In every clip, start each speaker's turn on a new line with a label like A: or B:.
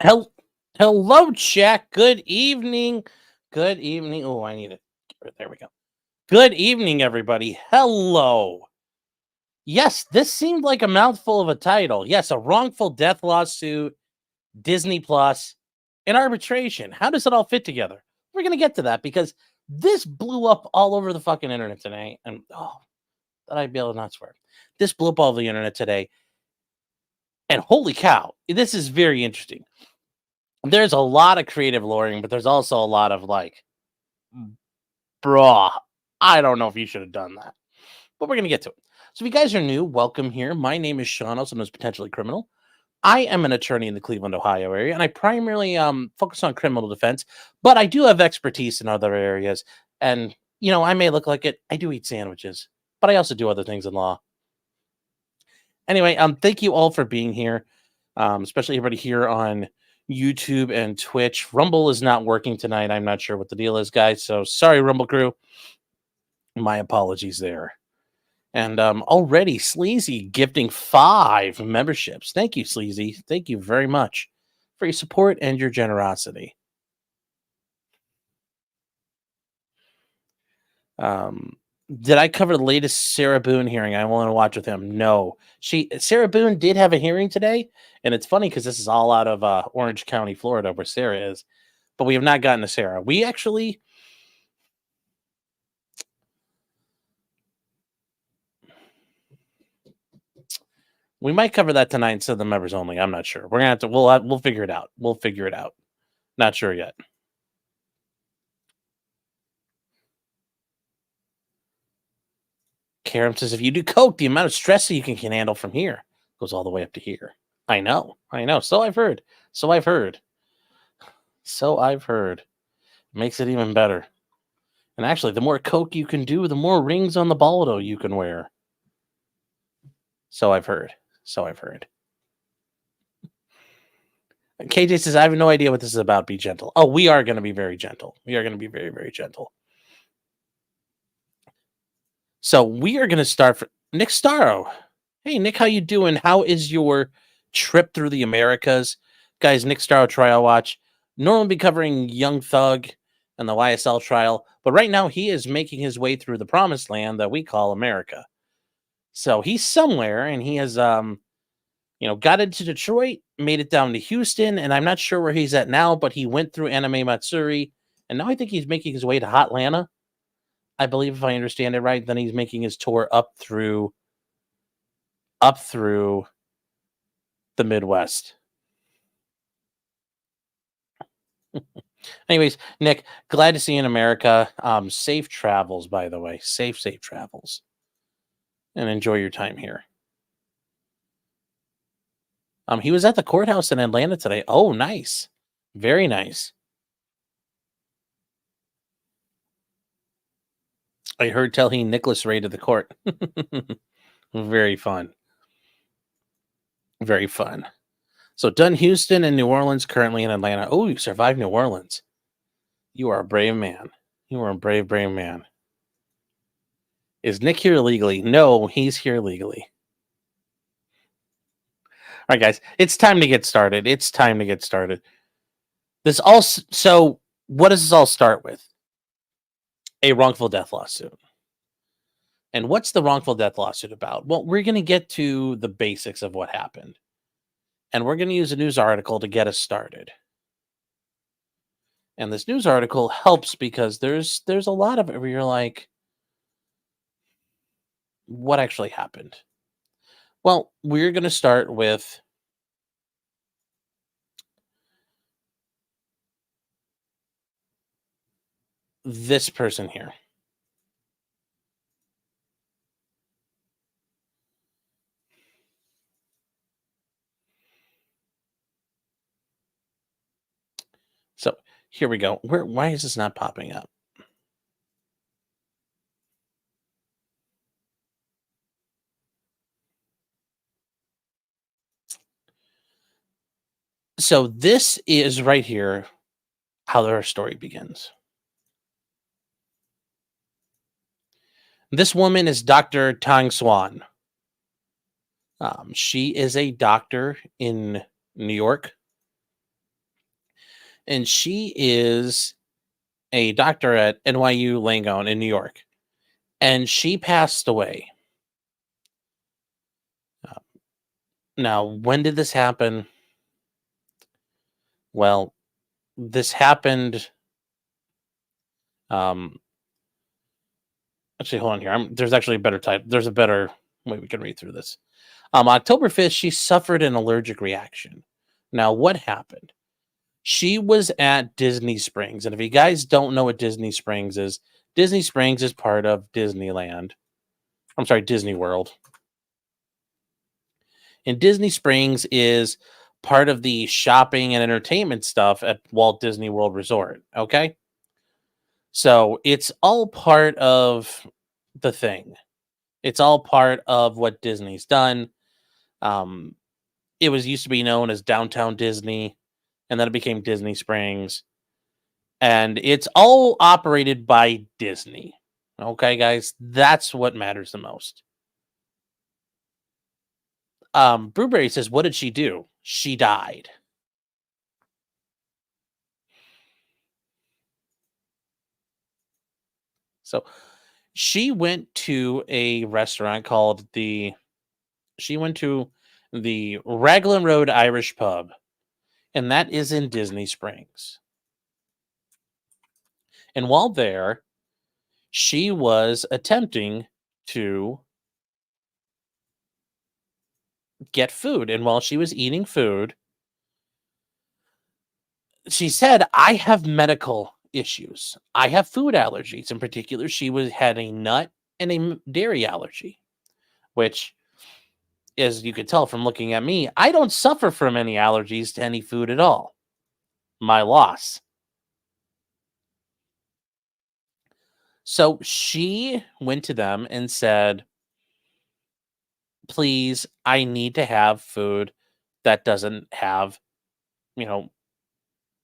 A: Hel- Hello, Jack. Good evening. Good evening. Oh, I need it. There we go. Good evening, everybody. Hello. Yes, this seemed like a mouthful of a title. Yes, a wrongful death lawsuit, Disney Plus, and arbitration. How does it all fit together? We're going to get to that because this blew up all over the fucking internet today. And that I'd be able to not swear. This blew up all over the internet today. And holy cow, this is very interesting. There's a lot of creative lawyering, but there's also a lot of like, bruh, I don't know if you should have done that. But we're going to get to it. So if you guys are new, welcome here. My name is Sean, also known as Potentially Criminal. I am an attorney in the Cleveland, Ohio area, and I primarily focus on criminal defense, but I do have expertise in other areas. And, I may look like it. I do eat sandwiches, but I also do other things in law. Anyway, thank you all for being here, especially everybody here on YouTube and Twitch. Rumble is not working tonight. I'm not sure what the deal is, guys. So sorry, Rumble crew. My apologies there. And already Sleazy gifting 5 memberships. Thank you, Sleazy. Thank you very much for your support and your generosity. Did I cover the latest Sarah Boone hearing? I want to watch with him. No. Sarah Boone did have a hearing today, and it's funny because this is all out of Orange County, Florida, where Sarah is. But we have not gotten to Sarah. We might cover that tonight instead of the members only. I'm not sure. We're gonna have to. We'll figure it out. We'll figure it out. Not sure yet. Karam says if you do coke, the amount of stress that you can handle from here goes all the way up to here. I know. So I've heard. Makes it even better. And actually, the more coke you can do, the more rings on the baldo you can wear. So I've heard. KJ says, I have no idea what this is about. Be gentle. Oh, we are going to be very gentle. We are going to be very, very gentle. So we are going to start for Nick Starro. Hey, Nick, how you doing? How is your trip through the Americas? Guys, Nick Starro Trial Watch. Normally be covering Young Thug and the YSL trial, but right now he is making his way through the promised land that we call America. So he's somewhere, and he has, got into Detroit, made it down to Houston, and I'm not sure where he's at now, but he went through Anime Matsuri, and now I think he's making his way to Hotlanta. I believe, if I understand it right, then he's making his tour up through the Midwest. Anyways, Nick, glad to see you in America. Safe travels, by the way. Safe travels. And enjoy your time here. He was at the courthouse in Atlanta today. Oh, nice. Very nice. I heard tell he Nicholas raided the court. Very fun. Very fun. So done Houston and New Orleans, currently in Atlanta. Oh, you survived New Orleans. You are a brave man. You are a brave, brave man. Is Nick here legally? No, he's here legally. All right, guys, it's time to get started. So what does this all start with? A wrongful death lawsuit. And what's the wrongful death lawsuit about? Well, we're going to get to the basics of what happened. And we're going to use a news article to get us started. And this news article helps because there's a lot of it where you're like, what actually happened? Well, we're going to start with this person here. So here we go. Why is this not popping up? So this is right here how their story begins. This woman is Dr. Tang Swan. She is a doctor in New York. and she is a doctor at NYU Langone in New York, and she passed away. Uh, Now, when did this happen? Well, this happened. Um, Actually, hold on here. There's actually a better type. There's a better way we can read through this. October 5th, she suffered an allergic reaction. Now, what happened? She was at Disney Springs. And if you guys don't know what Disney Springs is part of Disneyland. I'm sorry, Disney World. And Disney Springs is part of the shopping and entertainment stuff at Walt Disney World Resort. Okay. So it's all part of the thing. It's all part of what Disney's done. Um, it was used to be known as Downtown Disney, and then it became Disney Springs. And it's all operated by Disney. Okay, guys, that's what matters the most. Brewberry says, "What did she do? She died." So she went to a restaurant called she went to the Raglan Road Irish Pub, and that is in Disney Springs. And while there, she was attempting to get food. And while she was eating food, she said, "I have medical issues. I have food allergies." In particular, had a nut and a dairy allergy, which, as you could tell from looking at me, I don't suffer from any allergies to any food at all. My loss. So she went to them and said, "Please, I need to have food that doesn't have, you know,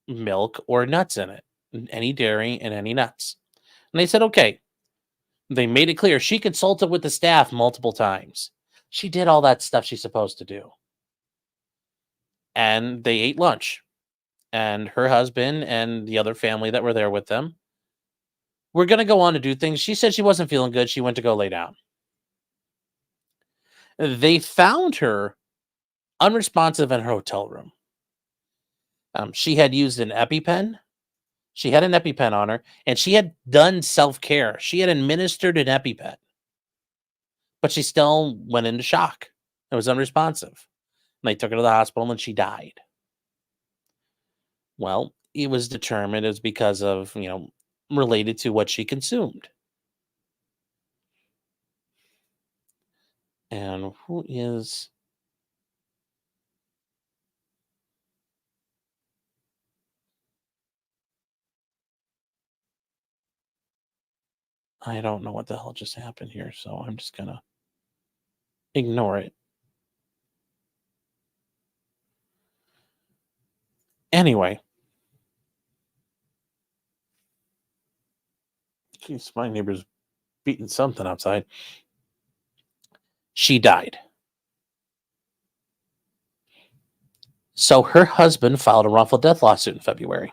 A: milk or nuts in it, any dairy and any nuts." And they said, "Okay." They made it clear she consulted with the staff multiple times. She did all that stuff she's supposed to do. And they ate lunch. And her husband and the other family that were there with them were going to go on to do things. She said she wasn't feeling good. She went to go lay down. They found her unresponsive in her hotel room. She had used an EpiPen. She had an EpiPen on her, and she had done self-care. She had administered an EpiPen, but she still went into shock. It was unresponsive. And they took her to the hospital, and she died. Well, it was determined as because of, related to what she consumed. And who is I don't know what the hell just happened here, so I'm just gonna ignore it. Anyway, jeez, my neighbor's beating something outside. She died. So her husband filed a wrongful death lawsuit in February.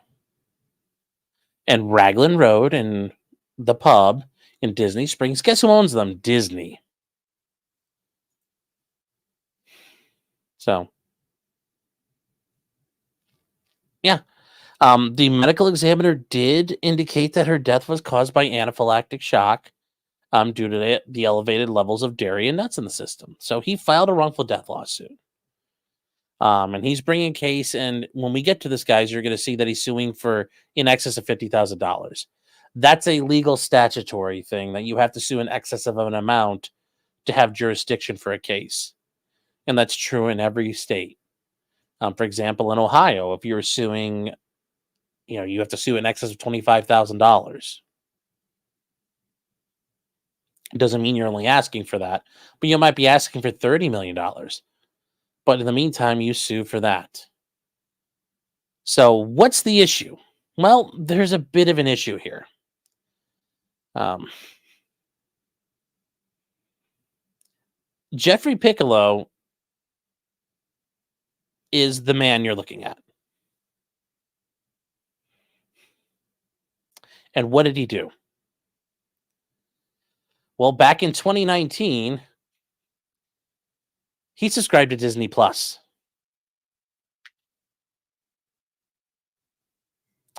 A: And Raglan Road and the pub in Disney Springs, guess who owns them? Disney. So, yeah. The medical examiner did indicate that her death was caused by anaphylactic shock due to the elevated levels of dairy and nuts in the system. So he filed a wrongful death lawsuit. And he's bringing a case. And when we get to this, guys, you're going to see that he's suing for in excess of $50,000. That's a legal statutory thing that you have to sue in excess of an amount to have jurisdiction for a case. And that's true in every state. For example, in Ohio, if you're suing, you have to sue in excess of $25,000. It doesn't mean you're only asking for that, but you might be asking for $30 million. But in the meantime, you sue for that. So what's the issue? Well, there's a bit of an issue here. Jeffrey Piccolo is the man you're looking at. And what did he do? Well, back in 2019, he subscribed to Disney Plus.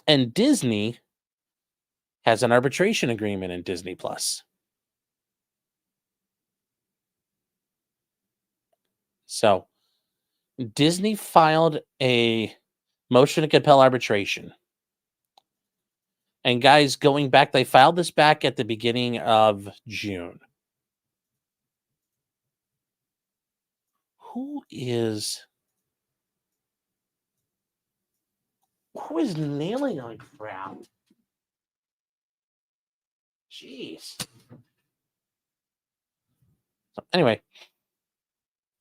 A: And Disney has an arbitration agreement in Disney Plus. So Disney filed a motion to compel arbitration. And guys, going back, they filed this back at the beginning of June. Who is nailing on crap? Jeez. So anyway,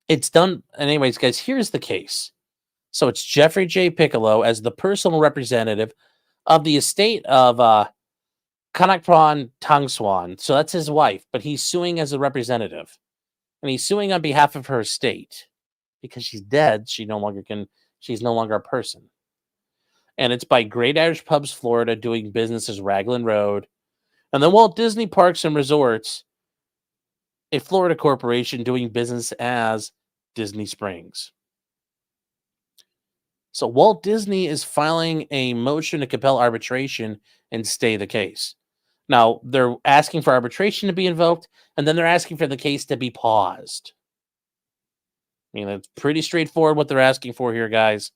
A: it's done. Anyways, guys, here's the case. So it's Jeffrey J. Piccolo as the personal representative of the estate of Kanakpron Tangswan. So that's his wife, but he's suing as a representative. And he's suing on behalf of her estate because she's dead. She's no longer a person. And it's by Great Irish Pubs, Florida, doing business as Raglan Road. And then Walt Disney Parks and Resorts, a Florida corporation doing business as Disney Springs. So Walt Disney is filing a motion to compel arbitration and stay the case. Now, they're asking for arbitration to be invoked, and then they're asking for the case to be paused. I mean, it's pretty straightforward what they're asking for here, guys.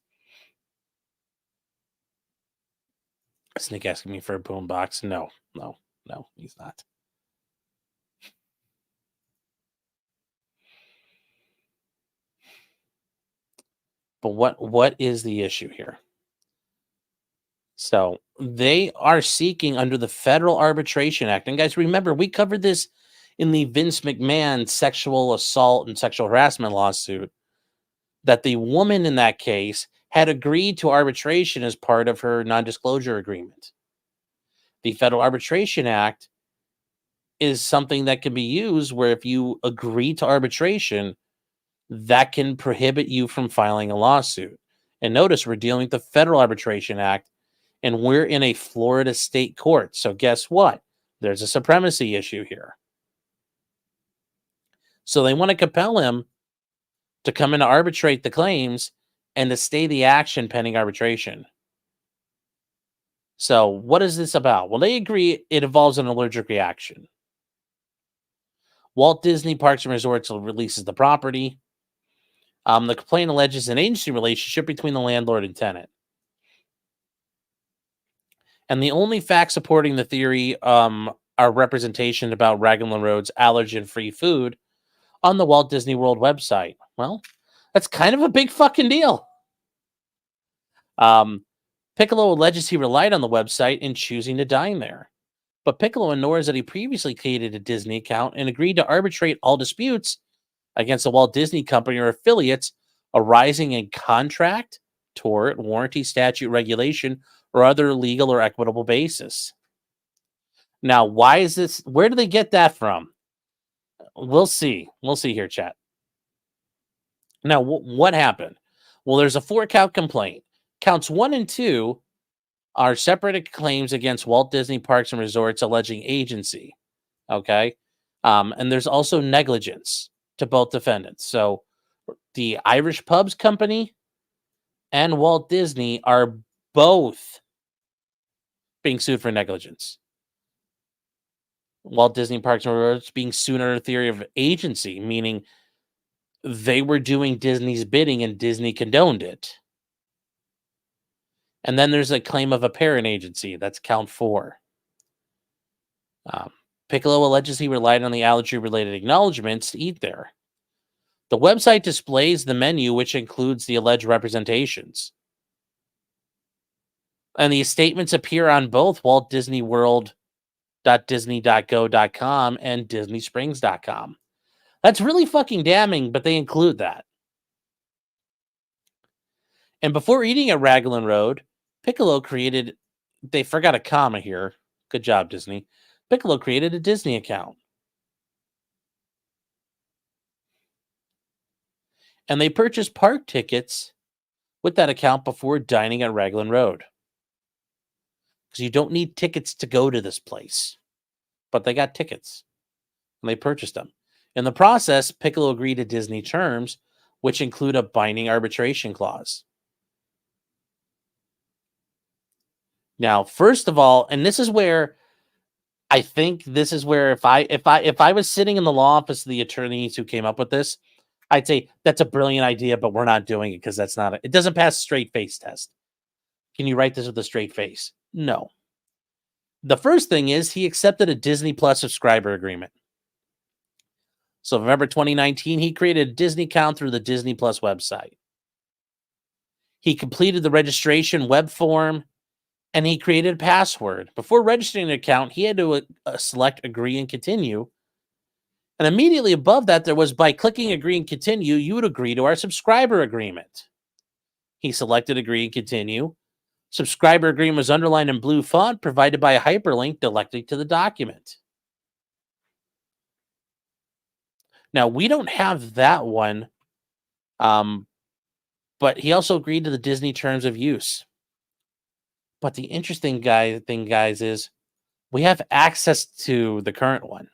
A: Snake asking me for a boombox. No, he's not. But what is the issue here? So they are seeking under the Federal Arbitration Act. And guys, remember, we covered this in the Vince McMahon sexual assault and sexual harassment lawsuit, that the woman in that case had agreed to arbitration as part of her non-disclosure agreement. The Federal Arbitration Act is something that can be used where if you agree to arbitration, that can prohibit you from filing a lawsuit. And notice we're dealing with the Federal Arbitration Act, and we're in a Florida state court. So guess what? There's a supremacy issue here. So they want to compel him to come in to arbitrate the claims and to stay the action pending arbitration. So what is this about? Well, they agree it involves an allergic reaction. Walt Disney Parks and Resorts releases the property. The complaint alleges an agency relationship between the landlord and tenant. And the only facts supporting the theory are representation about Raglan Road's allergen-free food on the Walt Disney World website. Well, that's kind of a big fucking deal. Piccolo alleges he relied on the website in choosing to dine there. But Piccolo ignores that he previously created a Disney account and agreed to arbitrate all disputes against the Walt Disney Company or affiliates arising in contract, tort, warranty, statute, regulation, or other legal or equitable basis. Now, why is this? Where do they get that from? We'll see. We'll see here, chat. Now, what happened? Well, there's a 4-count complaint. Counts 1 and 2 are separate claims against Walt Disney Parks and Resorts alleging agency. Okay. And there's also negligence to both defendants. So the Irish Pubs Company and Walt Disney are both being sued for negligence. Walt Disney Parks and Resorts being sued under a theory of agency, meaning they were doing Disney's bidding and Disney condoned it. And then there's a claim of apparent agency. That's count 4. Piccolo alleges he relied on the allergy-related acknowledgments to eat there. The website displays the menu, which includes the alleged representations. And these statements appear on both Walt Disney World.disney.go.com and DisneySprings.com. That's really fucking damning, but they include that. And before eating at Raglan Road, Piccolo created, they forgot a comma here. Good job, Disney. Piccolo created a Disney account. And they purchased park tickets with that account before dining at Raglan Road. because you don't need tickets to go to this place. But they got tickets and they purchased them. In the process, Piccolo agreed to Disney terms, which include a binding arbitration clause. Now, first of all, and this is where I think this is where if I was sitting in the law office of the attorneys who came up with this, I'd say that's a brilliant idea, but we're not doing it because it doesn't pass straight face test. Can you write this with a straight face? No. The first thing is he accepted a Disney Plus subscriber agreement. So November 2019, he created a Disney account through the Disney Plus website. He completed the registration web form and he created a password. Before registering an account, he had to select agree and continue. And immediately above that, there was by clicking agree and continue, you would agree to our subscriber agreement. He selected agree and continue. Subscriber agreement was underlined in blue font, provided by a hyperlink directly to the document. Now, we don't have that one, but he also agreed to the Disney terms of use. But the interesting thing, guys, is we have access to the current one.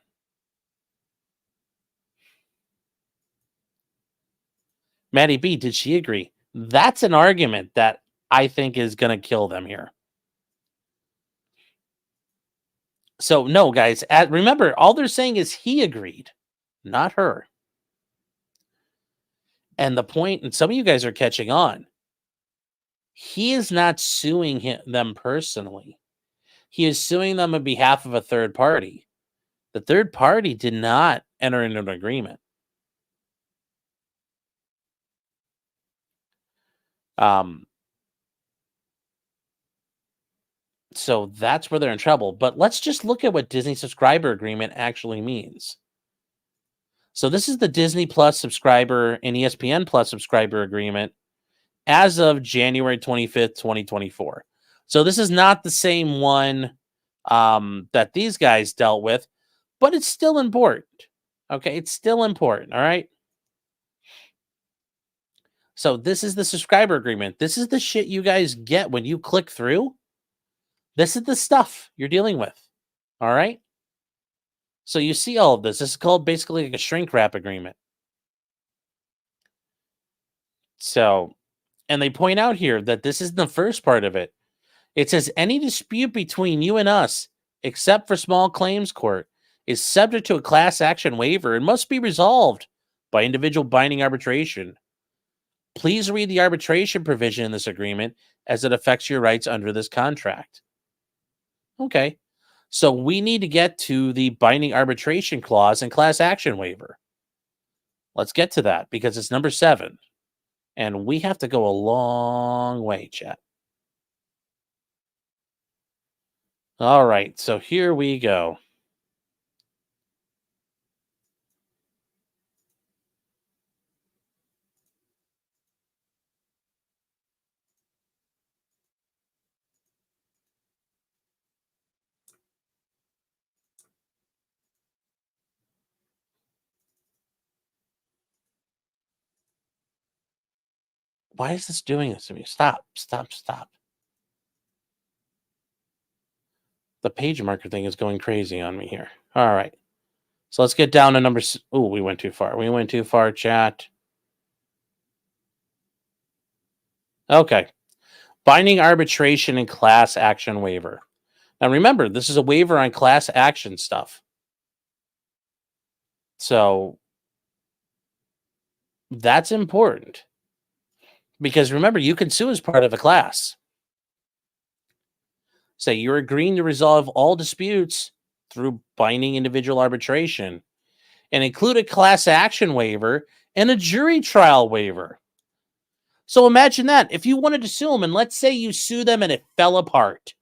A: Maddie B, did she agree? That's an argument that I think is going to kill them here. So, no, guys, remember, all they're saying is he agreed, not her. And the point, and some of you guys are catching on, he is not suing them personally. He is suing them on behalf of a third party. The third party did not enter into an agreement. So that's where they're in trouble. But let's just look at what Disney subscriber agreement actually means. So this is the Disney Plus subscriber and ESPN Plus subscriber agreement as of January 25th, 2024. So this is not the same one that these guys dealt with, but it's still important. Okay, it's still important, all right? So this is the subscriber agreement. This is the shit you guys get when you click through. This is the stuff you're dealing with, all right? So you see all of this. This is called basically like a shrink wrap agreement. So, and they point out here that this is the first part of it. It says any dispute between you and us, except for small claims court, is subject to a class action waiver and must be resolved by individual binding arbitration. Please read the arbitration provision in this agreement as it affects your rights under this contract. Okay. So we need to get to the binding arbitration clause and class action waiver. Let's get to that because it's number 7. And we have to go a long way, chat. All right. So here we go. Why is this doing this to me? Stop. The page marker thing is going crazy on me here. All right. So let's get down to number... Oh, we went too far. We went too far, chat. Okay. Binding arbitration and class action waiver. Now remember, this is a waiver on class action stuff. So that's important. Because remember, you can sue as part of a class. Say you're agreeing to resolve all disputes through binding individual arbitration and include a class action waiver and a jury trial waiver. So imagine that. If you wanted to sue them, and let's say you sue them and it fell apart,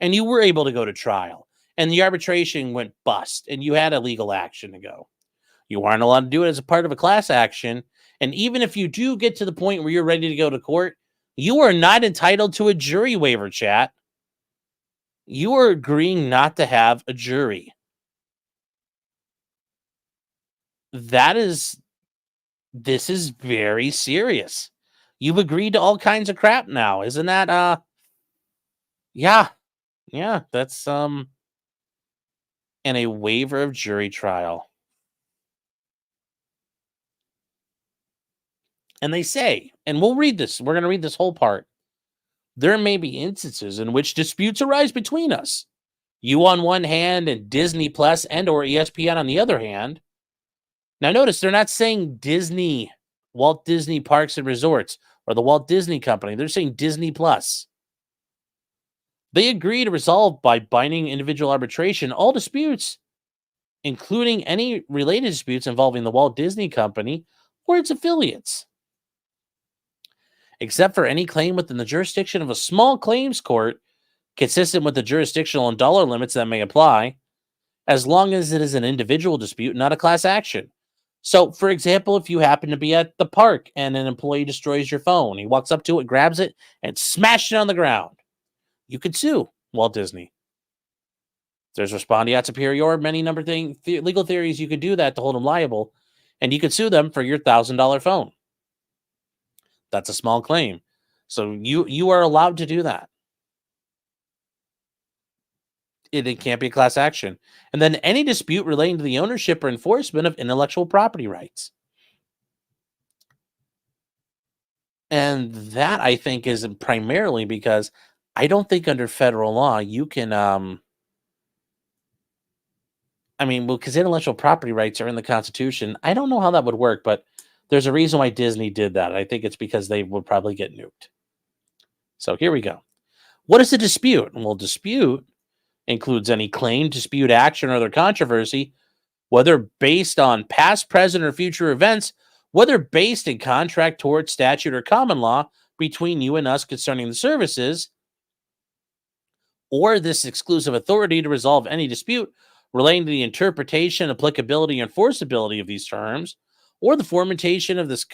A: and you were able to go to trial, and the arbitration went bust, and you had a legal action to go. You aren't allowed to do it as a part of a class action. And even if you do get to the point where you're ready to go to court, you are not entitled to a jury waiver, chat. You are agreeing not to have a jury. This is very serious. You've agreed to all kinds of crap now. Isn't that, yeah. Yeah, that's and a waiver of jury trial. And they say, and we'll read this. We're going to read this whole part. There may be instances in which disputes arise between us. You on one hand and Disney Plus and or ESPN on the other hand. Now notice they're not saying Disney, Walt Disney Parks and Resorts, or the Walt Disney Company. They're saying Disney Plus. They agree to resolve by binding individual arbitration all disputes, including any related disputes involving the Walt Disney Company or its affiliates, except for any claim within the jurisdiction of a small claims court consistent with the jurisdictional and dollar limits that may apply, as long as it is an individual dispute, not a class action. So, for example, if you happen to be at the park and an employee destroys your phone, he walks up to it, grabs it, and smashes it on the ground, you could sue Walt Disney. There's respondeat superior, many number legal theories you could do that to hold them liable, and you could sue them for your $1,000 phone. That's a small claim. So you are allowed to do that. It can't be a class action. And then any dispute relating to the ownership or enforcement of intellectual property rights. And that, I think, is primarily because I don't think under federal law you can because intellectual property rights are in the Constitution. I don't know how that would work, but there's a reason why Disney did that. I think it's because they would probably get nuked. So here we go. What is a dispute? Well, dispute includes any claim, dispute, action, or other controversy, whether based on past, present, or future events, whether based in contract, tort, statute, or common law between you and us concerning the services, or this exclusive authority to resolve any dispute relating to the interpretation, applicability, and enforceability of these terms, or the formation of this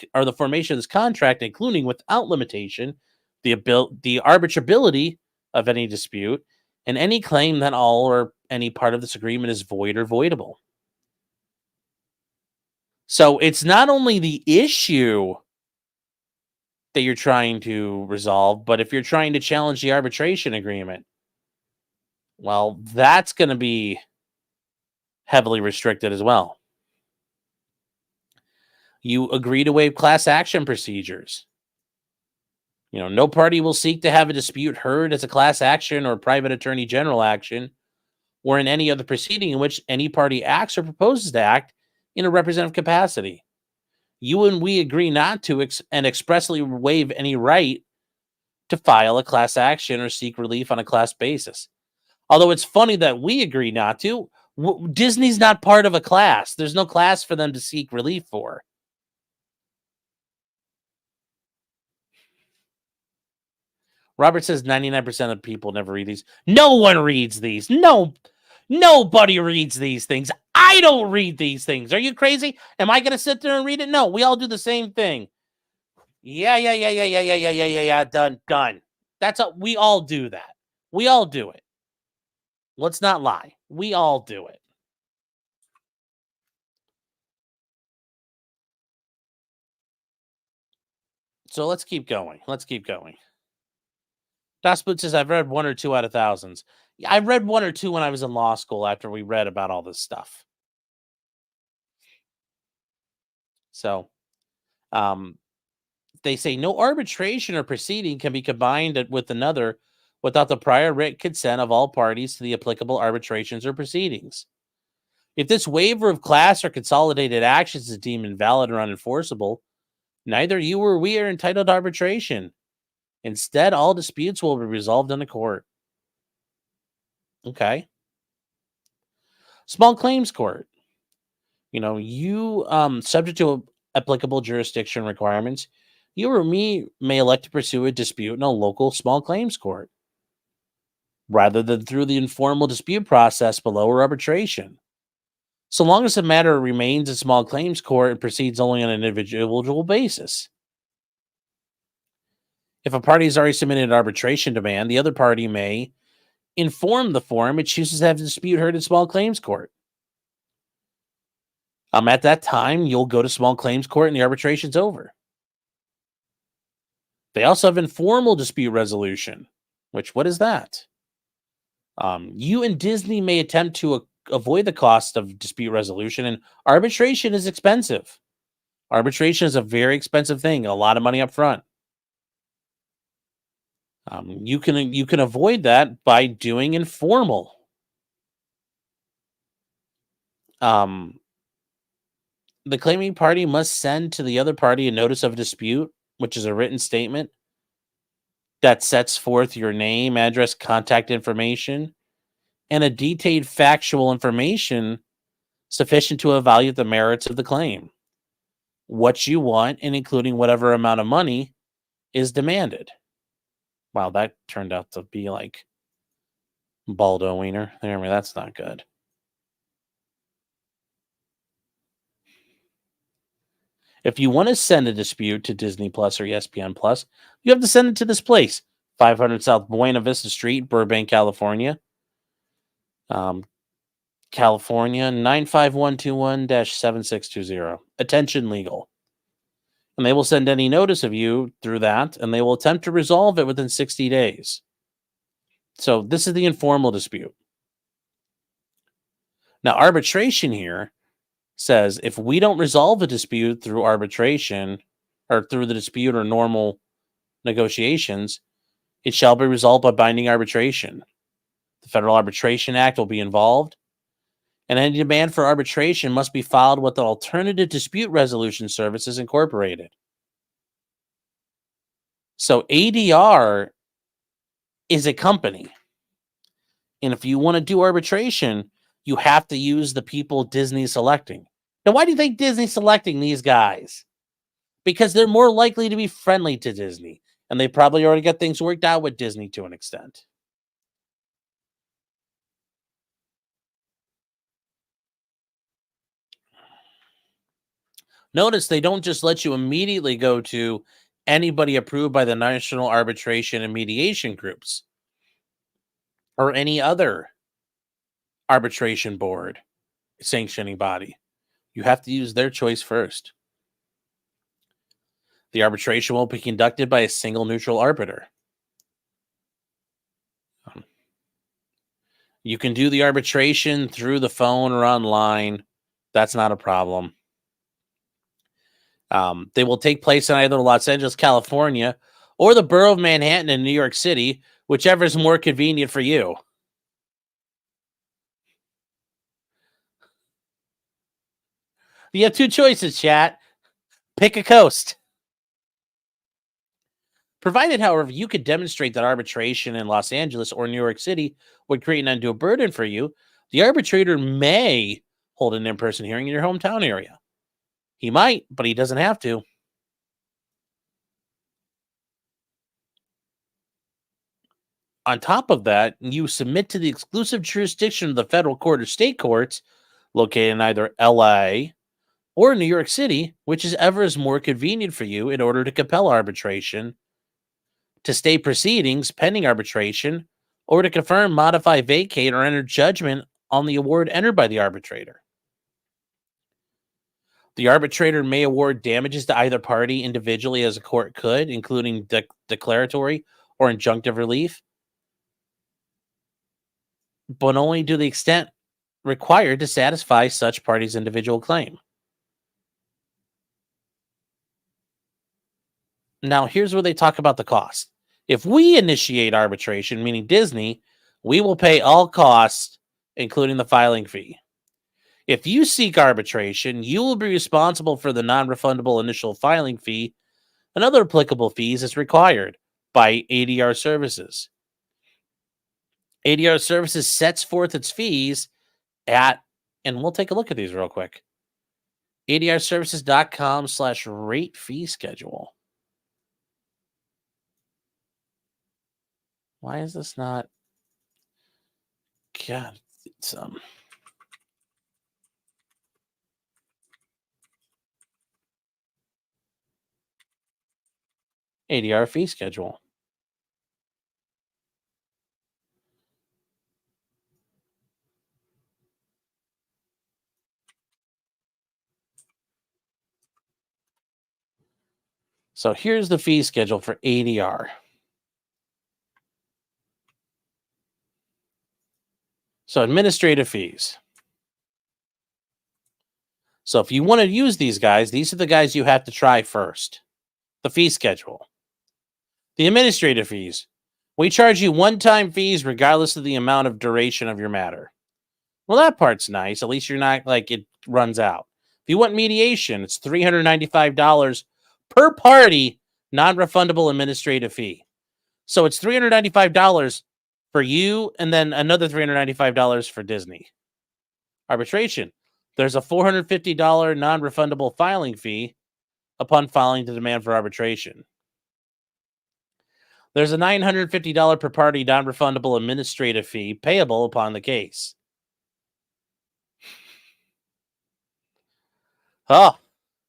A: contract, including without limitation, the arbitrability of any dispute, and any claim that all or any part of this agreement is void or voidable. So it's not only the issue that you're trying to resolve, but if you're trying to challenge the arbitration agreement, well, that's going to be heavily restricted as well. You agree to waive class action procedures. No party will seek to have a dispute heard as a class action or private attorney general action, or in any other proceeding in which any party acts or proposes to act in a representative capacity. You and we agree not to and expressly waive any right to file a class action or seek relief on a class basis. Although it's funny that we agree not to. Disney's not part of a class. There's no class for them to seek relief for. Robert says 99% of people never read these. No one reads these. Nobody reads these things. I don't read these things. Are you crazy? Am I going to sit there and read it? No, we all do the same thing. Yeah. Done. We all do that. We all do it. Let's not lie. We all do it. So let's keep going. Das Boot says, I've read one or two out of thousands. I read one or two when I was in law school after we read about all this stuff. So, they say no arbitration or proceeding can be combined with another without the prior written consent of all parties to the applicable arbitrations or proceedings. If this waiver of class or consolidated actions is deemed invalid or unenforceable, neither you or we are entitled to arbitration. Instead, all disputes will be resolved in the court. Okay. Small claims court. You subject to applicable jurisdiction requirements, you or me may elect to pursue a dispute in a local small claims court rather than through the informal dispute process below or arbitration. So long as the matter remains in small claims court and proceeds only on an individual basis. If a party has already submitted an arbitration demand, the other party may inform the forum it chooses to have the dispute heard in small claims court. At that time, you'll go to small claims court and the arbitration's over. They also have informal dispute resolution, which, what is that? You and Disney may attempt to avoid the cost of dispute resolution, and arbitration is expensive. Arbitration is a very expensive thing, a lot of money up front. You can avoid that by doing informal. Um, the claiming party must send to the other party a notice of dispute, which is a written statement that sets forth your name, address, contact information, and a detailed factual information sufficient to evaluate the merits of the claim, what you want, and including whatever amount of money is demanded. Wow, that turned out to be like Baldo Wiener. I mean, that's not good. If you want to send a dispute to Disney Plus or ESPN Plus, you have to send it to this place, 500 South Buena Vista Street, Burbank, California. California 95121-7620. Attention legal. And they will send any notice of you through that, and they will attempt to resolve it within 60 days. So this is the informal dispute. Now, arbitration here says if we don't resolve a dispute through arbitration or through the dispute or normal negotiations, it shall be resolved by binding arbitration. The Federal Arbitration Act will be involved, and any demand for arbitration must be filed with the Alternative Dispute Resolution Services Incorporated. So ADR is a company. And if you want to do arbitration, you have to use the people Disney's selecting. Now, why do you think Disney's selecting these guys? Because they're more likely to be friendly to Disney. And they probably already got things worked out with Disney to an extent. Notice they don't just let you immediately go to anybody approved by the National Arbitration and Mediation Groups or any other arbitration board sanctioning body. You have to use their choice first. The arbitration will be conducted by a single neutral arbiter. You can do the arbitration through the phone or online. That's not a problem. They will take place in either Los Angeles, California, or the borough of Manhattan in New York City, whichever is more convenient for you. You have two choices, chat. Pick a coast. Provided, however, you could demonstrate that arbitration in Los Angeles or New York City would create an undue burden for you, the arbitrator may hold an in-person hearing in your hometown area. He might, but he doesn't have to. On top of that, you submit to the exclusive jurisdiction of the federal court or state courts located in either LA or New York City, whichever is more convenient for you in order to compel arbitration, to stay proceedings pending arbitration, or to confirm, modify, vacate, or enter judgment on the award entered by the arbitrator. The arbitrator may award damages to either party individually as a court could, including declaratory or injunctive relief, but only to the extent required to satisfy such party's individual claim. Now, here's where they talk about the cost. If we initiate arbitration, meaning Disney, we will pay all costs, including the filing fee. If you seek arbitration, you will be responsible for the non-refundable initial filing fee and other applicable fees as required by ADR Services. ADR Services sets forth its fees at, and we'll take a look at these real quick, adrservices.com/rate fee schedule. Why is this not? God, it's ADR fee schedule. So here's the fee schedule for ADR. So administrative fees. So if you want to use these guys, these are the guys you have to try first. The fee schedule. The administrative fees. We charge you one-time fees regardless of the amount of duration of your matter. Well, that part's nice. At least you're not like it runs out. If you want mediation, it's $395 per party, non-refundable administrative fee. So it's $395 for you and then another $395 for Disney. Arbitration. There's a $450 non-refundable filing fee upon filing the demand for arbitration. There's a $950 per party non-refundable administrative fee payable upon the case. Oh,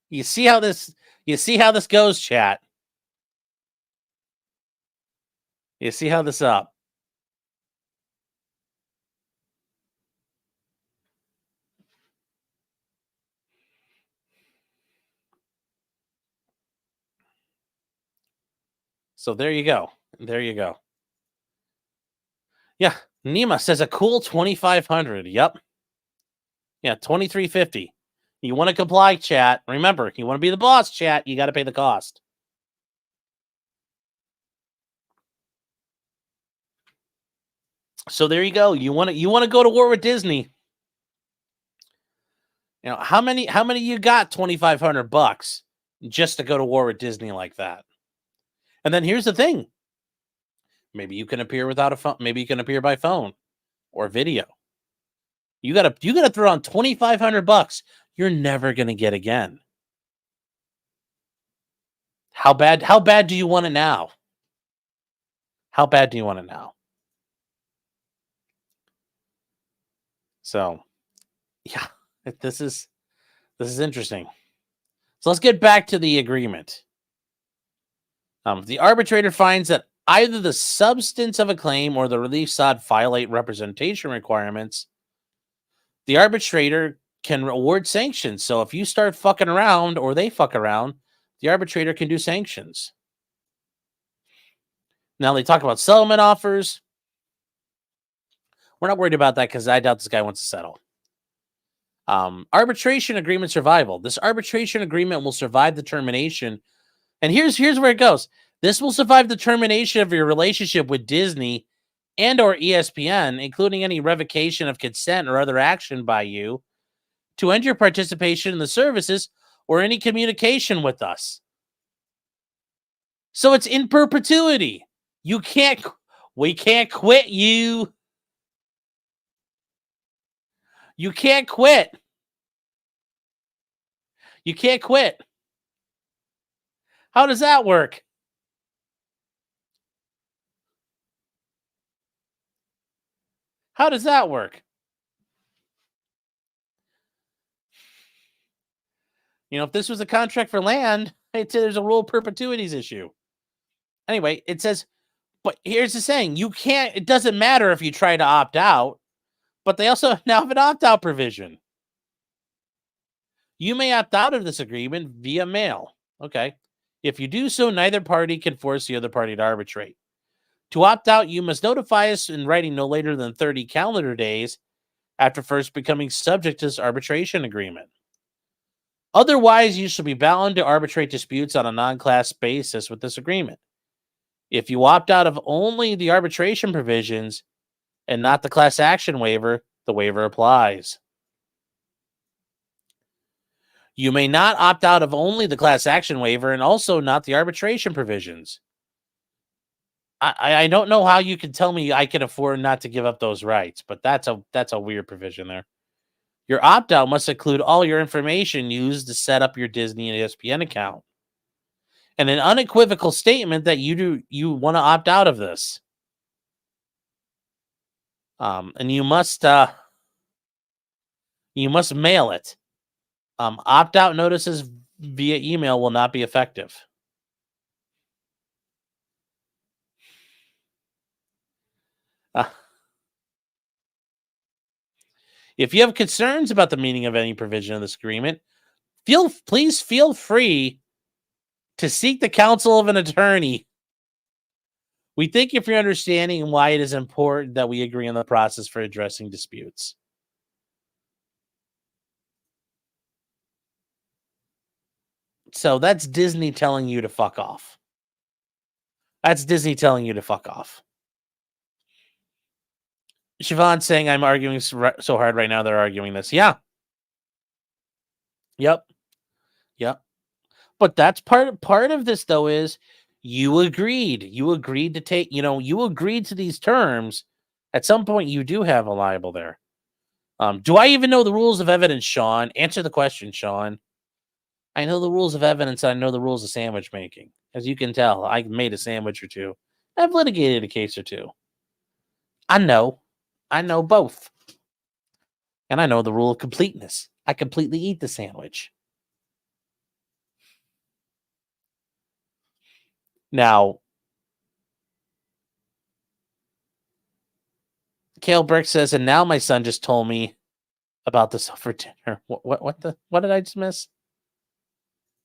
A: you see how this goes, chat. You see how this up. So there you go. There you go. Yeah, Nima says a cool 2,500. Yep. Yeah, 2,350. You want to comply, chat. Remember, you want to be the boss, chat. You got to pay the cost. So there you go. You want to go to war with Disney. You know, how many you got $2,500 just to go to war with Disney like that? And then here's the thing. Maybe you can appear without a phone. Maybe you can appear by phone or video. You gotta throw on $2,500. You're never gonna get again. How bad do you want it now? How bad do you want it now? So, yeah, this is interesting. So let's get back to the agreement. The arbitrator finds that either the substance of a claim or the relief sought violate representation requirements, the arbitrator can award sanctions. So if you start fucking around or they fuck around, the arbitrator can do sanctions. Now they talk about settlement offers. We're not worried about that because I doubt this guy wants to settle. Arbitration agreement survival. This arbitration agreement will survive the termination. And here's where it goes. This will survive the termination of your relationship with Disney and or ESPN, including any revocation of consent or other action by you to end your participation in the services or any communication with us. So it's in perpetuity. We can't quit you. You can't quit. You can't quit. How does that work? How does that work? You know, if this was a contract for land, I'd say there's a rule of perpetuities issue. Anyway, it says, but here's the saying, it doesn't matter if you try to opt out, but they also now have an opt-out provision. You may opt out of this agreement via mail. Okay. If you do so, neither party can force the other party to arbitrate. To opt out, you must notify us in writing no later than 30 calendar days after first becoming subject to this arbitration agreement. Otherwise, you shall be bound to arbitrate disputes on a non-class basis with this agreement. If you opt out of only the arbitration provisions and not the class action waiver, the waiver applies. You may not opt out of only the class action waiver and also not the arbitration provisions. I don't know how you can tell me I can afford not to give up those rights, but that's a weird provision there. Your opt-out must include all your information used to set up your Disney and ESPN account. And an unequivocal statement that you want to opt out of this. And you must mail it. Opt-out notices via email will not be effective. If you have concerns about the meaning of any provision of this agreement, please feel free to seek the counsel of an attorney. We thank you for your understanding and why it is important that we agree on the process for addressing disputes. So that's Disney telling you to fuck off. That's Disney telling you to fuck off. Siobhan saying I'm arguing so hard right now. They're arguing this. Yeah. Yep. Yep. But that's part of this though is you agreed. You agreed to take, you agreed to these terms. At some point you do have a liable there. Do I even know the rules of evidence, Sean? Answer the question, Sean. I know the rules of evidence. I know the rules of sandwich making. As you can tell, I made a sandwich or two. I've litigated a case or two. I know both. And I know the rule of completeness. I completely eat the sandwich. Now, Kale Brick says, and now my son just told me about this for dinner. What did I just miss?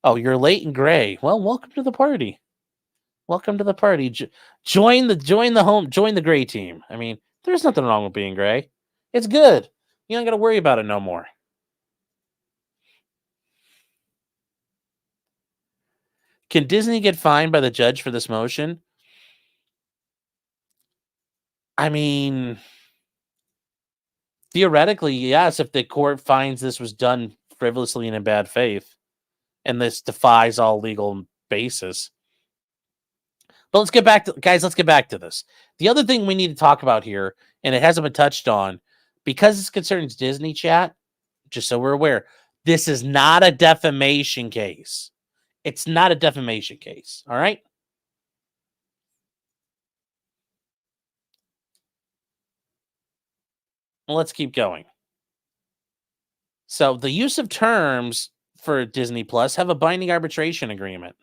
A: Oh, you're late and gray. Well, welcome to the party. Welcome to the party. Join the gray team. I mean, there's nothing wrong with being gray. It's good. You don't got to worry about it no more. Can Disney get fined by the judge for this motion? I mean, theoretically, yes, if the court finds this was done frivolously and in bad faith, and this defies all legal basis. But let's get back to this. The other thing we need to talk about here, and it hasn't been touched on, because this concerns Disney, chat, just so we're aware, this is not a defamation case. It's not a defamation case. All right? Well, let's keep going. So the use of terms for Disney Plus have a binding arbitration agreement.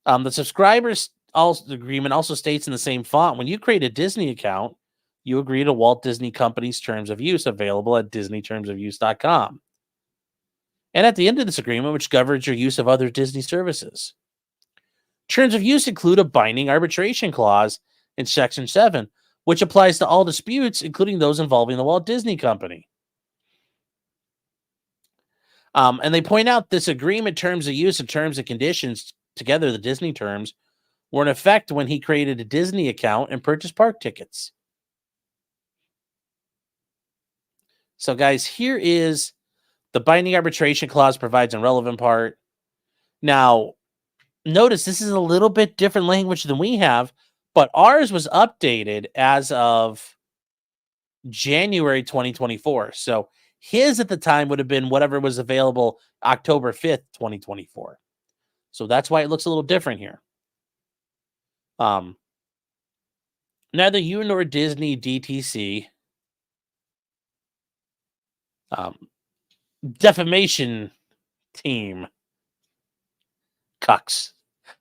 A: The subscribers agreement also states in the same font, when you create a Disney account, you agree to Walt Disney Company's terms of use available at disneytermsofuse.com. And at the end of this agreement, which governs your use of other Disney services. Terms of use include a binding arbitration clause in Section 7, which applies to all disputes, including those involving the Walt Disney Company. And they point out this agreement, terms of use and terms and conditions, together the Disney terms, were in effect when he created a Disney account and purchased park tickets. So, guys, here is the binding arbitration clause provides a relevant part. Now, notice this is a little bit different language than we have, but ours was updated as of January 2024. So his at the time would have been whatever was available October 5th, 2024. So that's why it looks a little different here. Neither you nor Disney DTC defamation team cucks.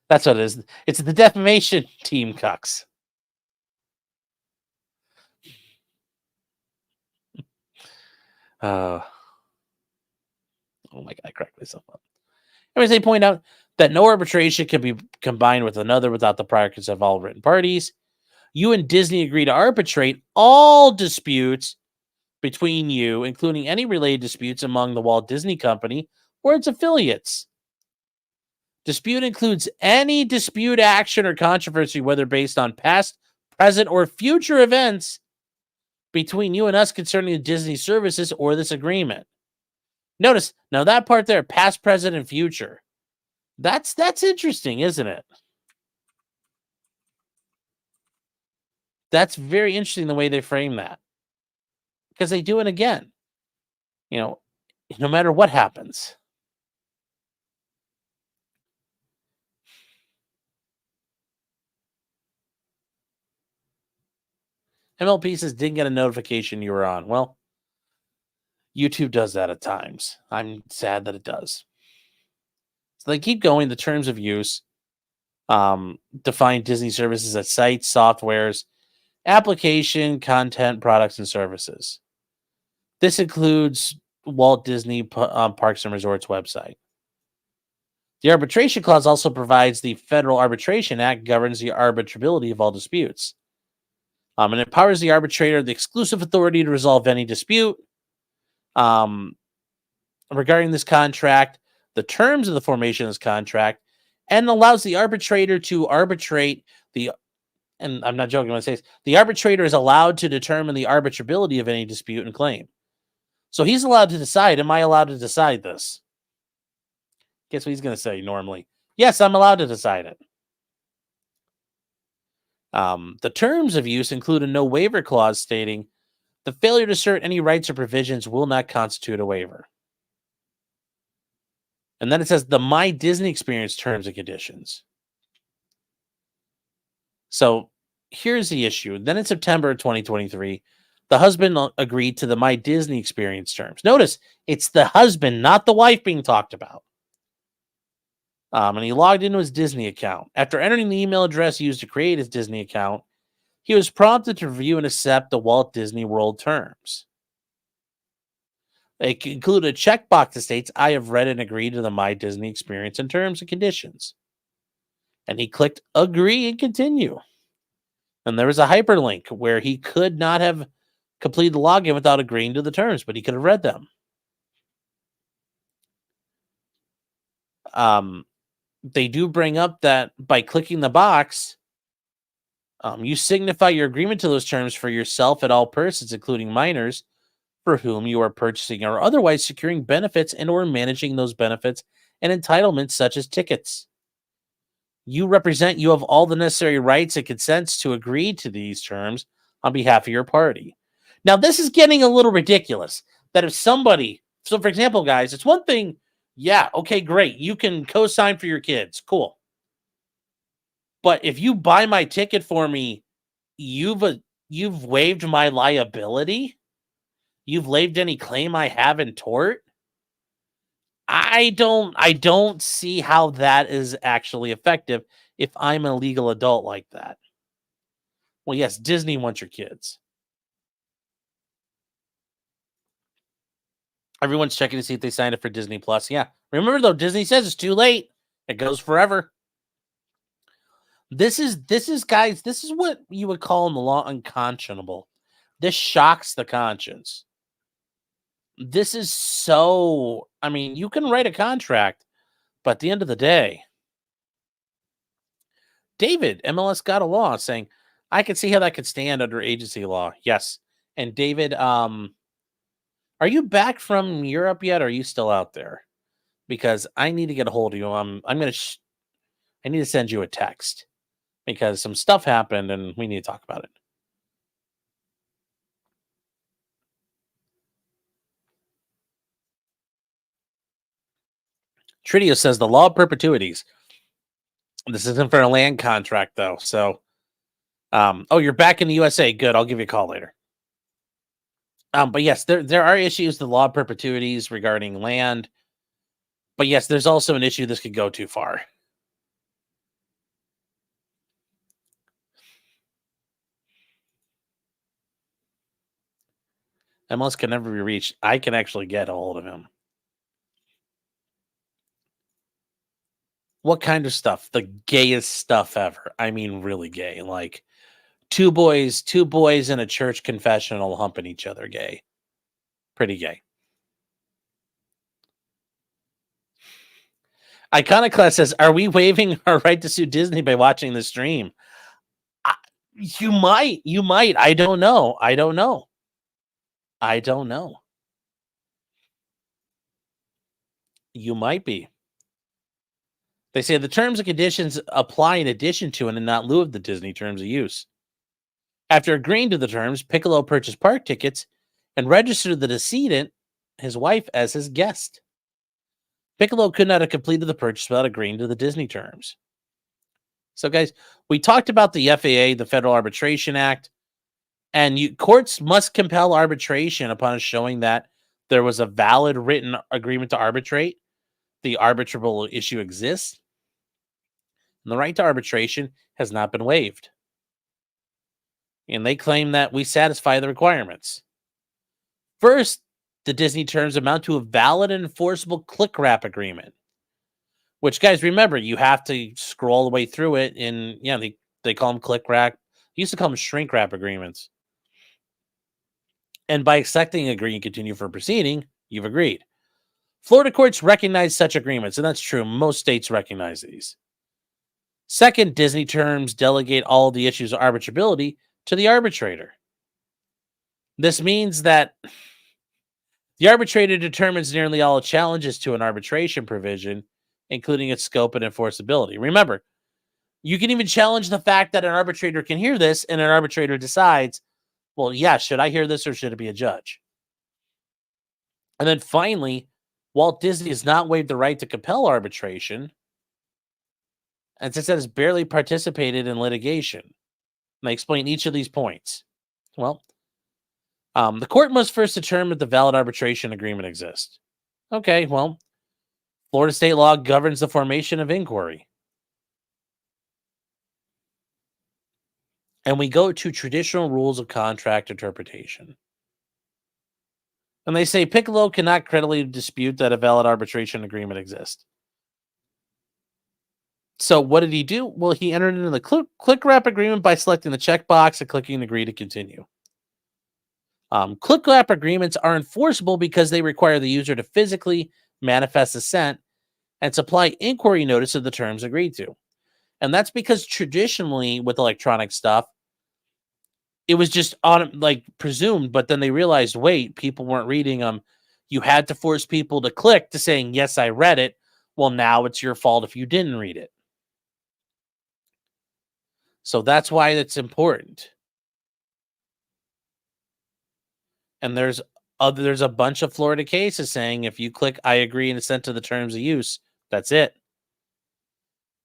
A: That's what it is. It's the defamation team cucks. Oh my God, I cracked myself up. Anyways, they point out that no arbitration can be combined with another without the prior consent of all written parties. You and Disney agree to arbitrate all disputes between you, including any related disputes among the Walt Disney Company or its affiliates. Dispute includes any dispute, action, or controversy, whether based on past, present, or future events between you and us concerning the Disney services or this agreement. Notice, now that part there, past, present, and future. That's interesting, isn't it? That's very interesting the way they frame that. Because they do it again. No matter what happens. MLP says didn't get a notification you were on. Well, YouTube does that at times. I'm sad that it does. So they keep going. The terms of use define Disney services as sites, softwares, application, content, products, and services. This includes Walt Disney Parks and Resorts website. The arbitration clause also provides the Federal Arbitration Act governs the arbitrability of all disputes. And empowers the arbitrator the exclusive authority to resolve any dispute regarding this contract, the terms of the formation of this contract, and allows the arbitrator to arbitrate and I'm not joking when I say this, the arbitrator is allowed to determine the arbitrability of any dispute and claim. So he's allowed to decide, am I allowed to decide this? Guess what he's going to say normally? Yes, I'm allowed to decide it. The terms of use include a no waiver clause stating the failure to assert any rights or provisions will not constitute a waiver. And then it says the My Disney Experience terms and conditions. So here's the issue. Then in September 2023, the husband agreed to the My Disney Experience terms. Notice it's the husband, not the wife being talked about. And he logged into his Disney account. After entering the email address used to create his Disney account, he was prompted to review and accept the Walt Disney World terms. They include a checkbox that states, I have read and agreed to the My Disney Experience and terms and conditions. And he clicked agree and continue. And there was a hyperlink where he could not have completed the login without agreeing to the terms, but he could have read them. They do bring up that by clicking the box, you signify your agreement to those terms for yourself and all persons, including minors, for whom you are purchasing or otherwise securing benefits and or managing those benefits and entitlements such as tickets. You have all the necessary rights and consents to agree to these terms on behalf of your party. Now, this is getting a little ridiculous. That if somebody, so for example, guys, it's one thing, yeah, okay, great. You can co-sign for your kids. Cool. But if you buy my ticket for me, you've waived my liability. You've waived any claim I have in tort. I don't see how that is actually effective if I'm a legal adult like that. Well, yes, Disney wants your kids. Everyone's checking to see if they signed up for Disney Plus. Yeah. Remember though, Disney says it's too late. It goes forever. This is guys, this is what you would call in the law unconscionable. This shocks the conscience. This is so, I mean, you can write a contract, but at the end of the day, David, MLS got a law saying, I can see how that could stand under agency law. Yes. And David, are you back from Europe yet? Or are you still out there? Because I need to get a hold of you. I need to send you a text because some stuff happened and we need to talk about it. Tridio says the law of perpetuities. This isn't for a land contract though. So, oh, you're back in the USA. Good. I'll give you a call later. But yes, there are issues, the law of perpetuities regarding land. But yes, there's also an issue this could go too far. MLS can never be reached. I can actually get a hold of him. What kind of stuff? The gayest stuff ever. I mean, really gay. Like two boys in a church confessional humping each other. Gay. Pretty gay. Iconoclast says, are we waiving our right to sue Disney by watching the stream? You might. I don't know. You might be. They say the terms and conditions apply in addition to and in not lieu of the Disney terms of use. After agreeing to the terms, Piccolo purchased park tickets and registered the decedent, his wife, as his guest. Piccolo could not have completed the purchase without agreeing to the Disney terms. So, guys, we talked about the FAA, the Federal Arbitration Act, and courts must compel arbitration upon showing that there was a valid written agreement to arbitrate. The arbitrable issue exists. And the right to arbitration has not been waived. And they claim that we satisfy the requirements. First, the Disney terms amount to a valid and enforceable click wrap agreement, Which, guys, remember, you have to scroll all the way through it. And yeah, they call them click wrap. They used to call them shrink wrap agreements. And by accepting agree and continue for proceeding, you've agreed. Florida courts recognize such agreements, and that's true. Most states recognize these. Second, Disney terms delegate all the issues of arbitrability to the arbitrator. This means that the arbitrator determines nearly all challenges to an arbitration provision, including its scope and enforceability. Remember, you can even challenge the fact that an arbitrator can hear this, and an arbitrator decides, well, yeah, should I hear this or should it be a judge? And then finally, Walt Disney has not waived the right to compel arbitration, and since it has barely participated in litigation. And I explain each of these points. Well, the court must first determine if the valid arbitration agreement exists. Okay, well, Florida state law governs the formation of inquiry. And we go to traditional rules of contract interpretation. And they say Piccolo cannot credibly dispute that a valid arbitration agreement exists. So what did he do? Well, he entered into the click wrap agreement by selecting the checkbox and clicking agree to continue. Click wrap agreements are enforceable because they require the user to physically manifest assent and supply inquiry notice of the terms agreed to. And that's because traditionally with electronic stuff, it was just on like presumed, but then they realized, wait, people weren't reading them. You had to force people to click to saying, yes, I read it. Well, now it's your fault if you didn't read it. So that's why it's important. And there's a bunch of Florida cases saying if you click I agree and assent to the terms of use, that's it.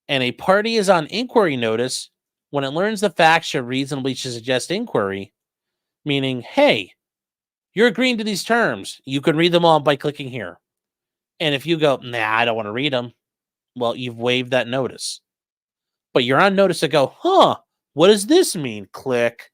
A: And a party is on inquiry notice when it learns the facts should reasonably suggest inquiry, meaning, hey, you're agreeing to these terms. You can read them all by clicking here. And if you go, nah, I don't want to read them, well, you've waived that notice. But you're on notice to go, what does this mean? Click.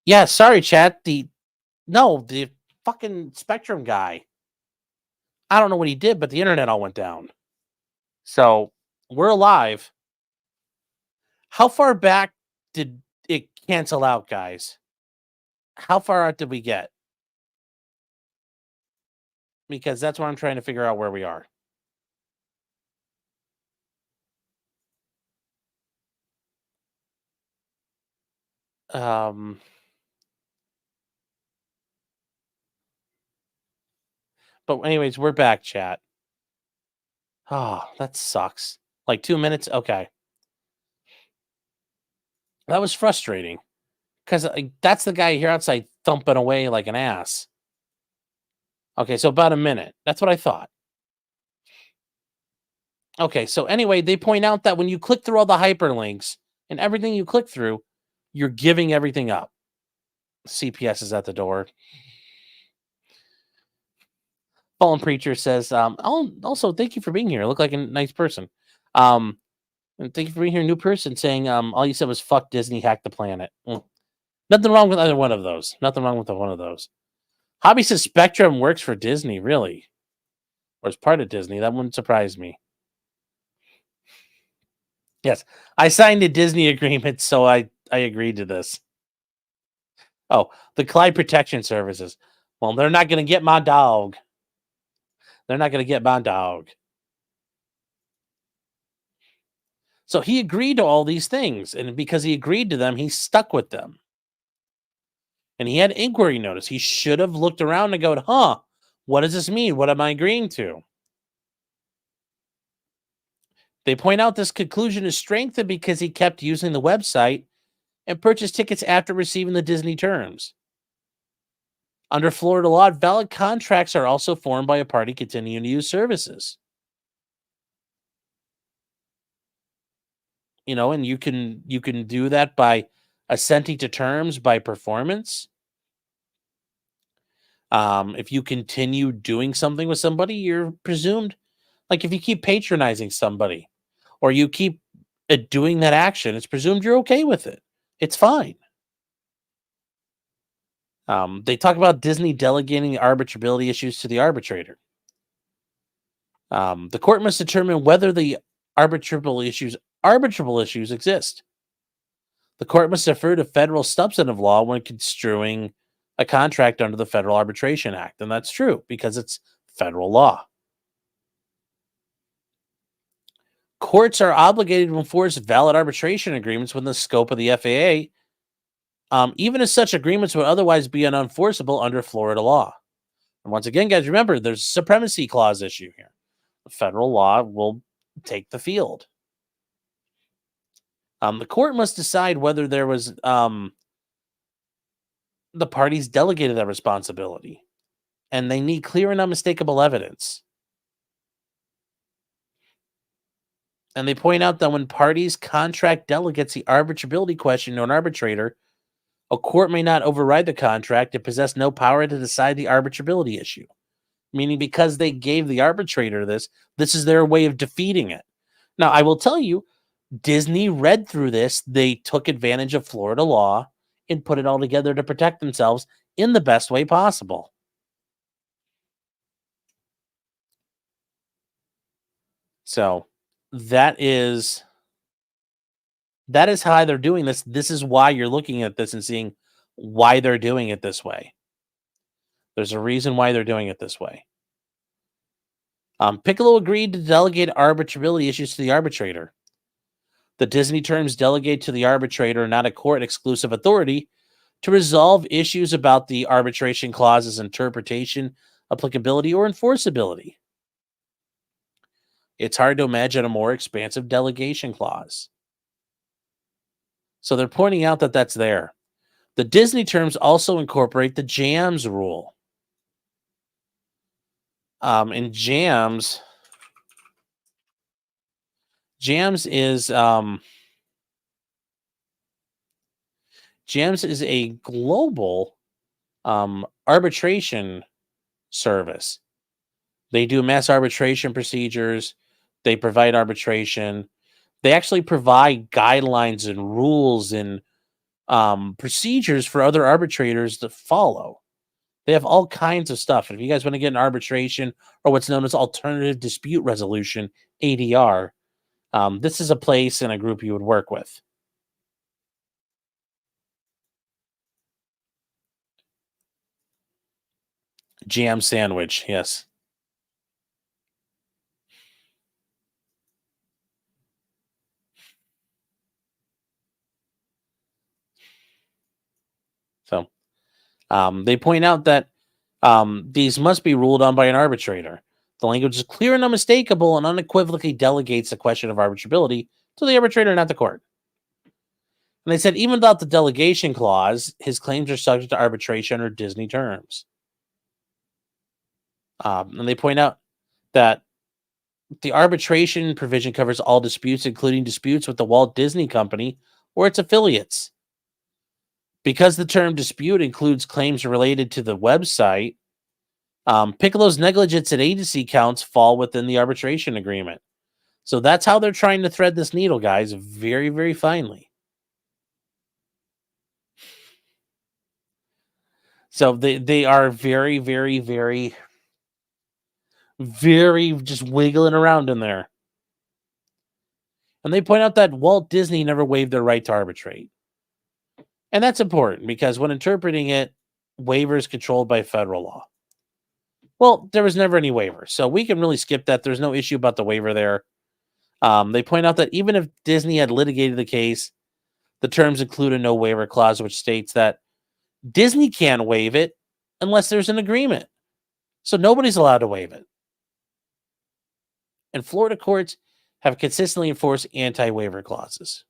A: Yeah, sorry, chat. The fucking Spectrum guy. I don't know what he did, but the internet all went down. So we're alive. How far back did it cancel out, guys? How far out did we get? Because that's what I'm trying to figure out where we are. Um, But anyways, we're back, chat. Oh, that sucks. Like 2 minutes? Okay. That was frustrating because that's the guy here outside thumping away like an ass. Okay, so about a minute. That's what I thought. Okay, so anyway, they point out that when you click through all the hyperlinks and everything you click through, you're giving everything up. CPS is at the door. Fallen Preacher says, also, thank you for being here. Look like a nice person. And thank you for being here, new person, saying, all you said was fuck Disney, hack the planet. Nothing wrong with either one of those. Nothing wrong with one of those. Hobby says Spectrum works for Disney, really? Or is part of Disney. That wouldn't surprise me. Yes, I signed a Disney agreement, so I agreed to this. Oh, the Clyde Protection Services. Well, they're not going to get my dog. They're not going to get my dog. So he agreed to all these things, and because he agreed to them, he stuck with them. And he had inquiry notice. He should have looked around and go, huh, what does this mean? What am I agreeing to? They point out this conclusion is strengthened because he kept using the website and purchased tickets after receiving the Disney terms. Under Florida law, valid contracts are also formed by a party continuing to use services. And you can do that by assenting to terms by performance. If you continue doing something with somebody, you're presumed, like if you keep patronizing somebody or you keep doing that action, it's presumed you're okay with it. It's fine. They talk about Disney delegating the arbitrability issues to the arbitrator. The court must determine whether the arbitrable issues exist. The court must defer to federal substantive law when construing a contract under the Federal Arbitration Act. And that's true because it's federal law. Courts are obligated to enforce valid arbitration agreements within the scope of the FAA, even as such agreements would otherwise be unenforceable under Florida law. And once again, guys, remember, there's a supremacy clause issue here. Federal law will take the field. The court must decide whether there was the parties delegated that responsibility, and they need clear and unmistakable evidence. And they point out that when parties contract delegates the arbitrability question to an arbitrator, a court may not override the contract and possess no power to decide the arbitrability issue. Meaning because they gave the arbitrator this is their way of defeating it. Now, I will tell you, Disney read through this. They took advantage of Florida law and put it all together to protect themselves in the best way possible. So that is how they're doing this. This is why you're looking at this and seeing why they're doing it this way. There's a reason why they're doing it this way. Piccolo agreed to delegate arbitrability issues to the arbitrator. The Disney terms delegate to the arbitrator, not a court, exclusive authority to resolve issues about the arbitration clause's interpretation, applicability, or enforceability. It's hard to imagine a more expansive delegation clause. So they're pointing out that that's there. The Disney terms also incorporate the JAMS rule. In JAMS is a global arbitration service. They do mass arbitration procedures. They provide arbitration. They actually provide guidelines and rules and procedures for other arbitrators to follow. They have all kinds of stuff. And if you guys want to get an arbitration or what's known as alternative dispute resolution, ADR, this is a place and a group you would work with. Jam sandwich, yes. So they point out that These must be ruled on by an arbitrator. The language is clear and unmistakable and unequivocally delegates the question of arbitrability to the arbitrator, not the court. And they said, even without the delegation clause, his claims are subject to arbitration or Disney terms. And they point out that the arbitration provision covers all disputes, including disputes with the Walt Disney Company or its affiliates. Because the term dispute includes claims related to the website, Piccolo's negligence and agency counts fall within the arbitration agreement. So that's how they're trying to thread this needle, guys, very, very finely. So they are very, very, very, very just wiggling around in there. And they point out that Walt Disney never waived their right to arbitrate. And that's important because when interpreting it, waiver is controlled by federal law. Well, there was never any waiver, so we can really skip that. There's no issue about the waiver there. They point out that even if Disney had litigated the case, the terms include a no waiver clause, which states that Disney can't waive it unless there's an agreement. So nobody's allowed to waive it. And Florida courts have consistently enforced anti-waiver clauses.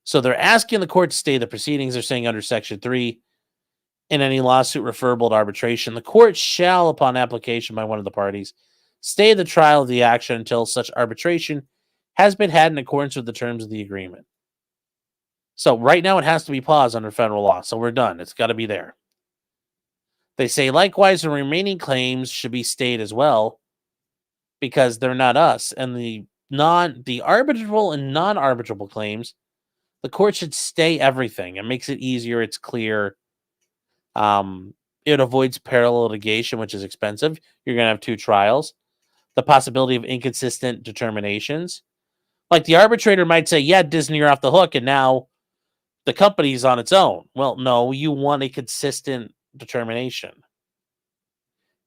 A: So they're asking the court to stay the proceedings. They're saying under Section 3, in any lawsuit referable to arbitration, the court shall, upon application by one of the parties, stay the trial of the action until such arbitration has been had in accordance with the terms of the agreement. So right now it has to be paused under federal law. So we're done. It's got to be there. They say, likewise, the remaining claims should be stayed as well because they're not us. And the arbitrable and non-arbitrable claims, the court should stay everything. It makes it easier. It's clear. It avoids parallel litigation, which is expensive. You're going to have 2 trials. The possibility of inconsistent determinations. Like the arbitrator might say, yeah, Disney, you're off the hook, and now the company's on its own. Well, no, you want a consistent determination.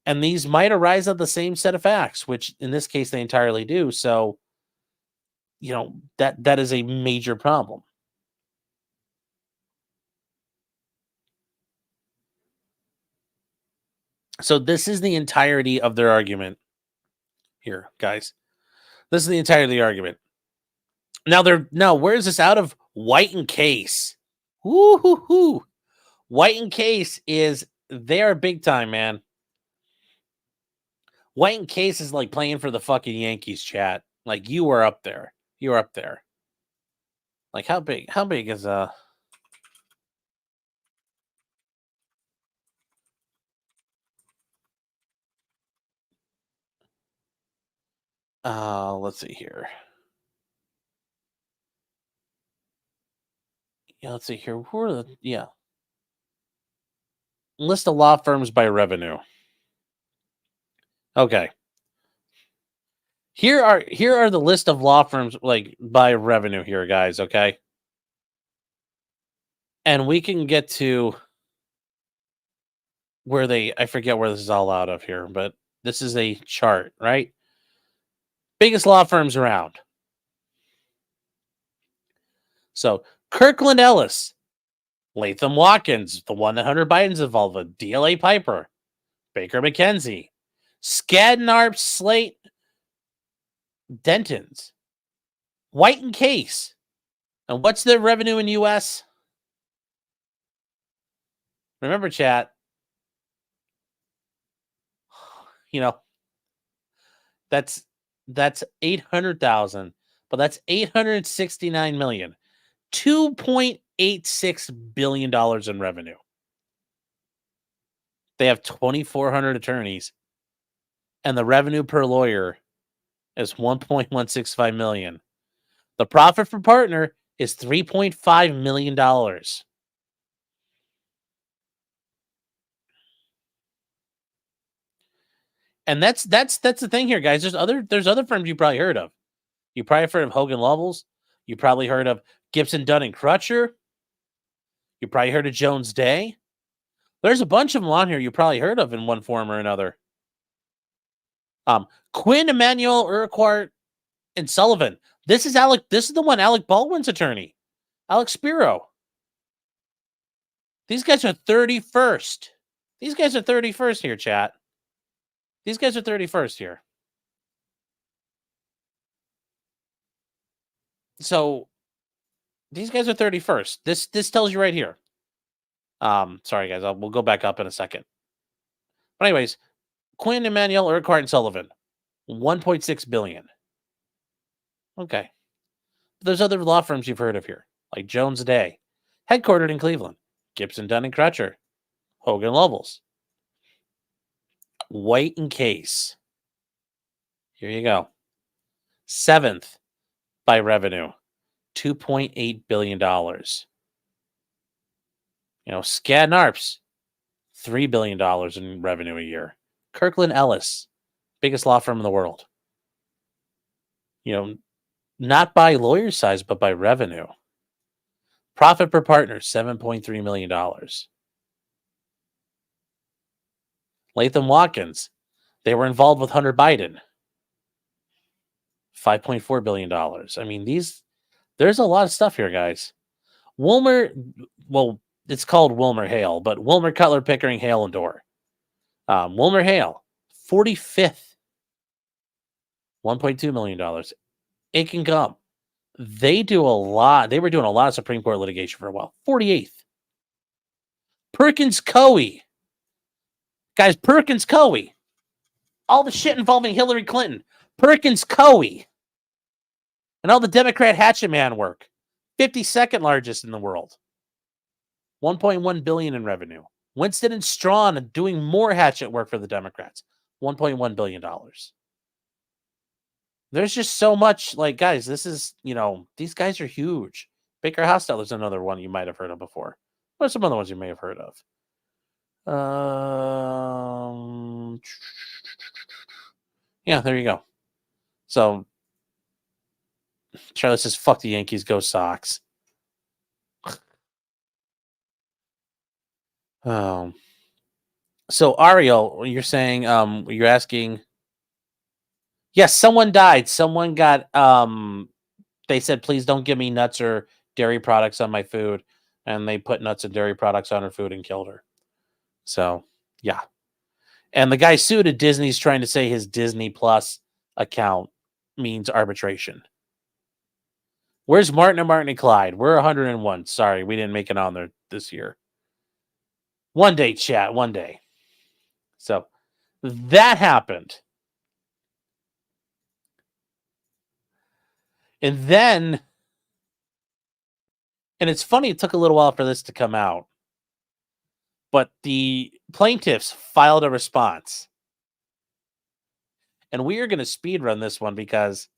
A: And these might arise out of the same set of facts, which in this case they entirely do. So, that is a major problem. So this is the entirety of their argument here, guys. This is the entirety of the argument. Now, where is this out of? White and Case. Woo-hoo-hoo. White and Case they are big time, man. White and Case is like playing for the fucking Yankees, chat. Like, you are up there. You're up there. Like, how big is let's see here. Yeah, let's see here. Who are list of law firms by revenue. Okay. Here are the list of law firms like by revenue here, guys, okay? And we can get to where I forget where this is all out of here, but this is a chart, right? Biggest law firms around. So, Kirkland Ellis, Latham Watkins, the one that Hunter Biden's involved with, DLA Piper, Baker McKenzie, Skadden Arps, Slate, Denton's, White and Case. And what's their revenue in US? Remember, chat, that's 800,000, but that's 869 million. $2.86 billion in revenue. They have 2,400 attorneys, and the revenue per lawyer is 1.165 million. The profit per partner is $3.5 million. And that's the thing here, guys. There's other firms you probably heard of. You probably heard of Hogan Lovells. You probably heard of Gibson, Dunn and Crutcher. You probably heard of Jones Day. There's a bunch of them on here you probably heard of in one form or another. Quinn, Emanuel, Urquhart, and Sullivan. This is the one, Alec Baldwin's attorney. Alex Spiro. These guys are 31st. These guys are 31st here, chat. These guys are 31st here. So these guys are 31st. This tells you right here. Sorry guys, we'll go back up in a second. But anyways, Quinn, Emanuel, Urquhart, and Sullivan, 1.6 billion. Okay. There's other law firms you've heard of here, like Jones Day, headquartered in Cleveland, Gibson, Dunn and Crutcher, Hogan Lovells, White and Case. Here you go. 7th by revenue, $2.8 billion. Skadden Arps, $3 billion in revenue a year. Kirkland Ellis, biggest law firm in the world. Not by lawyer size, but by revenue. Profit per partner, $7.3 million. Latham Watkins, they were involved with Hunter Biden. $5.4 billion. I mean, there's a lot of stuff here, guys. Wilmer, well, it's called Wilmer Hale, but Wilmer, Cutler, Pickering, Hale, and Dorr. Wilmer Hale, 45th, $1.2 million. It can come. They do a lot. They were doing a lot of Supreme Court litigation for a while. 48th. Perkins Coie. Guys, Perkins Coie. All the shit involving Hillary Clinton. Perkins Coie. And all the Democrat hatchet man work. 52nd largest in the world. 1.1 billion in revenue. Winston and Strawn doing more hatchet work for the Democrats. $1.1 billion. There's just so much, guys, this is, these guys are huge. Baker Hostetler is another one you might have heard of before. What are some other ones you may have heard of? Yeah, there you go. So, Charlie says, fuck the Yankees, go Sox. So, Ariel, you're saying, you're asking... Yes, someone died. Someone got, they said, please don't give me nuts or dairy products on my food. And they put nuts and dairy products on her food and killed her. So, yeah. And the guy sued at Disney's trying to say his Disney Plus account means arbitration. Where's Martin and Martin and Clyde? We're 101. Sorry, we didn't make it on there this year. One day, chat, one day. So, that happened. And then, and it's funny, it took a little while for this to come out, but the plaintiffs filed a response. And we are going to speed run this one because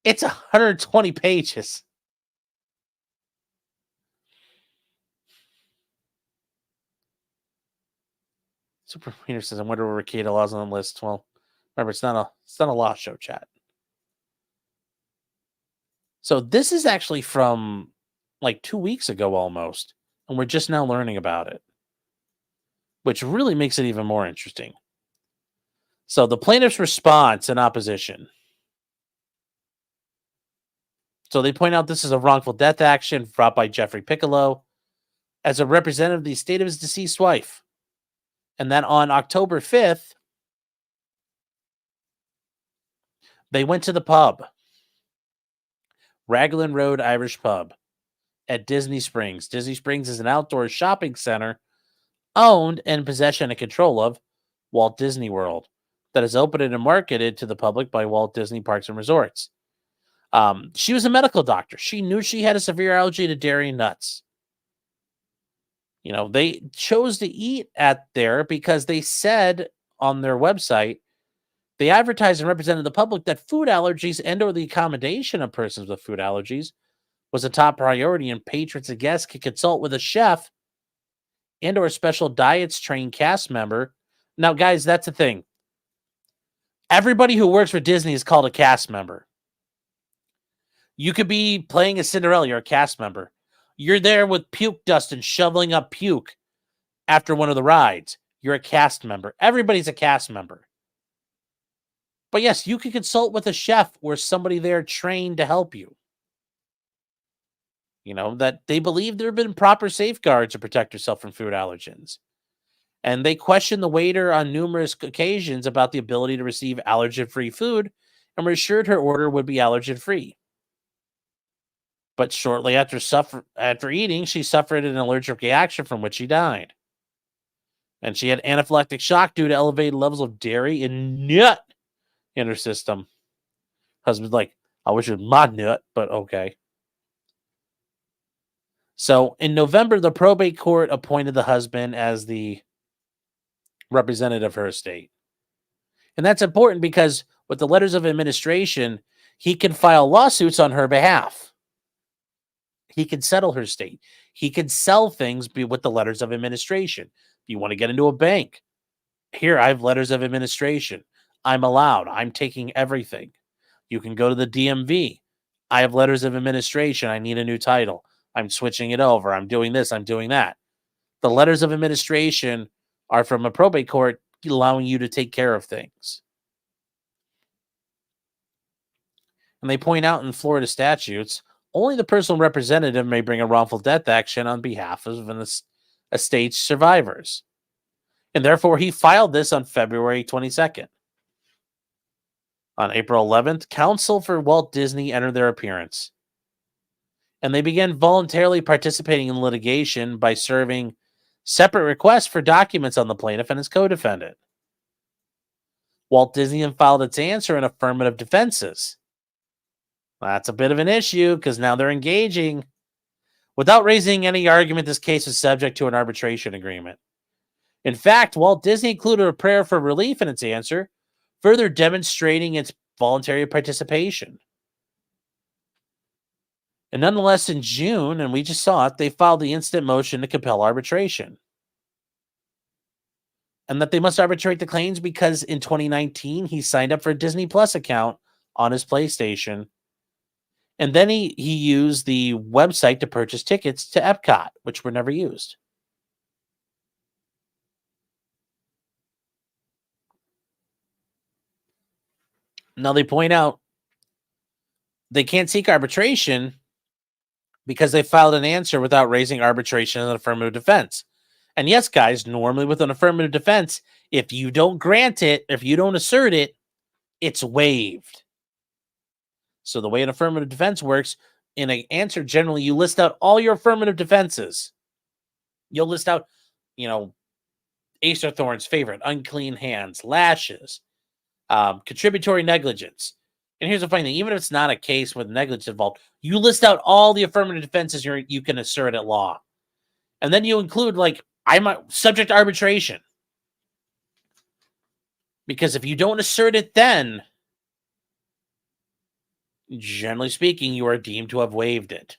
A: it's 120 pages. Super Peter says, I wonder where Ricada Law's on the list. Well, remember, it's not a law show, chat. So this is actually from 2 weeks ago almost, and we're just now learning about it, which really makes it even more interesting. So the plaintiff's response in opposition. So they point out this is a wrongful death action brought by Jeffrey Piccolo as a representative of the estate of his deceased wife. And then on October 5th, they went to the pub. Raglan Road Irish Pub at Disney Springs. Disney Springs is an outdoor shopping center owned and possession and control of Walt Disney World that is opened and marketed to the public by Walt Disney Parks and Resorts. She was a medical doctor. She knew she had a severe allergy to dairy and nuts. They chose to eat at there because they said on their website, they advertised and represented the public that food allergies and or the accommodation of persons with food allergies was a top priority, and patrons and guests could consult with a chef and or a special diets trained cast member. Now, guys, that's the thing. Everybody who works for Disney is called a cast member. You could be playing a Cinderella, you're a cast member. You're there with puke dust and shoveling up puke after one of the rides. You're a cast member. Everybody's a cast member. But yes, you can consult with a chef or somebody there trained to help you. that they believe there have been proper safeguards to protect herself from food allergens. And they questioned the waiter on numerous occasions about the ability to receive allergen-free food and were assured her order would be allergen-free. But shortly after eating, she suffered an allergic reaction from which she died. And she had anaphylactic shock due to elevated levels of dairy and nut in her system. Husband's like, I wish it was my nut, but okay. So in November, the probate court appointed the husband as the representative of her estate. And that's important because with the letters of administration, he can file lawsuits on her behalf. He can settle her estate. He can sell things with the letters of administration. If you want to get into a bank, here I have letters of administration. I'm allowed. I'm taking everything. You can go to the DMV. I have letters of administration. I need a new title. I'm switching it over. I'm doing this. I'm doing that. The letters of administration are from a probate court allowing you to take care of things. And they point out in Florida statutes, only the personal representative may bring a wrongful death action on behalf of an estate's survivors. And therefore, he filed this on February 22nd. On April 11th, counsel for Walt Disney entered their appearance. And they began voluntarily participating in litigation by serving separate requests for documents on the plaintiff and his co-defendant. Walt Disney filed its answer in affirmative defenses. That's a bit of an issue because now they're engaging. Without raising any argument, this case was subject to an arbitration agreement. In fact, Walt Disney included a prayer for relief in its answer, further demonstrating its voluntary participation. And nonetheless, in June, and we just saw it, they filed the instant motion to compel arbitration. And that they must arbitrate the claims because in 2019, he signed up for a Disney Plus account on his PlayStation. And then he used the website to purchase tickets to Epcot, which were never used. Now they point out they can't seek arbitration because they filed an answer without raising arbitration as an affirmative defense. And yes, guys, normally with an affirmative defense, if you don't grant it, if you don't assert it, it's waived. So the way an affirmative defense works, in an answer, generally, you list out all your affirmative defenses. You'll list out, Ace of Thorns' favorite, unclean hands, lashes, contributory negligence. And here's the funny thing, even if it's not a case with negligence involved, you list out all the affirmative defenses you can assert at law. And then you include, I'm subject to arbitration. Because if you don't assert it then, generally speaking, you are deemed to have waived it.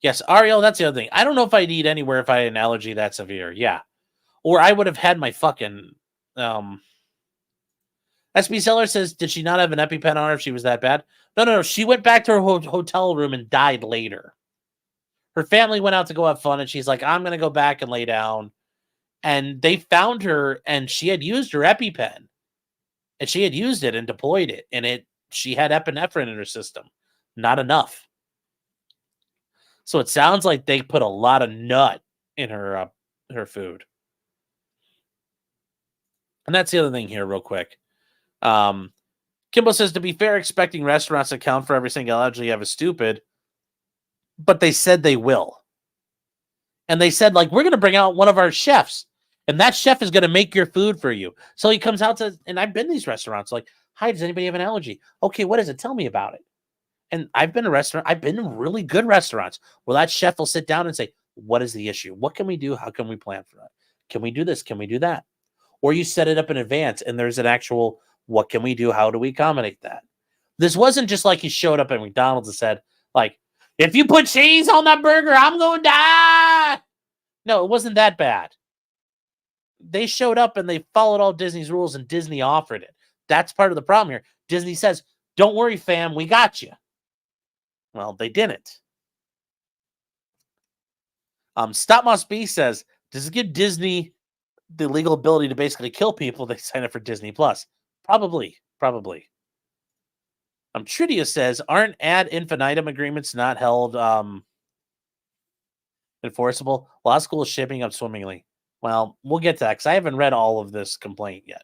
A: Yes, Ariel, that's the other thing. I don't know if I need anywhere if I had an allergy that severe. Yeah. Or I would have had my fucking... SB Seller says, did she not have an EpiPen on her if she was that bad? No. She went back to her hotel room and died later. Her family went out to go have fun, and she's like, I'm going to go back and lay down. And they found her, and she had used her EpiPen. And she had used it and deployed it. And she had epinephrine in her system. Not enough. So it sounds like they put a lot of nut in her food. And that's the other thing here real quick. Kimball says, to be fair, expecting restaurants to account for every single allergy you have is stupid. But they said they will. And they said, we're going to bring out one of our chefs. And that chef is going to make your food for you. So he comes out and I've been to these restaurants, hi, does anybody have an allergy? Okay, what is it? Tell me about it. And I've been to really good restaurants where that chef will sit down and say, what is the issue? What can we do? How can we plan for that? Can we do this? Can we do that? Or you set it up in advance and there's an actual, what can we do? How do we accommodate that? This wasn't just like he showed up at McDonald's and said, if you put cheese on that burger, I'm going to die. No, it wasn't that bad. They showed up and they followed all Disney's rules and Disney offered it. That's part of the problem here. Disney says, don't worry, fam, we got you. Well, they didn't. Stop Moss B says, does it give Disney the legal ability to basically kill people if they sign up for Disney Plus? Probably. Tridia says, aren't ad infinitum agreements not held enforceable? Law school is shaping up swimmingly. Well, we'll get to that because I haven't read all of this complaint yet.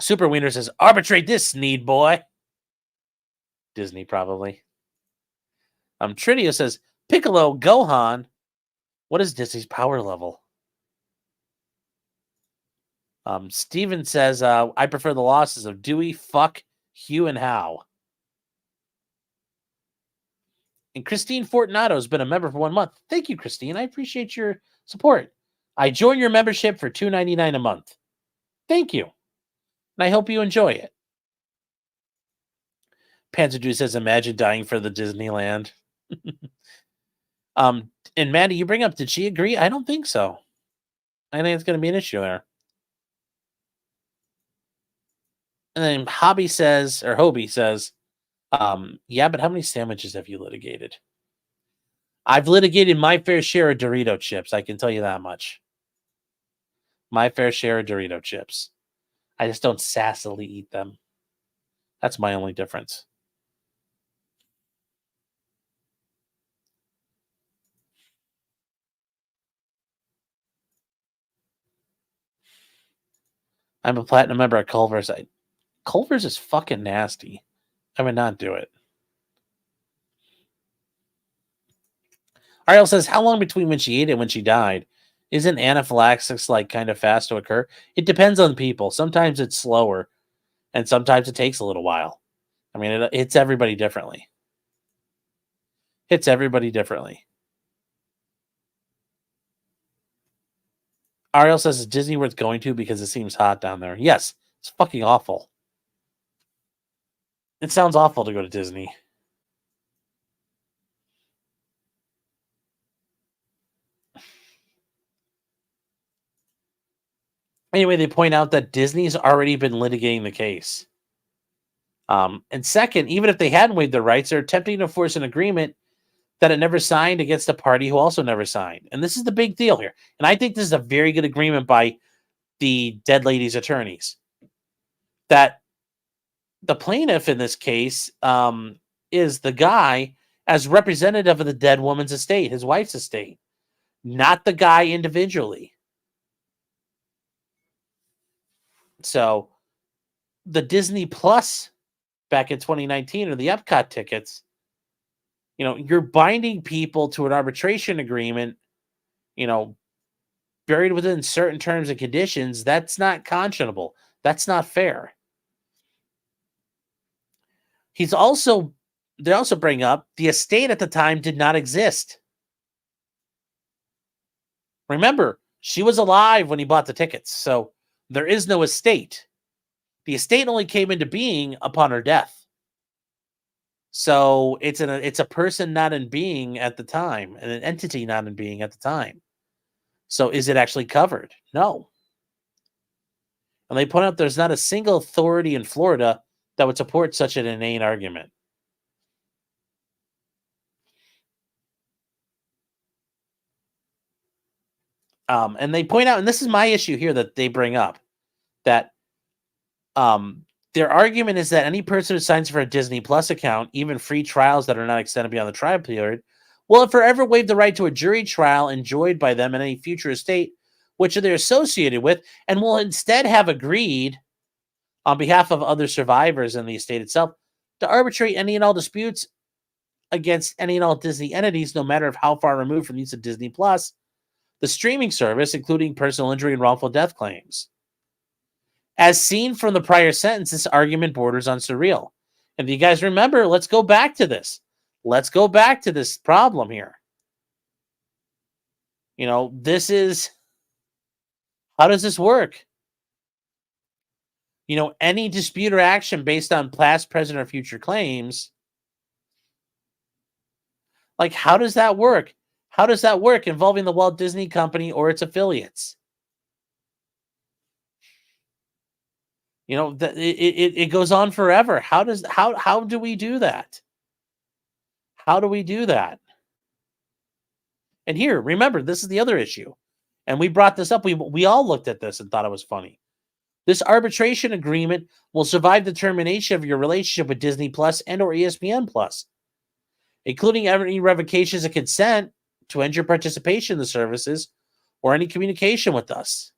A: Super Wiener says, arbitrate this, Sneed boy. Disney, probably. Tridia says, Piccolo, Gohan. What is Disney's power level? Steven says, I prefer the losses of Dewey, Fuck, Hugh, and How. And Christine Fortunato has been a member for 1 month. Thank you, Christine. I appreciate your support. I join your membership for $2.99 a month. Thank you. And I hope you enjoy it. Panzer Dude says, imagine dying for the Disneyland. And Maddie, you bring up, did she agree? I don't think so. I think it's going to be an issue there. And then Hobie says, yeah, but how many sandwiches have you litigated? I've litigated my fair share of Dorito chips. I can tell you that much. My fair share of Dorito chips. I just don't sassily eat them. That's my only difference. I'm a platinum member at Culver's. Culver's is fucking nasty. I would not do it. Ariel says, how long between when she ate it and when she died? Isn't anaphylaxis like kind of fast to occur? It depends on people. Sometimes it's slower, and sometimes it takes a little while. I mean, it hits everybody differently. Ariel says, is Disney worth going to because it seems hot down there? Yes, it's fucking awful. It sounds awful to go to Disney. Anyway, they point out that Disney's already been litigating the case. And second, even if they hadn't waived their rights, they're attempting to force an agreement that it never signed against a party who also never signed. And this is the big deal here. And I think this is a very good agreement by the dead lady's attorneys. That the plaintiff in this case is the guy as representative of the dead woman's estate, his wife's estate, not the guy individually. So the Disney Plus back in 2019 or the Epcot tickets, you're binding people to an arbitration agreement, buried within certain terms and conditions. That's not conscionable. That's not fair. They also bring up the estate at the time did not exist. Remember, she was alive when he bought the tickets, so there is no estate. The estate only came into being upon her death. So it's a person not in being at the time, and an entity not in being at the time. So is it actually covered? No. And they point out there's not a single authority in Florida that would support such an inane argument. And they point out, and this is my issue here that they bring up, that their argument is that any person who signs for a Disney Plus account, even free trials that are not extended beyond the trial period, will forever waive the right to a jury trial enjoyed by them in any future estate which they're associated with, and will instead have agreed on behalf of other survivors in the estate itself to arbitrate any and all disputes against any and all Disney entities, no matter of how far removed from the use of Disney Plus, the streaming service, including personal injury and wrongful death claims. As seen from the prior sentence, this argument borders on surreal. And if you guys remember, let's go back to this. Let's go back to this problem here. This is, how does this work? Any dispute or action based on past, present, or future claims, like, how does that work? How does that work involving the Walt Disney Company or its affiliates? It goes on forever. How do we do that? How do we do that? And here, remember, this is the other issue. And we brought this up. We all looked at this and thought it was funny. This arbitration agreement will survive the termination of your relationship with Disney Plus and or ESPN Plus, including any revocations of consent to end your participation in the services or any communication with us.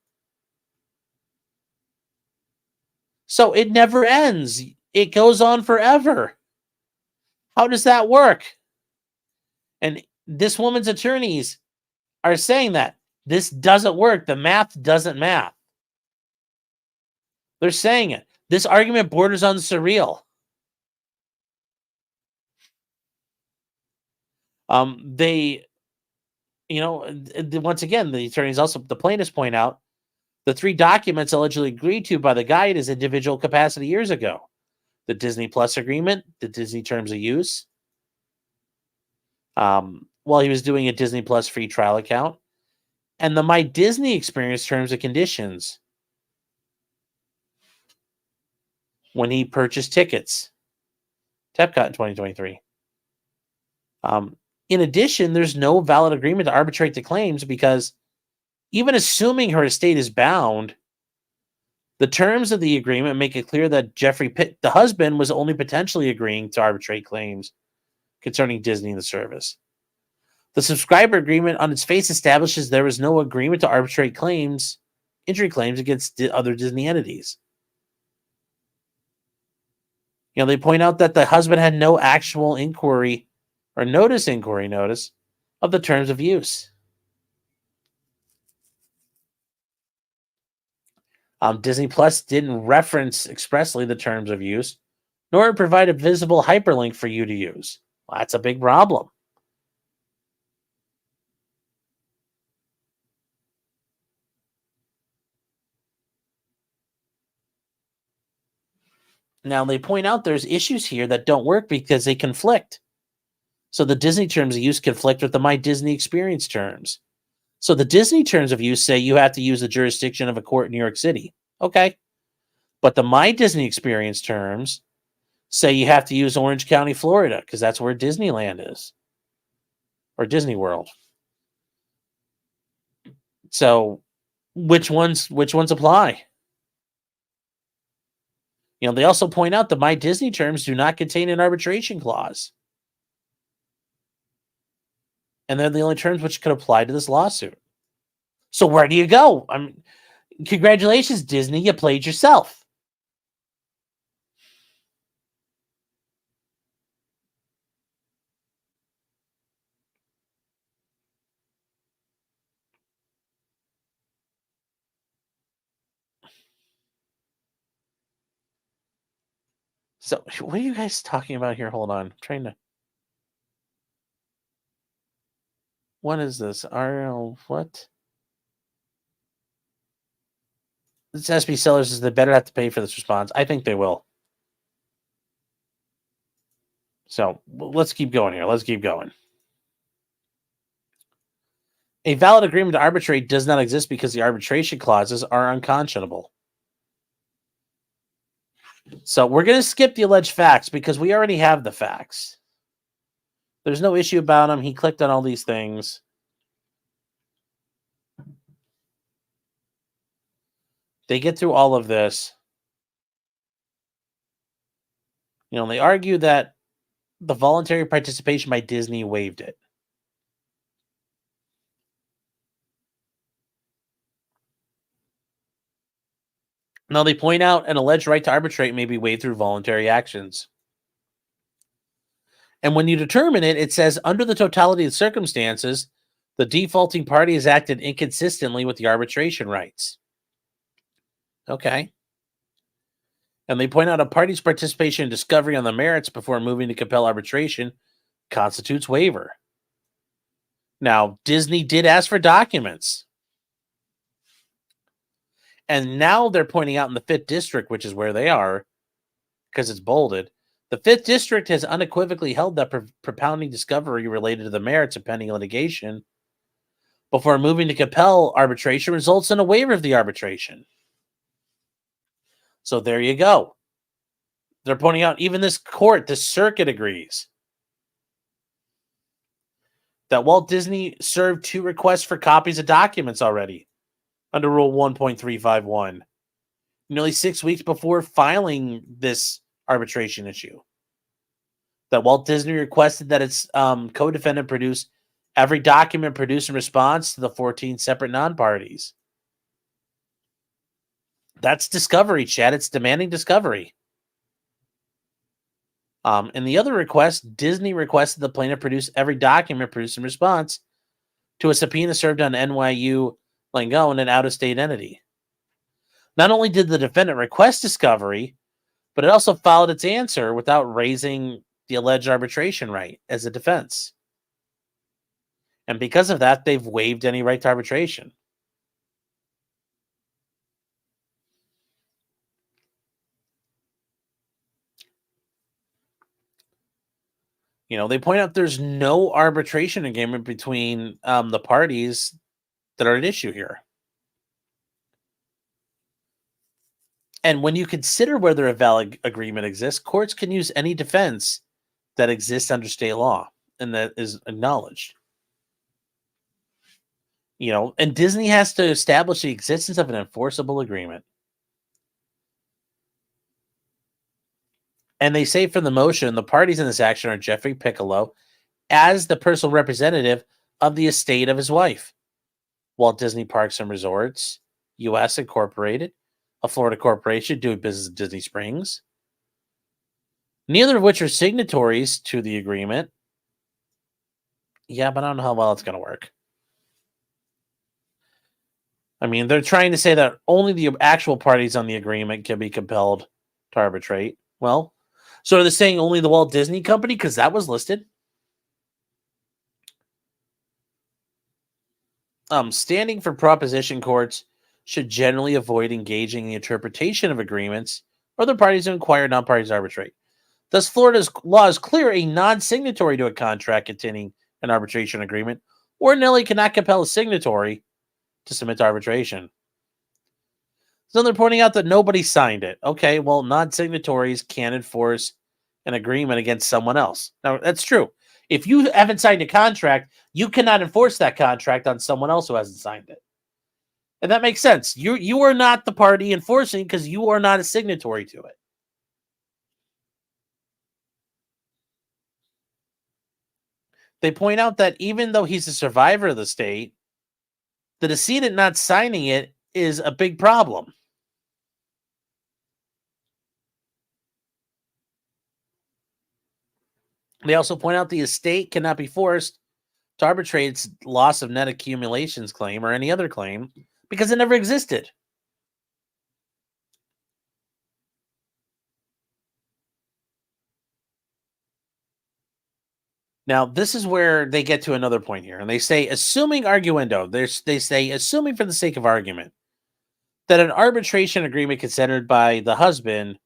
A: So it never ends. It goes on forever. How does that work? And this woman's attorneys are saying that this doesn't work. The math doesn't math. They're saying it. This argument borders on surreal. They, once again, the attorneys also, the plaintiffs point out the 3 documents allegedly agreed to by the guy in his individual capacity years ago: the Disney Plus agreement, the Disney terms of use, while he was doing a Disney Plus free trial account, and the My Disney Experience terms and conditions when he purchased tickets to Epcot in 2023. In addition, there's no valid agreement to arbitrate the claims because even assuming her estate is bound, the terms of the agreement make it clear that Jeffrey Pitt, the husband, was only potentially agreeing to arbitrate claims concerning Disney and the service. The subscriber agreement on its face establishes there was no agreement to arbitrate claims, injury claims against other Disney entities. They point out that the husband had no actual inquiry or notice of the terms of use. Disney Plus didn't reference expressly the terms of use, nor provide a visible hyperlink for you to use. Well, that's a big problem. Now, they point out there's issues here that don't work because they conflict. So the Disney terms of use conflict with the My Disney Experience terms. So the Disney terms of use say you have to use the jurisdiction of a court in New York City. Okay. But the My Disney Experience terms say you have to use Orange County, Florida, because that's where Disneyland is, or Disney World. So which ones apply? They also point out the My Disney terms do not contain an arbitration clause. And they're the only terms which could apply to this lawsuit. So where do you go? Congratulations, Disney, you played yourself. So what are you guys talking about here? Hold on. I'm trying to. What is this? RL what? This SB sellers is they better have to pay for this response. I think they will. So let's keep going here. Let's keep going. A valid agreement to arbitrate does not exist because the arbitration clauses are unconscionable. So we're going to skip the alleged facts because we already have the facts. There's no issue about him. He clicked on all these things. They get through all of this. They argue that the voluntary participation by Disney waived it. Now, they point out an alleged right to arbitrate may be waived through voluntary actions. And when you determine it, it says, under the totality of circumstances, the defaulting party has acted inconsistently with the arbitration rights. Okay. And they point out a party's participation in discovery on the merits before moving to compel arbitration constitutes waiver. Now, Disney did ask for documents. And now they're pointing out in the 5th District, which is where they are, because it's bolded, the 5th District has unequivocally held that propounding discovery related to the merits of pending litigation before moving to compel arbitration results in a waiver of the arbitration. So there you go. They're pointing out even this court, this circuit agrees that Walt Disney served 2 requests for copies of documents already under Rule 1.351. nearly 6 weeks before filing this arbitration issue, that Walt Disney requested that its co-defendant produce every document produced in response to the 14 separate non-parties. That's discovery, Chad. It's demanding discovery. In the other request, Disney requested the plaintiff produce every document produced in response to a subpoena served on NYU Langone, an out-of-state entity. Not only did the defendant request discovery, but it also filed its answer without raising the alleged arbitration right as a defense. And because of that, they've waived any right to arbitration. They point out there's no arbitration agreement between the parties that are at issue here. And when you consider whether a valid agreement exists, courts can use any defense that exists under state law and that is acknowledged. And Disney has to establish the existence of an enforceable agreement. And they say for the motion, the parties in this action are Jeffrey Piccolo as the personal representative of the estate of his wife, Walt Disney Parks and Resorts, U.S. Incorporated, a Florida corporation doing business in Disney Springs, neither of which are signatories to the agreement. Yeah, but I don't know how well it's going to work. I mean, they're trying to say that only the actual parties on the agreement can be compelled to arbitrate. Well, so are they saying only the Walt Disney Company? Because that was listed. Standing for proposition courts should generally avoid engaging in the interpretation of agreements or the parties who inquire non-parties arbitrate. Thus, Florida's law is clear: a non-signatory to a contract containing an arbitration agreement ordinarily cannot compel a signatory to submit to arbitration. So they're pointing out that nobody signed it. Okay, well, non-signatories can't enforce an agreement against someone else. Now, that's true. If you haven't signed a contract, you cannot enforce that contract on someone else who hasn't signed it. And that makes sense. You are not the party enforcing because you are not a signatory to it. They point out that even though he's a survivor of the state, the decedent not signing it is a big problem. They also point out the estate cannot be forced to arbitrate its loss of net accumulations claim or any other claim because it never existed. Now, this is where they get to another point here, and they say, assuming arguendo, they say, assuming for the sake of argument, that an arbitration agreement considered by the husband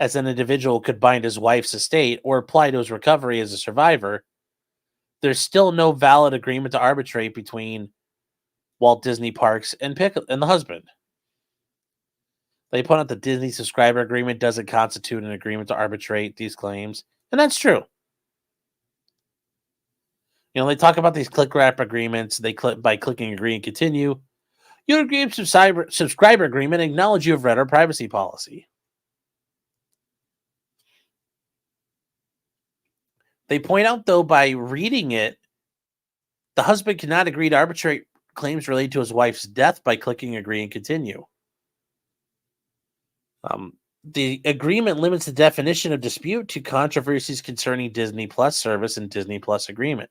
A: as an individual could bind his wife's estate or apply to his recovery as a survivor, there's still no valid agreement to arbitrate between Walt Disney Parks and the husband. They point out the Disney subscriber agreement doesn't constitute an agreement to arbitrate these claims, and that's true. They talk about these click wrap agreements. They click by clicking agree and continue. You agree to subscriber agreement and acknowledge you have read our privacy policy. They point out, though, by reading it, the husband cannot agree to arbitrate claims related to his wife's death by clicking agree and continue. The agreement limits the definition of dispute to controversies concerning Disney Plus service and Disney Plus agreement.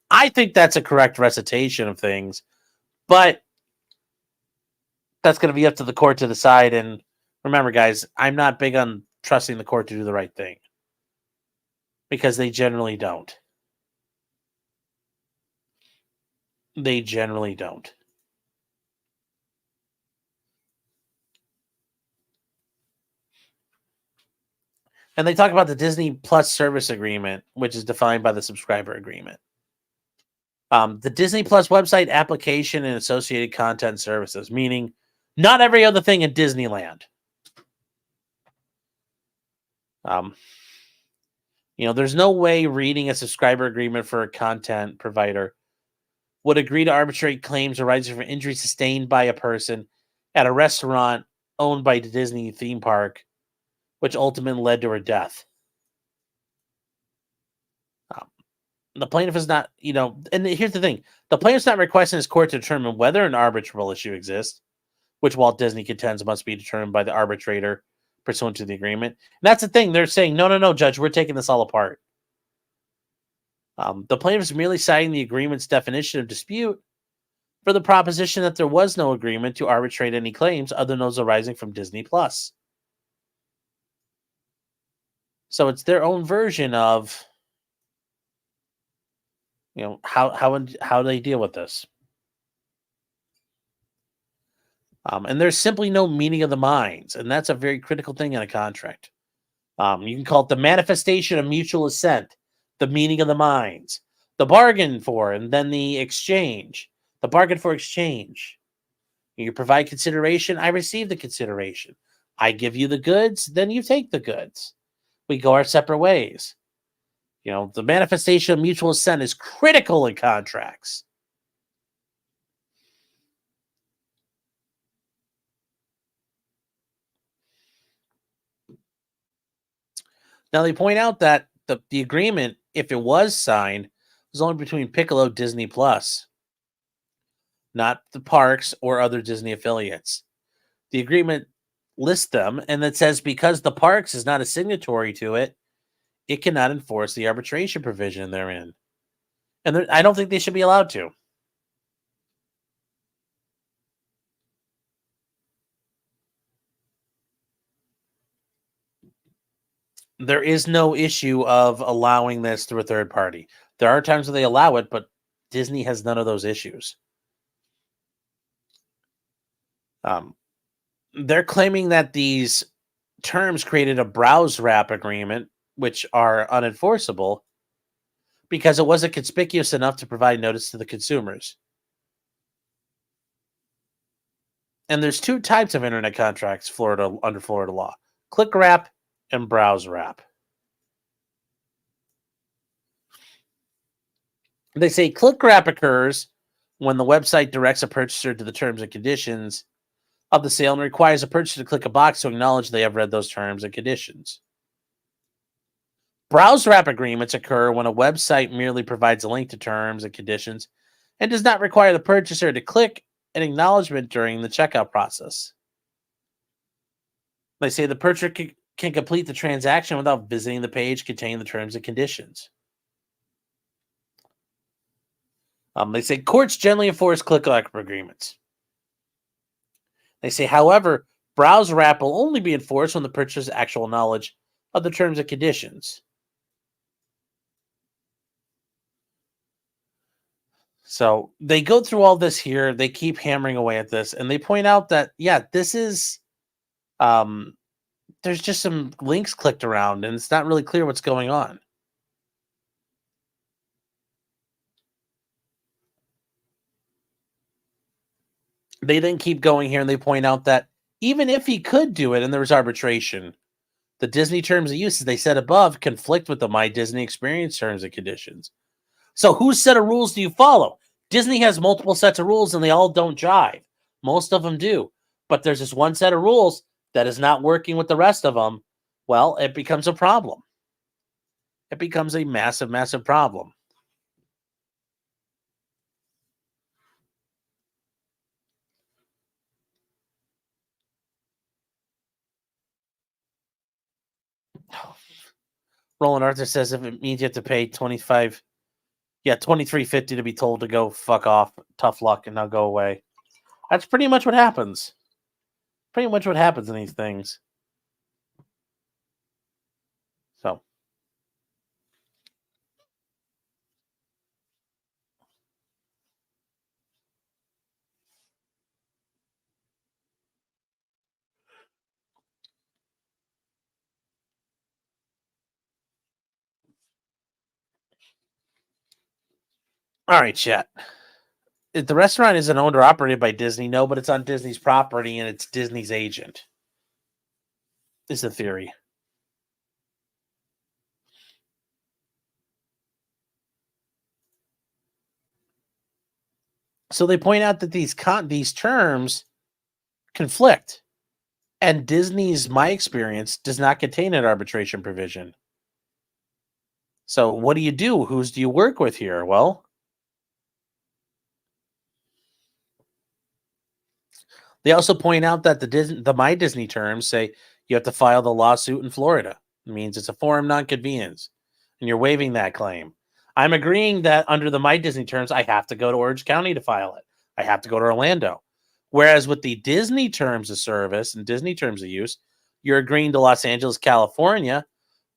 A: I think that's a correct recitation of things, but that's going to be up to the court to decide. And remember, guys, I'm not big on trusting the court to do the right thing because they generally don't. They generally don't. And they talk about the Disney Plus service agreement, which is defined by the subscriber agreement. The Disney Plus website, application, and associated content services, meaning not every other thing in Disneyland. There's no way reading a subscriber agreement for a content provider would agree to arbitrate claims arising from injury sustained by a person at a restaurant owned by the Disney theme park, which ultimately led to her death. Um, the plaintiff is not, and here's the thing: the plaintiff's not requesting his court to determine whether an arbitrable issue exists, which Walt Disney contends must be determined by the arbitrator pursuant to the agreement. And that's the thing. They're saying, no, Judge, we're taking this all apart. The plaintiff is merely citing the agreement's definition of dispute for the proposition that there was no agreement to arbitrate any claims other than those arising from Disney Plus. So it's their own version of, how they deal with this. And there's simply no meeting of the minds, and that's a very critical thing in a contract. You can call it the manifestation of mutual assent, the meeting of the minds, the bargain for, and then the exchange, the bargain for exchange. You provide consideration, I receive the consideration. I give you the goods, then you take the goods. We go our separate ways. The manifestation of mutual assent is critical in contracts. Now, they point out that the agreement, if it was signed, was only between Piccolo Disney Plus, not the parks or other Disney affiliates. The agreement lists them, and it says because the parks is not a signatory to it, it cannot enforce the arbitration provision therein. And I don't think they should be allowed to. There is no issue of allowing this through a third party. There are times where they allow it, but Disney has none of those issues. They're claiming that these terms created a browse wrap agreement, which are unenforceable because it wasn't conspicuous enough to provide notice to the consumers. And there's two types of internet contracts under Florida law: click wrap and browse wrap. They say click wrap occurs when the website directs a purchaser to the terms and conditions of the sale and requires a purchaser to click a box to acknowledge they have read those terms and conditions. Browse wrap agreements occur when a website merely provides a link to terms and conditions and does not require the purchaser to click an acknowledgement during the checkout process. They say the purchaser can complete the transaction without visiting the page containing the terms and conditions. They say courts generally enforce click wrap agreements. They say, however, browse wrap will only be enforced when the purchaser's actual knowledge of the terms and conditions. So they go through all this here. They keep hammering away at this, and they point out that, this is, there's just some links clicked around, and it's not really clear what's going on. They then keep going here, and they point out that even if he could do it and there was arbitration, the Disney terms of use, as they said above, conflict with the My Disney Experience terms and conditions. So whose set of rules do you follow? Disney has multiple sets of rules, and they all don't jive. Most of them do. But there's this one set of rules that is not working with the rest of them. Well, it becomes a problem. It becomes a massive, massive problem. Roland Arthur says if it means you have to pay $23.50 to be told to go fuck off, tough luck, and now go away. That's pretty much what happens. Pretty much what happens in these things. So. All right, chat. The restaurant isn't owned or operated by Disney, no, but it's on Disney's property and it's Disney's agent. Is the theory. So they point out that these terms conflict. And Disney's My Experience does not contain an arbitration provision. So what do you do? Who's do you work with here? Well, they also point out that the My Disney terms say you have to file the lawsuit in Florida. It means it's a forum nonconvenience, and you're waiving that claim. I'm agreeing that under the My Disney terms, I have to go to Orange County to file it. I have to go to Orlando. Whereas with the Disney terms of service and Disney terms of use, you're agreeing to Los Angeles, California,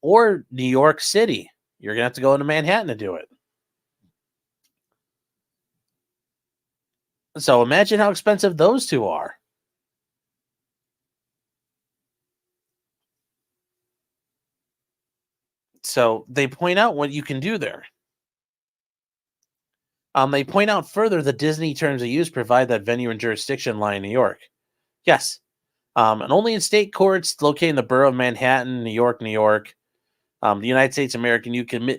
A: or New York City. You're going to have to go into Manhattan to do it. So imagine how expensive those two are. So they point out what you can do there. They point out further the Disney terms of use provide that venue and jurisdiction lie in New York. Yes. And only in state courts located in the borough of Manhattan, New York, the United States of America, you can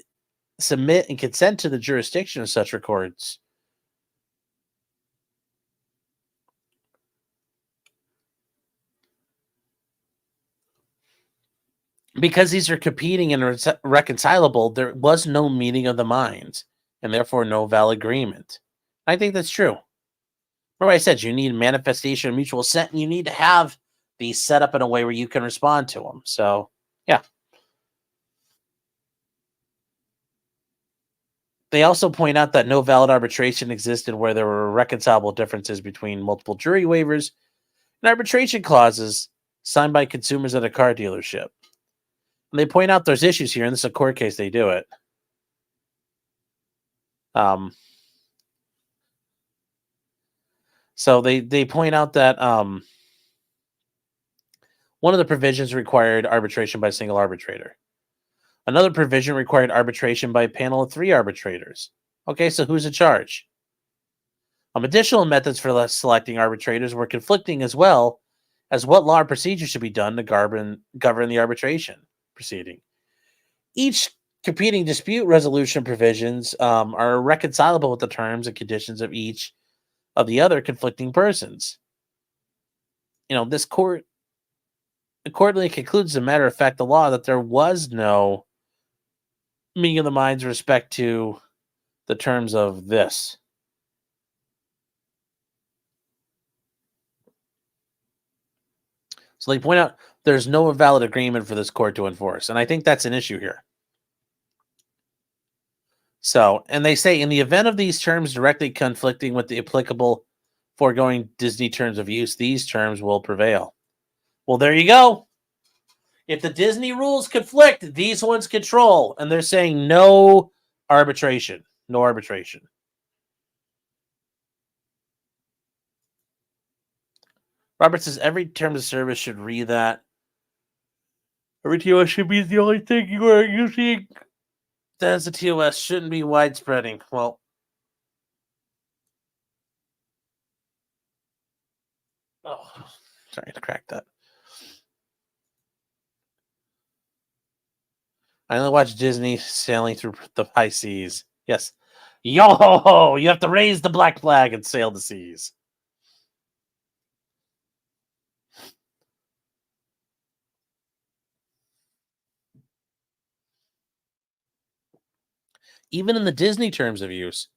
A: submit and consent to the jurisdiction of such records. Because these are competing and reconcilable, there was no meeting of the minds, and therefore no valid agreement. I think that's true. Remember I said you need manifestation of mutual assent, and you need to have these set up in a way where you can respond to them. So, yeah. They also point out that no valid arbitration existed where there were reconcilable differences between multiple jury waivers and arbitration clauses signed by consumers at a car dealership. And they point out there's issues here, and this is a court case. They do it. So they point out that one of the provisions required arbitration by a single arbitrator. Another provision required arbitration by a panel of 3 arbitrators. Okay, so who's in charge? Additional methods for selecting arbitrators were conflicting, as well as what law or procedure should be done to govern the arbitration proceeding. Each competing dispute resolution provisions are reconcilable with the terms and conditions of each of the other conflicting persons. This court accordingly concludes, as a matter of fact, the law that there was no meeting of the minds with respect to the terms of this. So they point out there's no valid agreement for this court to enforce, and I think that's an issue here. So, and they say in the event of these terms directly conflicting with the applicable foregoing Disney terms of use, these terms will prevail. Well, there you go. If the Disney rules conflict, these ones control, and they're saying no arbitration. No arbitration. Robert says every term of service should read that. Every TOS should be the only thing you are using. As a TOS shouldn't be widespreading. Well, sorry to crack that. I only watch Disney sailing through the high seas. Yes. Yo, you have to raise the black flag and sail the seas. Even in the Disney terms of use,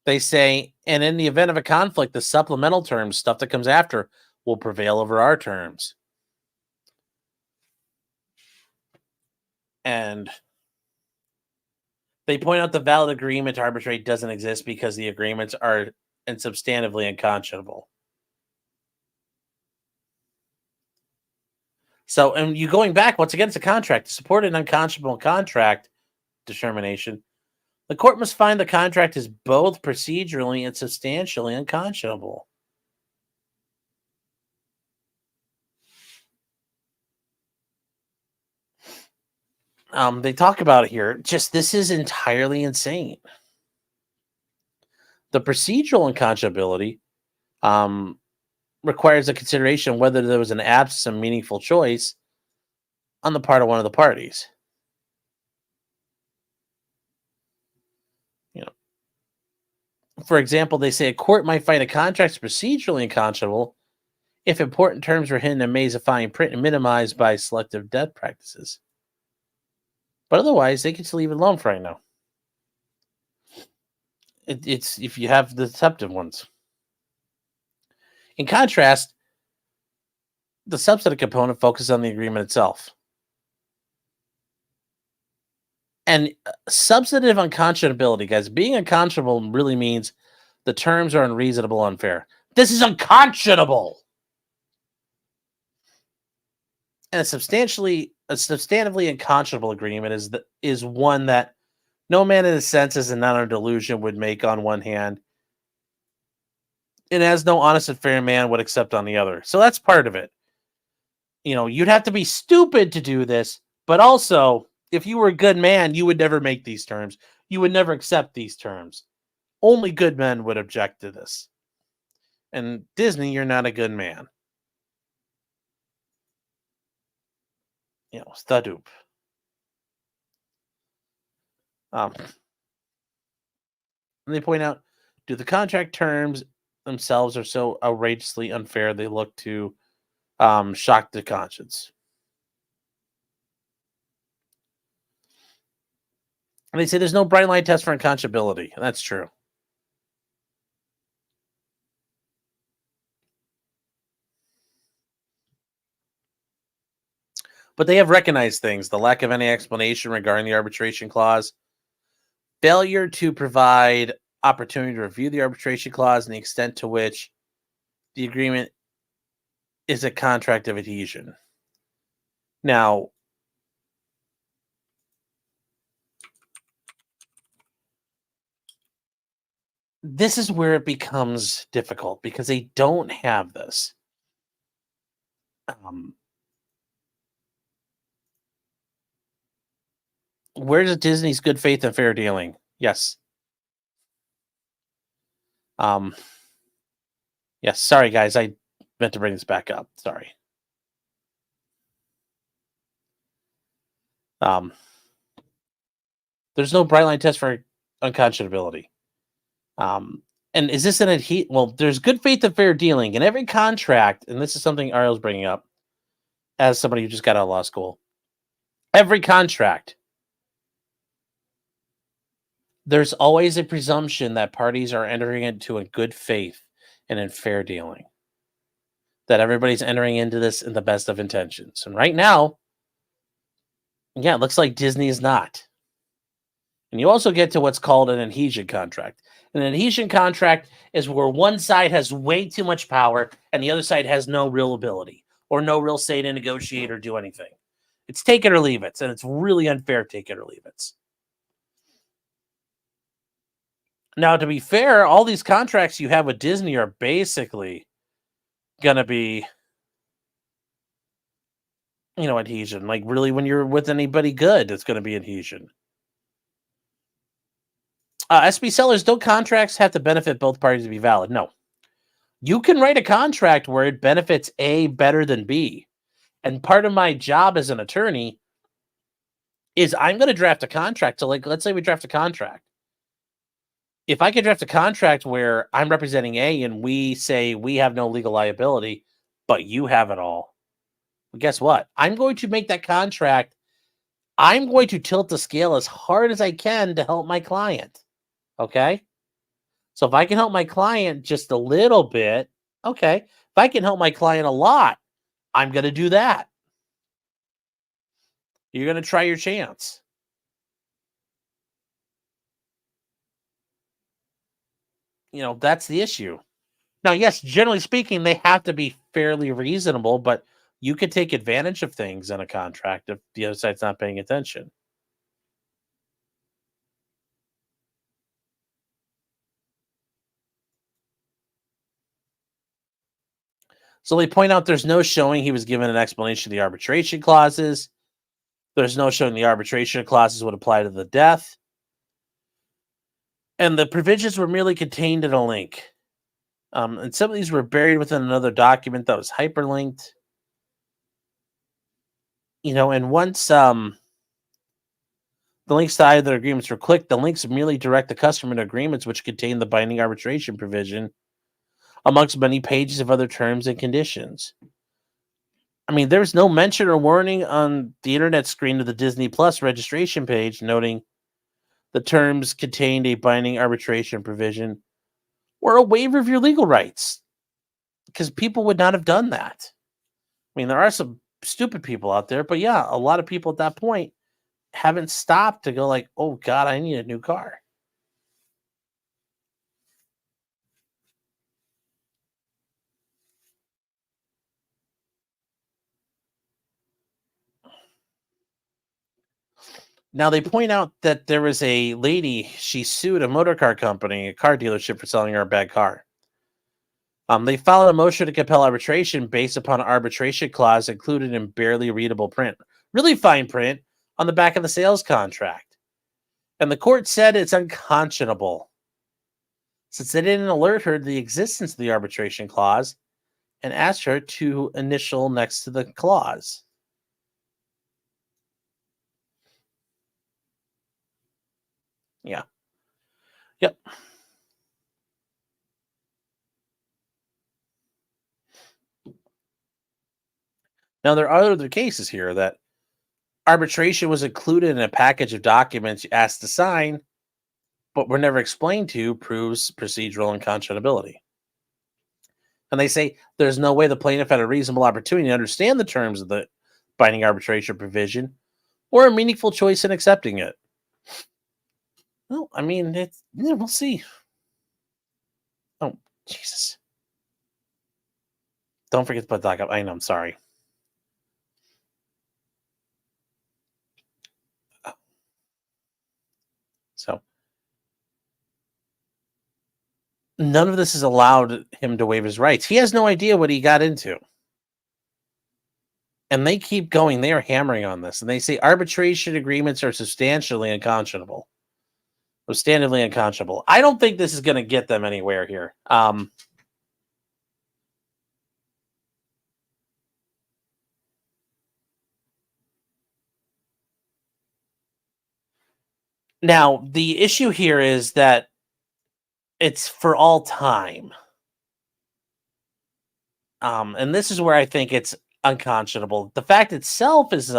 A: they say, and in the event of a conflict, the supplemental terms, stuff that comes after, will prevail over our terms. And they point out the valid agreement to arbitrate doesn't exist because the agreements are substantively unconscionable. So, and you going back, once again, it's a contract. To support an unconscionable contract determination, the court must find the contract is both procedurally and substantially unconscionable. They talk about it here. Just this is entirely insane. The procedural unconscionability requires a consideration whether there was an absence of meaningful choice on the part of one of the parties. For example, they say a court might find a contract procedurally unconscionable if important terms were hidden in maze of fine print and minimized by selective debt practices. But otherwise, they can just leave it alone for right now. It's if you have the deceptive ones. In contrast, the substantive component focuses on the agreement itself. And substantive unconscionability, guys, being unconscionable really means the terms are unreasonable, unfair. This is unconscionable. And a substantively unconscionable agreement is one that no man in his senses and not under delusion would make on one hand, and as no honest and fair man would accept on the other. So that's part of it. You'd have to be stupid to do this, but also, if you were a good man, you would never make these terms. You would never accept these terms. Only good men would object to this. And Disney, you're not a good man. Stadup. And they point out, do the contract terms themselves are so outrageously unfair they look to shock the conscience. And they say there's no bright line test for unconscionability. And that's true. But they have recognized things: the lack of any explanation regarding the arbitration clause, failure to provide opportunity to review the arbitration clause, and the extent to which the agreement is a contract of adhesion. Now, this is where it becomes difficult because they don't have this. Where's Disney's good faith and fair dealing? Yes. Yes. Sorry, guys. I meant to bring this back up. Sorry. There's no bright line test for unconscionability. And is this an well, there's good faith and fair dealing in every contract, and this is something Ariel's bringing up as somebody who just got out of law school. Every contract, there's always a presumption that parties are entering into a good faith and in fair dealing. That everybody's entering into this in the best of intentions. And right now, yeah, it looks like Disney is not. And you also get to what's called an adhesion contract. An adhesion contract is where one side has way too much power and the other side has no real ability or no real say to negotiate or do anything. It's take it or leave it, and it's really unfair take it or leave it. Now, to be fair, all these contracts you have with Disney are basically going to be, adhesion. Like, really, when you're with anybody good, it's going to be adhesion. SB sellers, don't contracts have to benefit both parties to be valid? No. You can write a contract where it benefits A better than B. And part of my job as an attorney is I'm going to draft a contract. So, let's say we draft a contract. If I could draft a contract where I'm representing A and we say we have no legal liability, but you have it all, well, guess what? I'm going to make that contract. I'm going to tilt the scale as hard as I can to help my client. Okay? So if I can help my client just a little bit, okay. If I can help my client a lot, I'm going to do that. You're going to try your chance. That's the issue. Now, yes, generally speaking, they have to be fairly reasonable, but you could take advantage of things in a contract if the other side's not paying attention. So they point out there's no showing he was given an explanation of the arbitration clauses. There's no showing the arbitration clauses would apply to the death. And the provisions were merely contained in a link. And some of these were buried within another document that was hyperlinked. And once the links to either agreements were clicked, the links merely direct the customer to agreements which contain the binding arbitration provision amongst many pages of other terms and conditions. I mean, there's no mention or warning on the internet screen of the Disney Plus registration page noting the terms contained a binding arbitration provision or a waiver of your legal rights, because people would not have done that. I mean, there are some stupid people out there, but yeah, a lot of people at that point haven't stopped to go like, oh God, I need a new car. Now they point out that there was a lady, she sued a motor car company, a car dealership, for selling her a bad car. They filed a motion to compel arbitration based upon an arbitration clause included in barely readable print, really fine print, on the back of the sales contract. And the court said it's unconscionable, since they didn't alert her to the existence of the arbitration clause and asked her to initial next to the clause. Yeah. Yep. Now, there are other cases here that arbitration was included in a package of documents you asked to sign, but were never explained to, proves procedural unconscionability. And they say there's no way the plaintiff had a reasonable opportunity to understand the terms of the binding arbitration provision or a meaningful choice in accepting it. Well, I mean, we'll see. Oh, Jesus. Don't forget to put doc up. I know, I'm sorry. So, none of this has allowed him to waive his rights. He has no idea what he got into. And they keep going. They are hammering on this. And they say arbitration agreements are substantially unconscionable. Substantively unconscionable. I don't think this is going to get them anywhere here. Now, the issue here is that it's for all time. And this is where I think it's unconscionable. The fact itself is,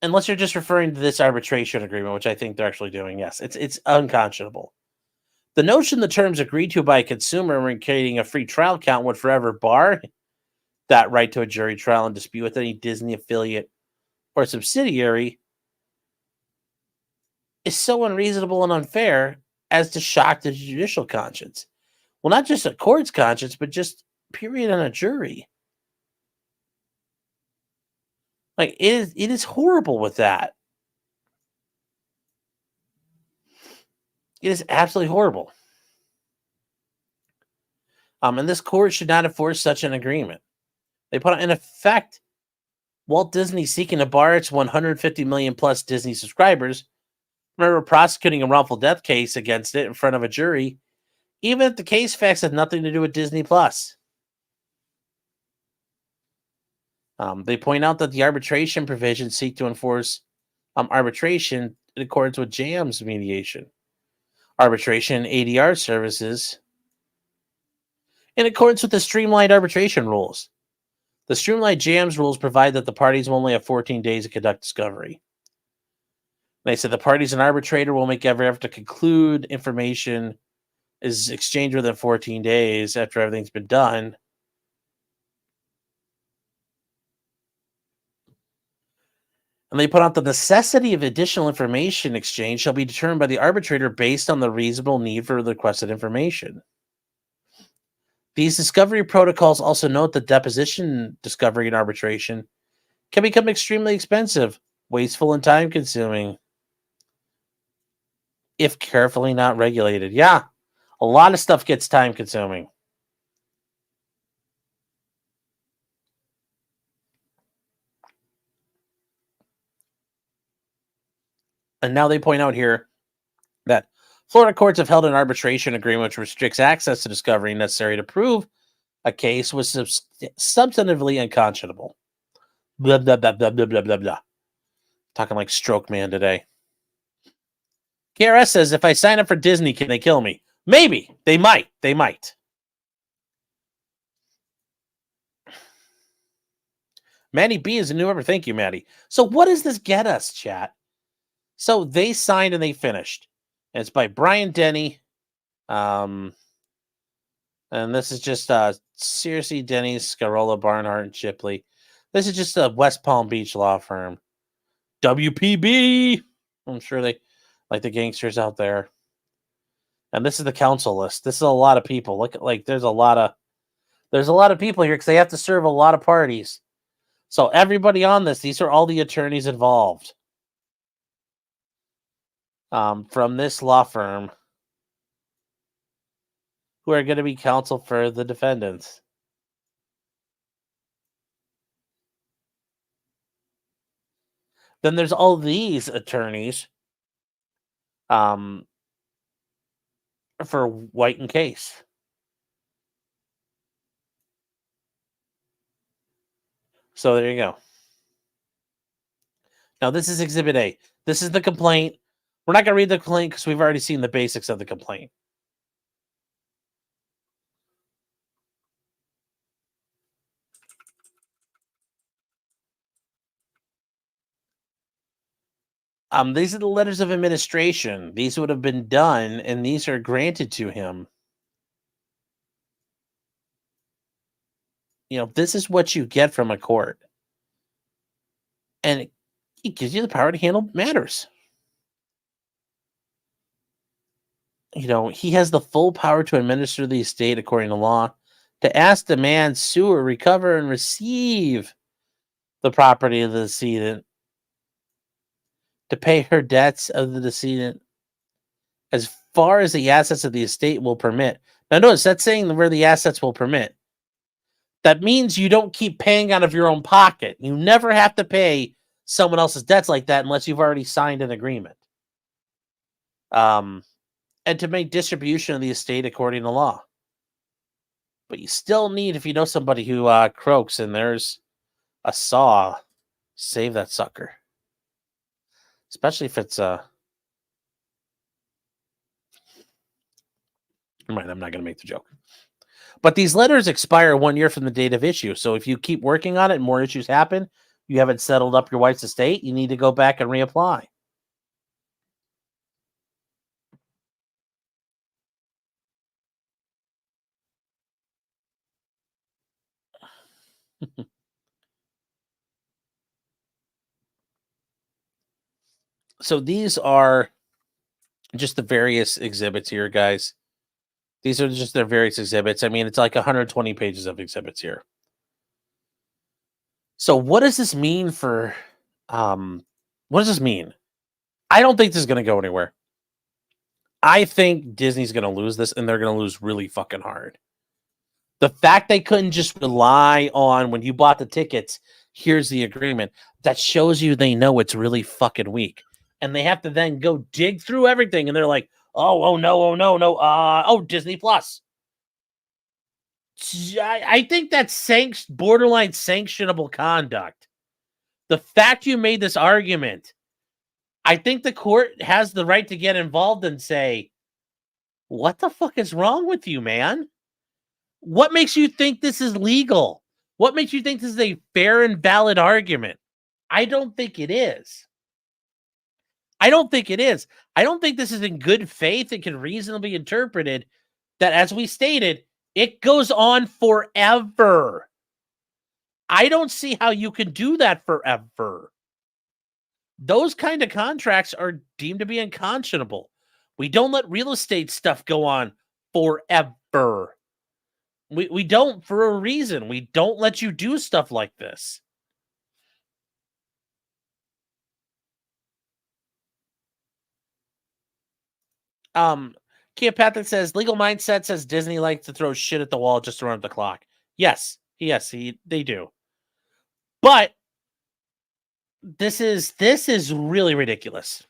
A: unless you're just referring to this arbitration agreement, which I think they're actually doing, yes, it's unconscionable. The notion the terms agreed to by a consumer when creating a free trial count would forever bar that right to a jury trial and dispute with any Disney affiliate or subsidiary is so unreasonable and unfair as to shock the judicial conscience. Well, not just a court's conscience, but just period on a jury. Like it is horrible with that. It is absolutely horrible. And this court should not enforce such an agreement. They put in effect Walt Disney seeking to bar its 150 million plus Disney subscribers. Remember prosecuting a wrongful death case against it in front of a jury, even if the case facts have nothing to do with Disney Plus. They point out that the arbitration provisions seek to enforce arbitration in accordance with JAMS mediation, arbitration ADR services, in accordance with the streamlined arbitration rules. The streamlined JAMS rules provide that the parties will only have 14 days to conduct discovery. They said the parties and arbitrator will make every effort to conclude information is exchanged within 14 days after everything's been done. And they put out the necessity of additional information exchange shall be determined by the arbitrator based on the reasonable need for the requested information. These discovery protocols also note that deposition discovery and arbitration can become extremely expensive, wasteful, and time-consuming if carefully not regulated. Yeah, a lot of stuff gets time-consuming. And now they point out here that Florida courts have held an arbitration agreement which restricts access to discovery necessary to prove a case was substantively unconscionable. Blah, blah, blah, blah, blah, blah, blah, blah. Talking like Stroke Man today. KRS says, if I sign up for Disney, can they kill me? Maybe. They might. They might. Maddie B is a new member. Thank you, Maddie. So what does this get us, chat? So they signed and they finished. And it's by Brian Denny. And this is just Searcy, Denny, Scarola, Barnhart, and Shipley. This is just a West Palm Beach law firm. WPB. I'm sure they like the gangsters out there. And this is the council list. This is a lot of people. Look, like there's a lot of people here because they have to serve a lot of parties. So everybody on this, these are all the attorneys involved from this law firm who are going to be counsel for the defendants. Then there's all these attorneys for White and Case. So there you go. Now this is Exhibit A. This is the complaint. We're not going to read the complaint because we've already seen the basics of the complaint. These are the letters of administration. These would have been done, and these are granted to him. You know, this is what you get from a court. And it gives you the power to handle matters. You know, he has the full power to administer the estate according to law, to ask, demand, sue, or recover and receive the property of the decedent, to pay her debts of the decedent as far as the assets of the estate will permit. Now notice that's saying where the assets will permit. That means you don't keep paying out of your own pocket. You never have to pay someone else's debts like that unless you've already signed an agreement. And to make distribution of the estate according to law. But you still need, if you know somebody who croaks and there's a saw, save that sucker. Especially if it's never mind, I'm not going to make the joke. But these letters expire 1 year from the date of issue. So if you keep working on it and more issues happen, you haven't settled up your wife's estate, you need to go back and reapply. So these are just the various exhibits here, guys. These are just their various exhibits. I mean, it's like 120 pages of exhibits here. So what does this mean for what does this mean? I don't think this is going to go anywhere. I think Disney's going to lose this, and they're going to lose really fucking hard. The fact they couldn't just rely on when you bought the tickets, here's the agreement, that shows you they know it's really fucking weak. And they have to then go dig through everything, and they're like, oh no, Disney Plus. I think that's borderline sanctionable conduct. The fact you made this argument, I think the court has the right to get involved and say, what the fuck is wrong with you, man? What makes you think this is legal? What makes you think this is a fair and valid argument? I don't think it is. I don't think it is. I don't think this is in good faith and can reasonably be interpreted that, as we stated, it goes on forever. I don't see how you can do that forever. Those kind of contracts are deemed to be unconscionable. We don't let real estate stuff go on forever. We don't, for a reason. We don't let you do stuff like this. Kia Patrick says, legal mindset says Disney likes to throw shit at the wall just to run up the clock. Yes, they do. But this is really ridiculous.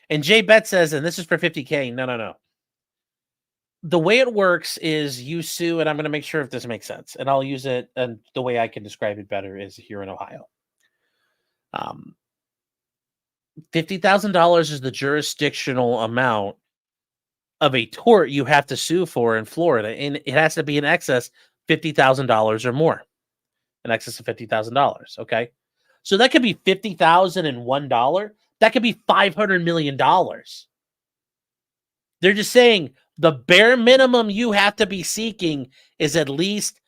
A: And Jay Bet says, and this is for $50K. No. The way it works is you sue, and I'm going to make sure if this makes sense, and I'll use it, and the way I can describe it better is here in Ohio. $50,000 is the jurisdictional amount of a tort you have to sue for in Florida, and it has to be in excess $50,000 or more, in excess of $50,000. Okay, so that could be $50,001. That could be $500 million. They're just saying the bare minimum you have to be seeking is at least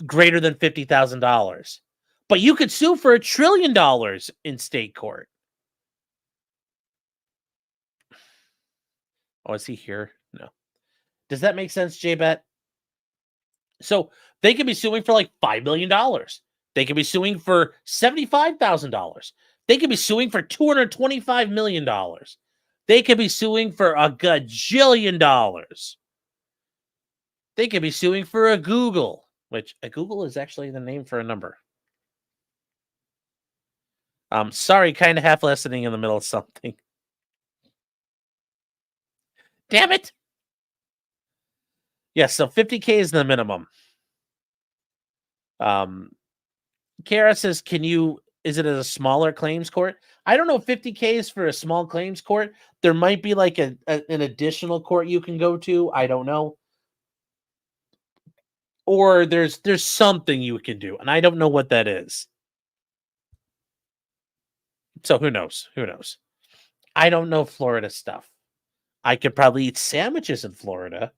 A: greater than $50,000. But you could sue for $1 trillion in state court. Oh, is he here? No. Does that make sense, J-Bet? So they could be suing for like $5 million. They could be suing for $75,000. They could be suing for $225 million. They could be suing for a gajillion dollars. They could be suing for a Google, which a Google is actually the name for a number. Sorry, kind of half listening in the middle of something. Damn it. Yes, so 50K is the minimum. Kara says, is it a smaller claims court? I don't know if 50K is for a small claims court. There might be like an additional court you can go to. I don't know. Or there's something you can do, and I don't know what that is. So who knows? Who knows? I don't know Florida stuff. I could probably eat sandwiches in Florida,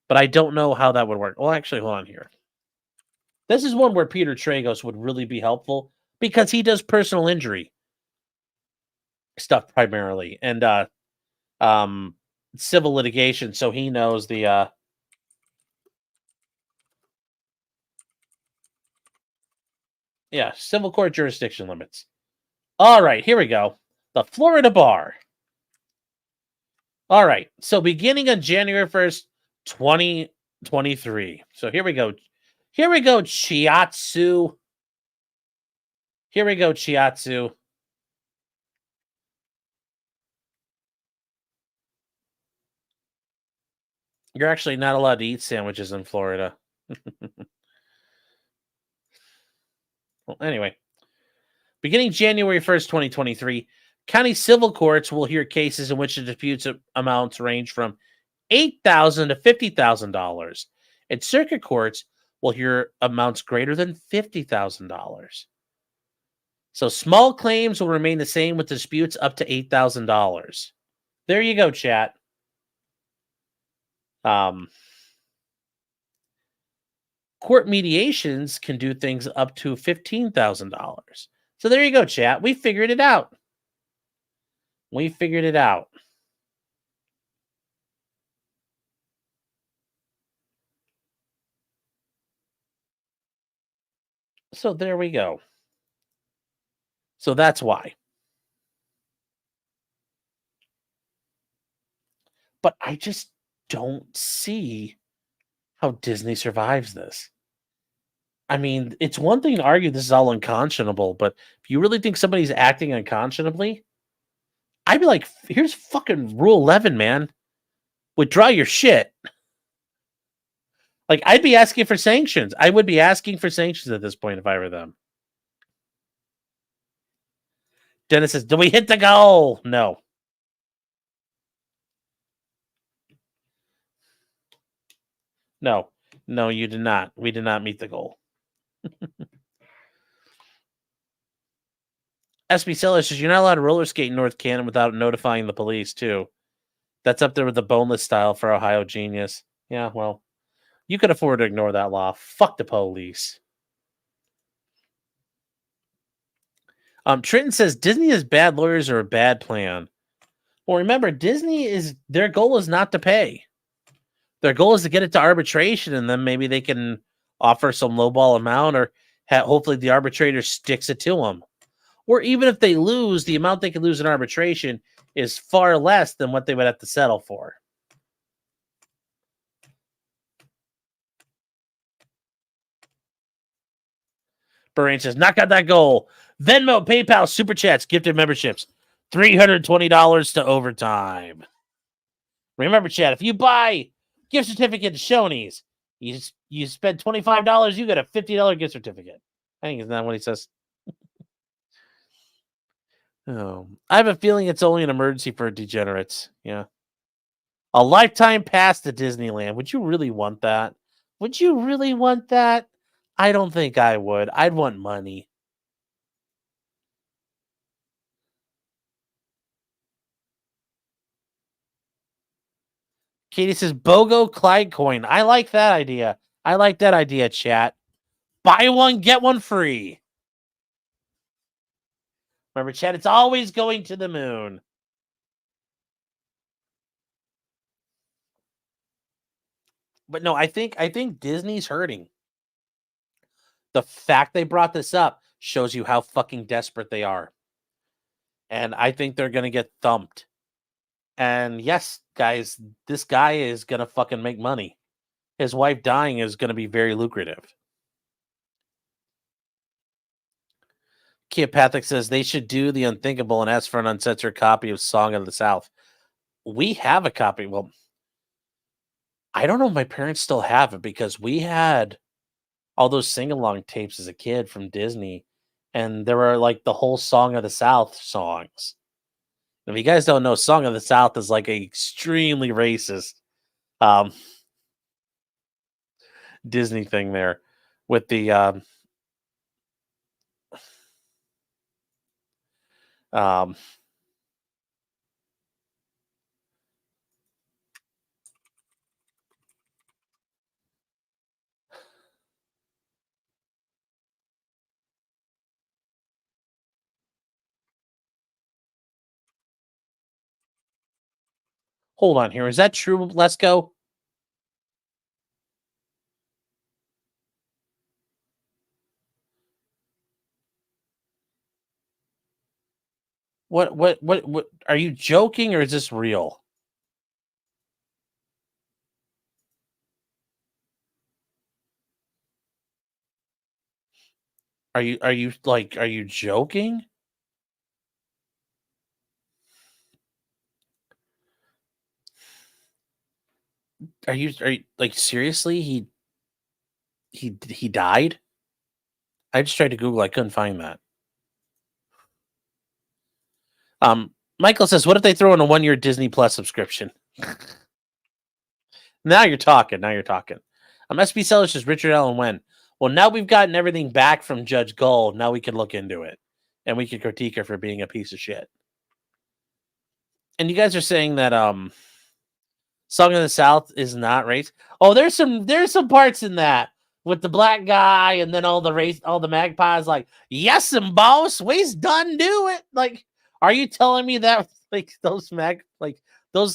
A: but I don't know how that would work. Well, actually, hold on here. This is one where Peter Tragos would really be helpful because he does personal injury stuff primarily and civil litigation, so he knows the civil court jurisdiction limits. All right, here we go. The Florida Bar. All right, so beginning on January 1st, 2023. So here we go. Here we go, Chiatsu. Here we go, Chiatsu. You're actually not allowed to eat sandwiches in Florida. Well, anyway, beginning January 1st, 2023, county civil courts will hear cases in which the disputes amounts range from $8,000 to $50,000, and circuit courts will hear amounts greater than $50,000. So small claims will remain the same with disputes up to $8,000. There you go, chat. Court mediations can do things up to $15,000. So there you go, chat. We figured it out. We figured it out. So there we go. So that's why. But I just don't see how Disney survives this. I mean, it's one thing to argue this is all unconscionable, but if you really think somebody's acting unconscionably, I'd be like, here's fucking Rule 11, man. Withdraw your shit. Like, I'd be asking for sanctions. I would be asking for sanctions at this point if I were them. Dennis says, do we hit the goal? No. No, you did not. We did not meet the goal. SB Seller says, you're not allowed to roller skate in North Canton without notifying the police, too. That's up there with the boneless style for Ohio Genius. Yeah, well, you could afford to ignore that law. Fuck the police. Trenton says, Disney has bad lawyers or a bad plan. Well, remember, their goal is not to pay. Their goal is to get it to arbitration, and then maybe they can offer some lowball amount, or hopefully the arbitrator sticks it to them. Or even if they lose, the amount they could lose in arbitration is far less than what they would have to settle for. Barain says, knock out that goal. Venmo, PayPal, Super Chats, gifted memberships. $320 to overtime. Remember, chat, if you buy gift certificate to Shoney's, you spend $25, you get a $50 gift certificate. I think isn't that what he says? Oh, I have a feeling it's only an emergency for degenerates. Yeah. A lifetime pass to Disneyland. Would you really want that? Would you really want that? I don't think I would. I'd want money. Katie says BOGO Clyde coin. I like that idea. I like that idea, chat. Buy one, get one free. Remember, chat, it's always going to the moon. But no, I think Disney's hurting. The fact they brought this up shows you how fucking desperate they are. And I think they're gonna get thumped. And yes, guys, this guy is gonna fucking make money. His wife dying is gonna be very lucrative. Keopathic says they should do the unthinkable and ask for an uncensored copy of Song of the South. We have a copy. Well, I don't know if my parents still have it because we had all those sing-along tapes as a kid from Disney, and there were like the whole Song of the South songs. If you guys don't know, Song of the South is like a extremely racist um, Disney thing there with the um, hold on here. Is that true? Let's go. What are you joking or is this real? Are you joking? Are you like seriously? He died? I just tried to Google, I couldn't find that. Michael says, what if they throw in a 1-year Disney Plus subscription? Now you're talking. Now you're talking. SB Sellers says Richard Allen when? Well, now we've gotten everything back from Judge Gold. Now we can look into it. And we can critique her for being a piece of shit. And you guys are saying that Song of the South is not race. Oh, there's some parts in that with the black guy and then all the magpies like, yes, and boss, we's done do it. Like, are you telling me that like those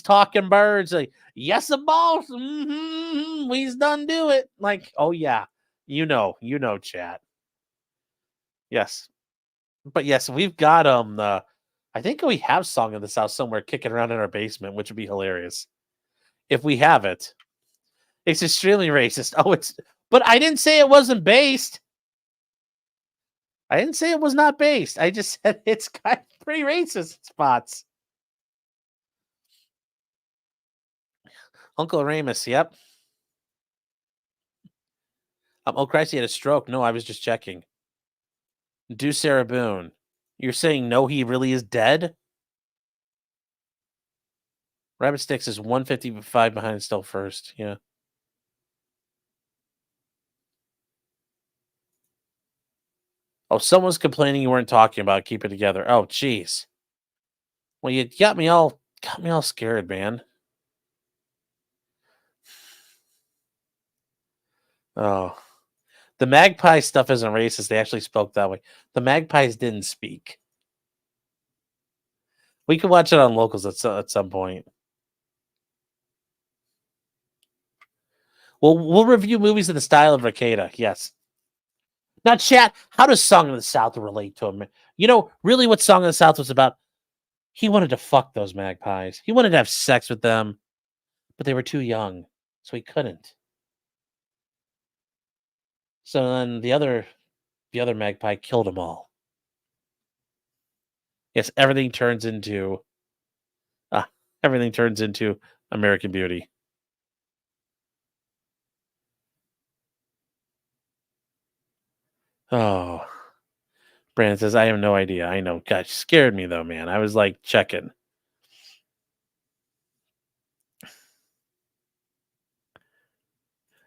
A: talking birds like, yes, and boss, we's done do it. Like, oh yeah, you know, chat. Yes. But yes, we've got I think we have Song of the South somewhere kicking around in our basement, which would be hilarious. If we have it. It's extremely racist. But I didn't say it wasn't based. I didn't say it was not based. I just said it's kind of pretty racist spots. Uncle Ramus, yep. Oh Christ, he had a stroke. No, I was just checking. Do Sarah Boone. You're saying no, he really is dead? Rabbit Sticks is 155 behind still first. Yeah. Oh, someone's complaining you weren't talking about Keep It Together. Oh, jeez. Well, you got me all scared, man. Oh. The magpie stuff isn't racist. They actually spoke that way. The magpies didn't speak. We could watch it on locals at some point. We'll review movies in the style of Arcada. Yes. Now, chat. How does Song of the South relate to him? You know, really, what Song of the South was about? He wanted to fuck those magpies. He wanted to have sex with them, but they were too young, so he couldn't. So then the other magpie killed them all. Yes, everything turns into American Beauty. Oh, Brandon says, I have no idea. I know. God, scared me though, man. I was like checking.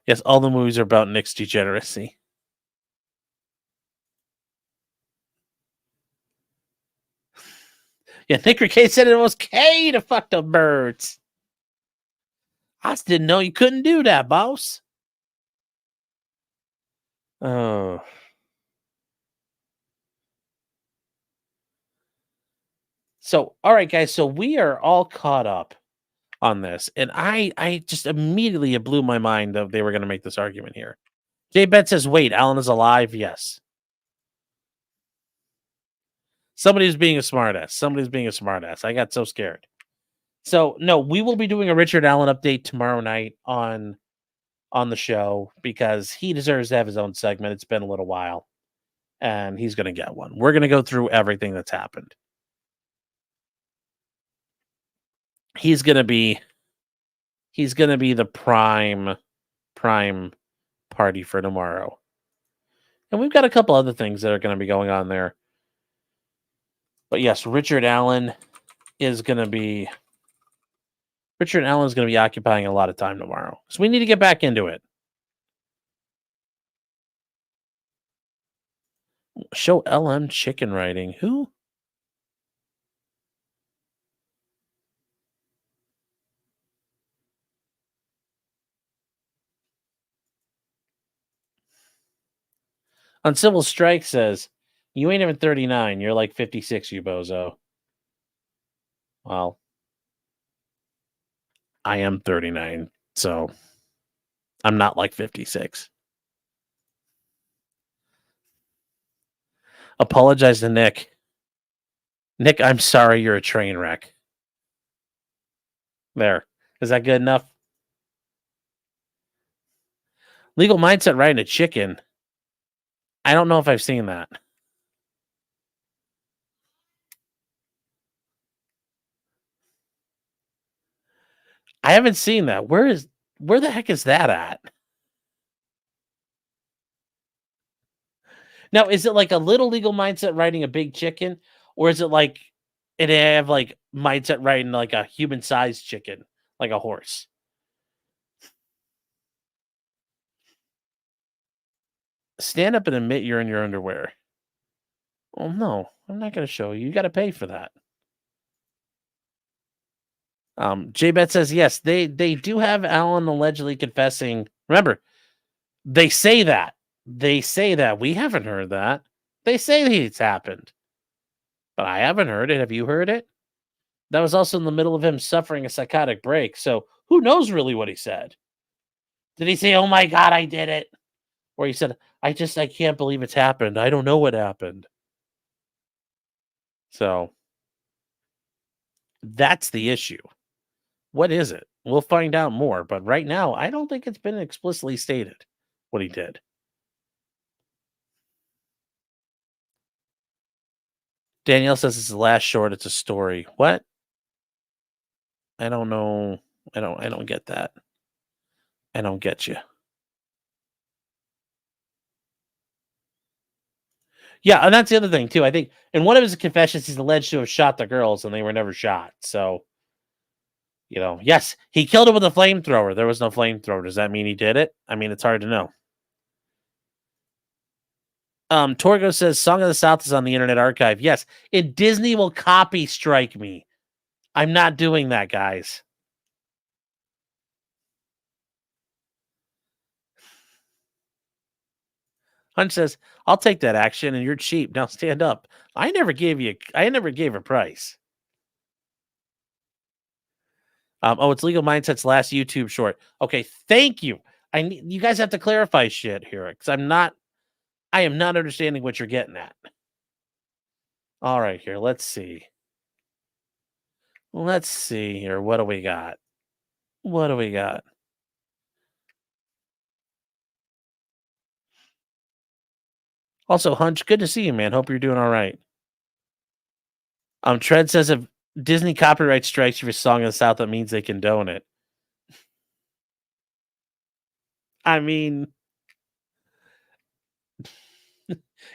A: Yes, all the movies are about Nick's degeneracy. Yeah, Nick Ricay said it was okay to fuck the birds. I just didn't know you couldn't do that, boss. Oh. So, all right, guys. So we are all caught up on this, and I just immediately it blew my mind that they were going to make this argument here. Jay Bet says, "Wait, Alan is alive." Yes. Somebody's being a smartass. Somebody's being a smartass. I got so scared. So no, we will be doing a Richard Allen update tomorrow night on the show because he deserves to have his own segment. It's been a little while, and he's going to get one. We're going to go through everything that's happened. He's going to be the prime party for tomorrow. And we've got a couple other things that are going to be going on there. But yes, Richard Allen is going to be occupying a lot of time tomorrow. So we need to get back into it. Show LM chicken writing. Who? Uncivil Strike says, "You ain't even 39. You're like 56, you bozo." Well, I am 39, so I'm not like 56. Apologize to Nick. Nick, I'm sorry you're a train wreck. There. Is that good enough? Legal Mindset riding a chicken. I don't know if I've seen that. I haven't seen that. Where the heck is that at? Now, is it like a little Legal Mindset riding a big chicken? Or is it like it have like Mindset riding like a human sized chicken, like a horse? Stand up and admit you're in your underwear. Oh no, I'm not gonna show you. You gotta pay for that. J-Bet says yes, they do have Alan allegedly confessing. Remember, they say that. They say that. We haven't heard that. They say that it's happened. But I haven't heard it. Have you heard it? That was also in the middle of him suffering a psychotic break. So who knows really what he said? Did he say, "Oh my god, I did it"? Or he said, I can't believe it's happened. I don't know what happened." So that's the issue. What is it? We'll find out more. But right now, I don't think it's been explicitly stated what he did. Danielle says it's the last short. It's a story. What? I don't know. I don't get that. I don't get you. Yeah, and that's the other thing too. I think in one of his confessions, he's alleged to have shot the girls, and they were never shot. So, yes, he killed her with a flamethrower. There was no flamethrower. Does that mean he did it? I mean, it's hard to know. Torgo says Song of the South is on the Internet Archive. Yes, and Disney will copy strike me. I'm not doing that, guys. Hunch says, "I'll take that action, and you're cheap. Now stand up." I never gave a price. It's Legal Mindset's last YouTube short. Okay, thank you. You guys have to clarify shit here because I am not understanding what you're getting at. All right, here, let's see. Let's see here. What do we got? What do we got? Also, Hunch, good to see you, man. Hope you're doing all right. Tread says if Disney copyright strikes you for Song of the South, that means they condone it. I mean,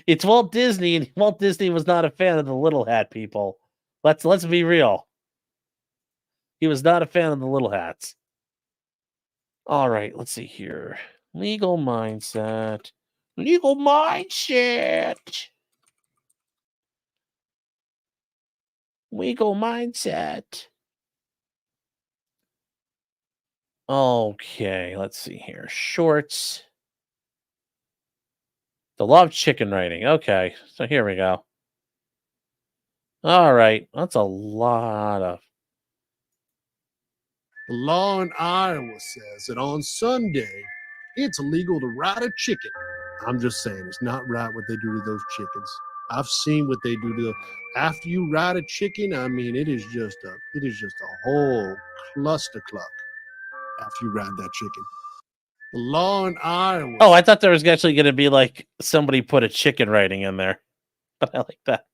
A: it's Walt Disney, and Walt Disney was not a fan of the little hat people. Let's be real. He was not a fan of the little hats. All right, let's see here. Legal mindset. Legal mindset. Legal mindset. Okay, let's see here. Shorts. The law of chicken writing. Okay, so here we go. All right, that's a lot of.
B: The law in Iowa says that on Sunday, it's illegal to ride a chicken. I'm just saying, it's not right what they do to those chickens. I've seen what they do to after you ride a chicken. I mean, it is just a whole cluster cluck after you ride that chicken. The law in Iowa.
A: Oh, I thought there was actually going to be like somebody put a chicken writing in there, but I like that.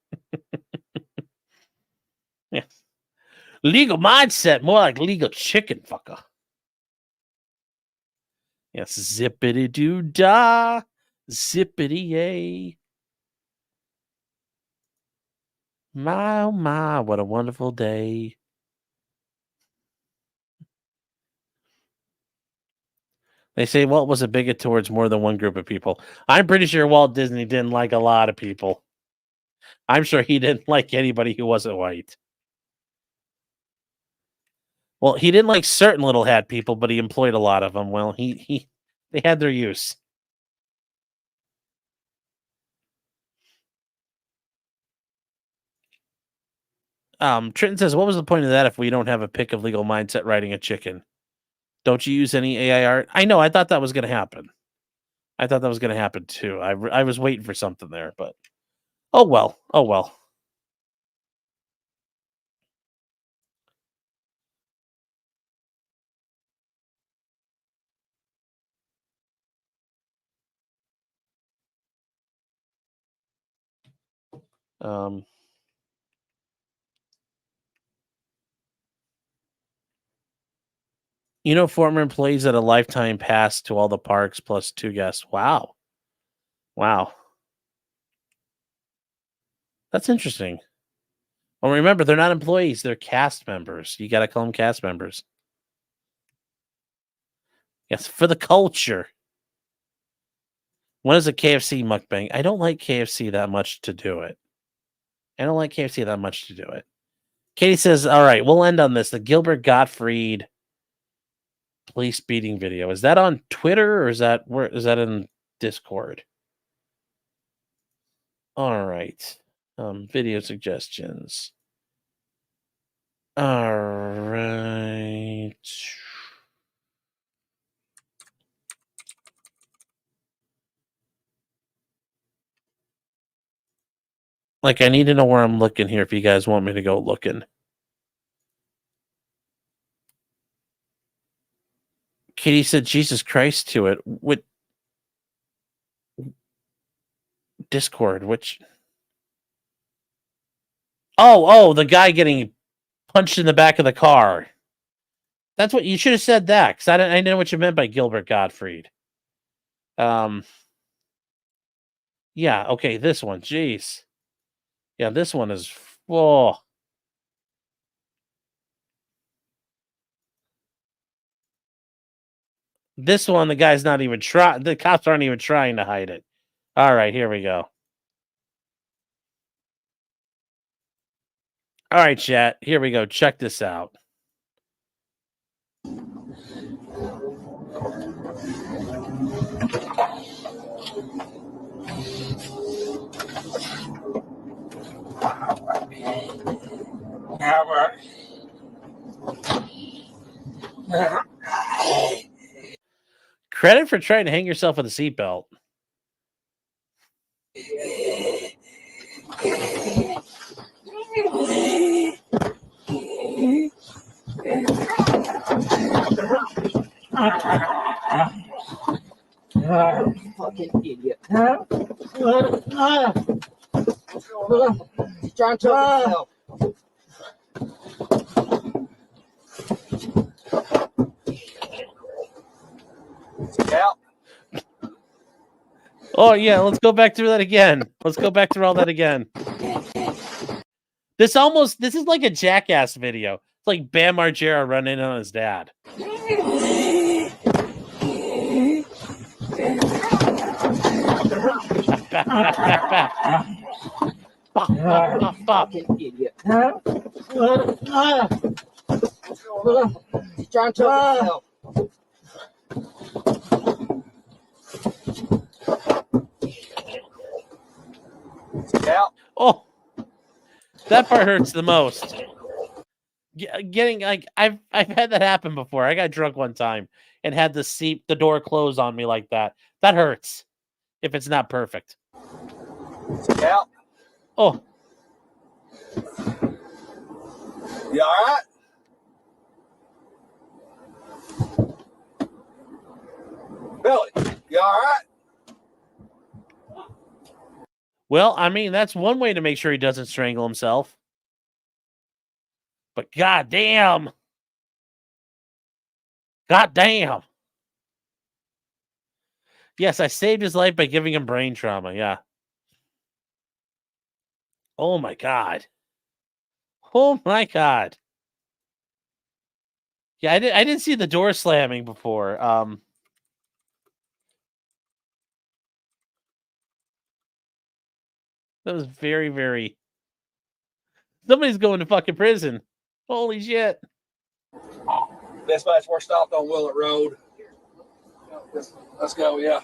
A: Yeah. Legal mindset, more like legal chicken fucker. Yes, zippity doo dah, zippity yay. My, oh my, what a wonderful day. They say Walt was a bigot towards more than one group of people. I'm pretty sure Walt Disney didn't like a lot of people. I'm sure he didn't like anybody who wasn't white. Well, he didn't like certain little hat people, but he employed a lot of them. Well, they had their use. Trenton says, what was the point of that if we don't have a pick of legal mindset writing a chicken? Don't you use any AI art? I know. I thought that was going to happen. I thought that was going to happen too. I was waiting for something there, but oh well. Oh well. Former employees at a lifetime pass to all the parks plus 2 guests. Wow. Wow. That's interesting. Well, remember, they're not employees. They're cast members. You got to call them cast members. Yes, for the culture. When is a KFC mukbang? I don't like KFC that much to do it. Katie says, all right, we'll end on this. The Gilbert Gottfried police beating video. Is that on Twitter or is that in Discord? All right. Video suggestions. All right. Like, I need to know where I'm looking here if you guys want me to go looking. Katie said, Jesus Christ to it. With Discord, which... Oh, the guy getting punched in the back of the car. That's what... You should have said that, because I didn't know what you meant by Gilbert Gottfried. Yeah, okay, this one. Jeez. Yeah, this one is... Oh... This one, the guy's not even trying. The cops aren't even trying to hide it. All right, here we go. All right, chat. Here we go. Check this out. Credit for trying to hang yourself with a seatbelt.
C: Fucking idiot. He's trying to choke himself.
A: Oh, yeah, let's go back through that again. Let's go back through all that again. This is like a Jackass video. It's like Bam Margera running on his dad.
C: Fucking idiot. He's trying to choke himself. Out.
A: Oh, that part hurts the most. Getting like I've had that happen before. I got drunk one time and had the door close on me like that. That hurts if it's not perfect.
C: Out.
A: Oh,
C: You all right? Billy, you all right?
A: well, I mean that's one way to make sure he doesn't strangle himself. But goddamn. Yes, I saved his life by giving him brain trauma. Yeah. Oh my god. Oh my god. Yeah, I didn't see the door slamming before. That was very, very. Somebody's going to fucking prison. Holy shit.
C: Best place we're stopped on Willett Road. Let's go, yeah.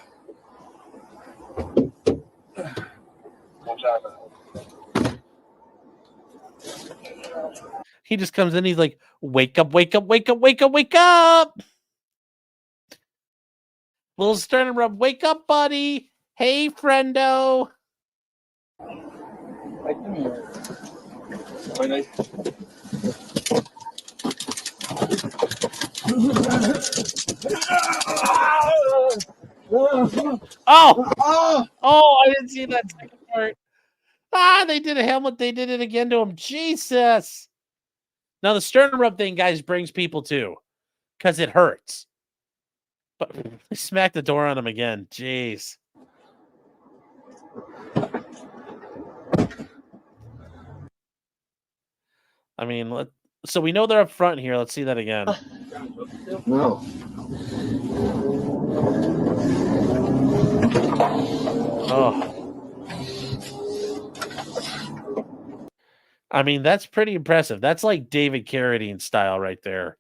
A: He just comes in, he's like, wake up, wake up, wake up, wake up, wake up. Little sternum rub, wake up, buddy. Hey, friendo.
C: Hey, come here.
A: Oh, I didn't see that second part. They did a helmet. They did it again to him. Jesus. Now, the sternum rub thing, guys, brings people too because it hurts. But they smacked the door on him again. Jeez. I mean, so we know they're up front here. Let's see that again.
C: No.
A: Oh. I mean, that's pretty impressive. That's like David Carradine style right there.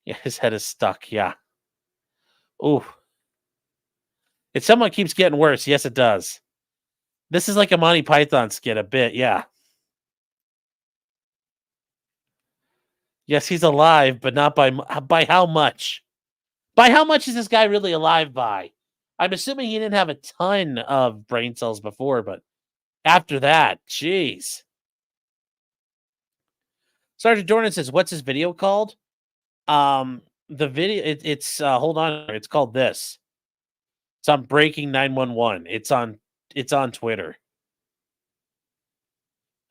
A: Yeah, his head is stuck. Yeah. Ooh. It somewhat keeps getting worse. Yes, it does. This is like a Monty Python skit a bit. Yeah. Yes, he's alive, but not by how much? By how much is this guy really alive by? I'm assuming he didn't have a ton of brain cells before, but after that, jeez. Sergeant Jordan says, "What's his video called?" The video it's hold on, it's called this. It's on Breaking 911. It's on Twitter.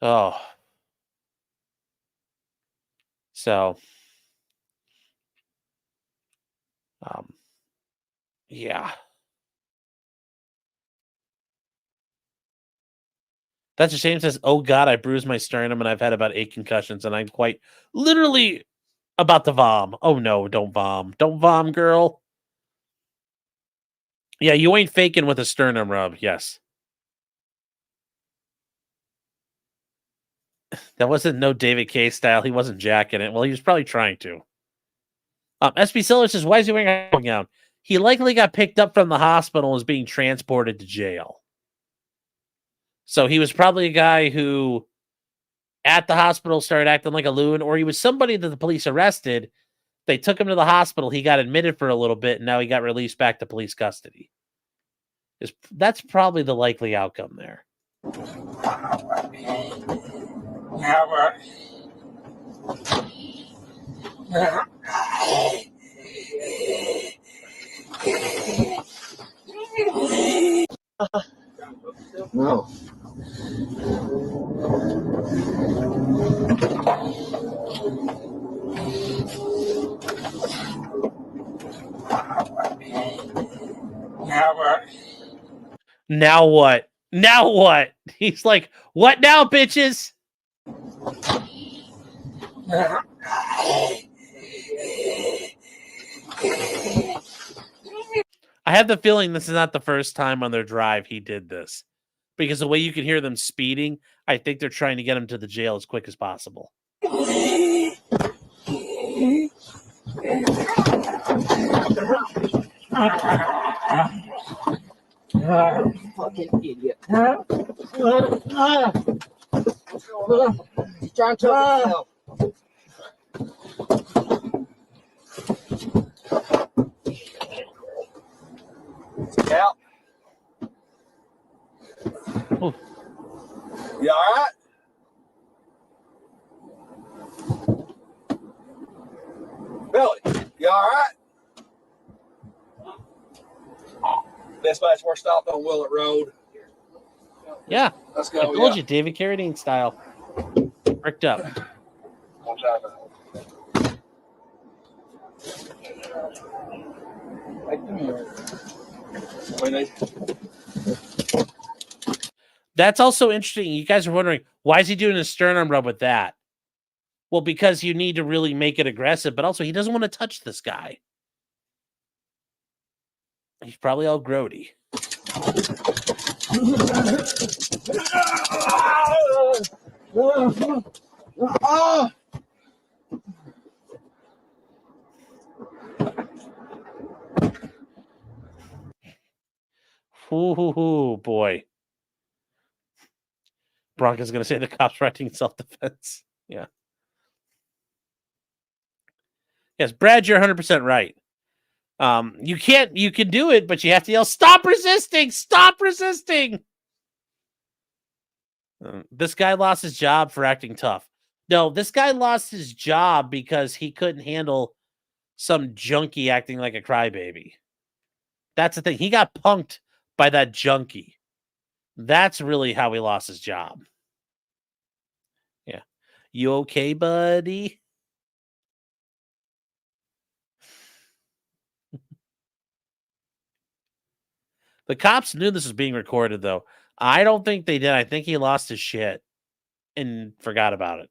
A: Oh. So yeah. That's a shame. Says, "Oh God, I bruised my sternum and I've had about 8 concussions and I'm quite literally about to vom." Oh no, don't vom. Don't vom, girl. Yeah, you ain't faking with a sternum rub. Yes. That wasn't no David K style. He wasn't jacking it. Well, he was probably trying to. SB Siller says, "Why is he wearing a gown?" He likely got picked up from the hospital and was being transported to jail. So he was probably a guy who at the hospital started acting like a loon, or he was somebody that the police arrested. They took him to the hospital. He got admitted for a little bit, and now he got released back to police custody. That's probably the likely outcome there.
C: No.
A: Now what? Now what? He's like, "What now, bitches?" I have the feeling this is not the first time on their drive he did this. Because the way you can hear them speeding, I think they're trying to get him to the jail as quick as possible.
C: Fucking idiot. He's trying to kill himself. Yeah.
A: Ooh.
C: You all right? Billy, you all right? Dispatch, we're stopped on Willett Road.
A: Yeah.
C: Let's
A: I
C: go.
A: told you, David Carradine style. Bricked up. That's also interesting. You guys are wondering, why is he doing a sternum rub with that? Well, because you need to really make it aggressive, but also he doesn't want to touch this guy. He's probably all grody. Ooh, boy. Bronco's going to say the cops were acting in self-defense. Yeah. Yes, Brad, you're 100% right. You can do it, but you have to yell, stop resisting! Stop resisting! This guy lost his job for acting tough. No, this guy lost his job because he couldn't handle some junkie acting like a crybaby. That's the thing. He got punked by that junkie. That's really how he lost his job. Yeah. You okay, buddy? The cops knew this was being recorded, though. I don't think they did. I think he lost his shit and forgot about it.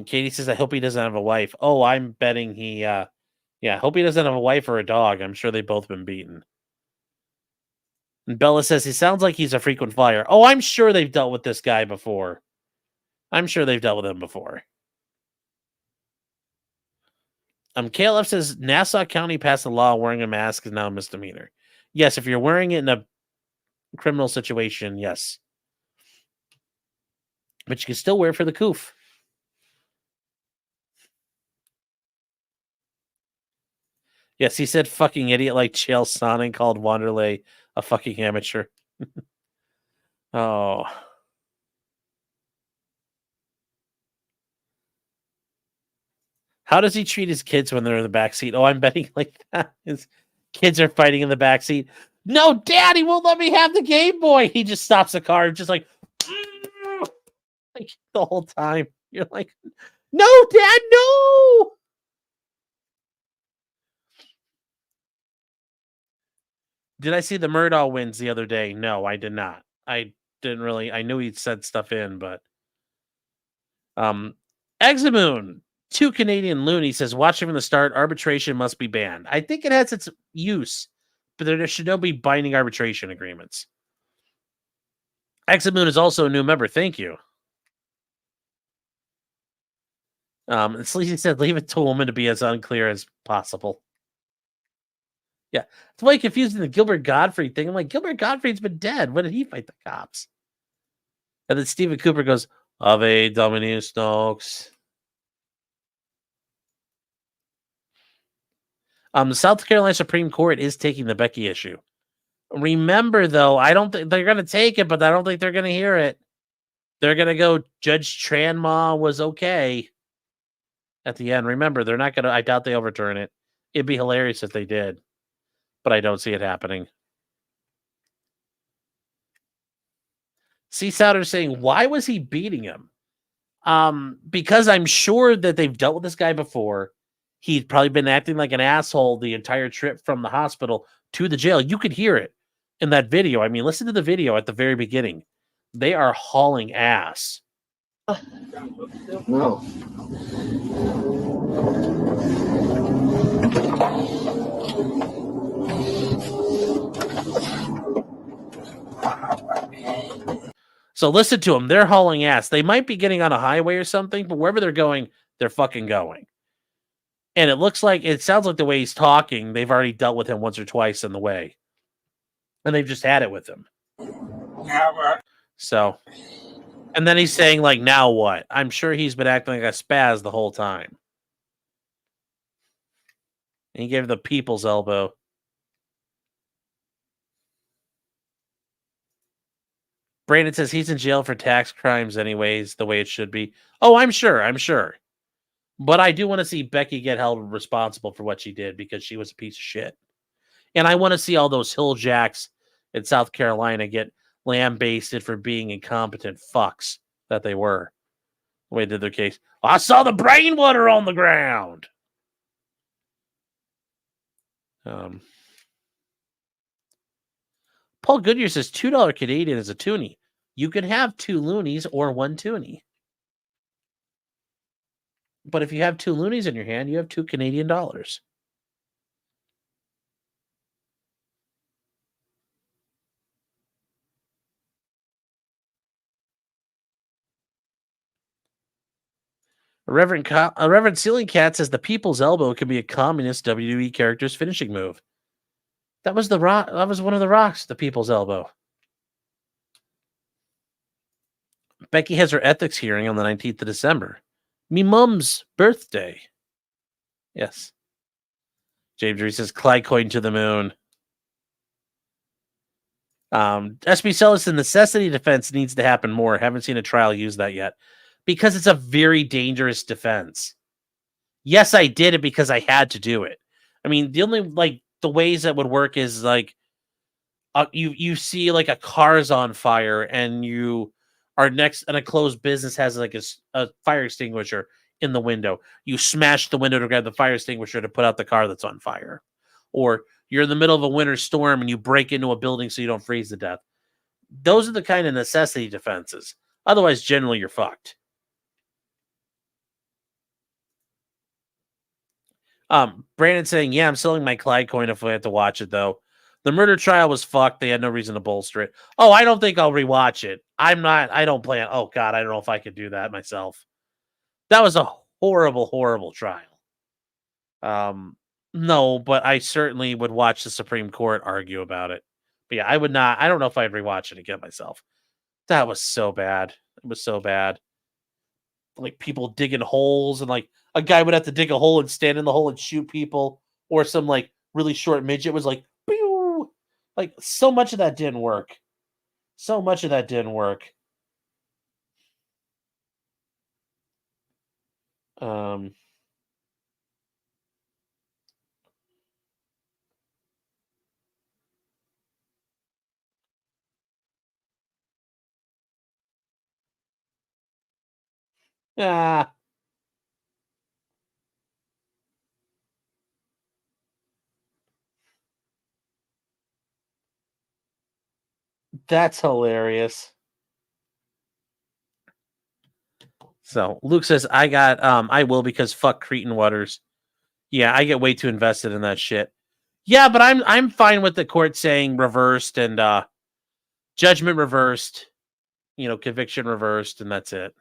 A: Katie says, I hope he doesn't have a wife. Oh, I'm betting he, yeah, I hope he doesn't have a wife or a dog. I'm sure they've both been beaten. And Bella says, he sounds like he's a frequent flyer. Oh, I'm sure they've dealt with this guy before. I'm sure they've dealt with him before. KLF says, Nassau County passed a law wearing a mask is now a misdemeanor. Yes, if you're wearing it in a criminal situation, yes. But you can still wear it for the coof. Yes, he said fucking idiot like Chael Sonnen called Wanderlei a fucking amateur. Oh. How does he treat his kids when they're in the backseat? Oh, I'm betting like that. His kids are fighting in the backseat. No, Dad, he won't let me have the Game Boy. He just stops the car, just like the whole time. You're like, no, Dad, no. Did I see the Murdaugh wins the other day? No, I did not. I didn't really. I knew he'd sent stuff in, but Examoon, 2 Canadian loony says, watching from the start, arbitration must be banned. I think it has its use, but there should no be binding arbitration agreements. Examoon is also a new member. Thank you. Sleazy said, leave it to a woman to be as unclear as possible. Yeah. It's way confusing the Gilbert Gottfried thing. I'm like, Gilbert Gottfried's been dead. When did he fight the cops? And then Stephen Cooper goes, Ave Dominus Nox. The South Carolina Supreme Court is taking the Becky issue. Remember, though, I don't think they're going to take it, but I don't think they're going to hear it. They're going to go, Judge Tranmere was okay at the end. Remember, they're not going to, I doubt they overturn it. It'd be hilarious if they did, but I don't see it happening. C. Souter saying, why was he beating him? Because I'm sure that they've dealt with this guy before. He'd probably been acting like an asshole the entire trip from the hospital to the jail. You could hear it in that video. I mean, listen to the video at the very beginning. They are hauling ass.
B: No.
A: So listen to them. They're hauling ass. They might be getting on a highway or something, but wherever they're going, they're fucking going. And it sounds like the way he's talking, they've already dealt with him once or twice in the way. And they've just had it with him. So, and then he's saying, like, now what? I'm sure he's been acting like a spaz the whole time. And he gave the people's elbow. Brandon says he's in jail for tax crimes anyways, the way it should be. Oh, I'm sure. But I do want to see Becky get held responsible for what she did because she was a piece of shit. And I want to see all those hill jacks in South Carolina get lambasted for being incompetent fucks that they were. The way they did their case. I saw the brain water on the ground. Paul Goodyear says $2 Canadian is a toonie. You can have 2 loonies or 1 toonie. But if you have 2 loonies in your hand, you have 2 Canadian dollars. Reverend Ceiling Cat says the people's elbow could be a communist WWE character's finishing move. That was That was one of the Rocks, the people's elbow. Becky has her ethics hearing on the 19th of December. Me mum's birthday. Yes. James Reese says Clycoin to the moon. SB Celis, the necessity defense needs to happen more. Haven't seen a trial use that yet. Because it's a very dangerous defense. Yes, I did it because I had to do it. I mean, the only the ways that would work is you see like a car's on fire and you are next and a closed business has like a fire extinguisher in the window. You smash the window to grab the fire extinguisher to put out the car that's on fire. Or you're in the middle of a winter storm and you break into a building so you don't freeze to death. Those are the kind of necessity defenses. Otherwise, generally, you're fucked. Brandon saying, yeah, I'm selling my Clyde coin if we have to watch it, though. The murder trial was fucked. They had no reason to bolster it. Oh, I don't think I'll rewatch it. I don't plan. Oh, God, I don't know if I could do that myself. That was a horrible, horrible trial. No, but I certainly would watch the Supreme Court argue about it. But yeah, I would not. I don't know if I'd rewatch it again myself. That was so bad. It was so bad. Like people digging holes and like a guy would have to dig a hole and stand in the hole and shoot people, or some like really short midget was like, pew! Like so much of that didn't work. So much of that didn't work. Yeah. That's hilarious. So Luke says, I will because fuck Cretan Waters. Yeah, I get way too invested in that shit. Yeah, but I'm fine with the court saying reversed and judgment reversed, conviction reversed, and that's it.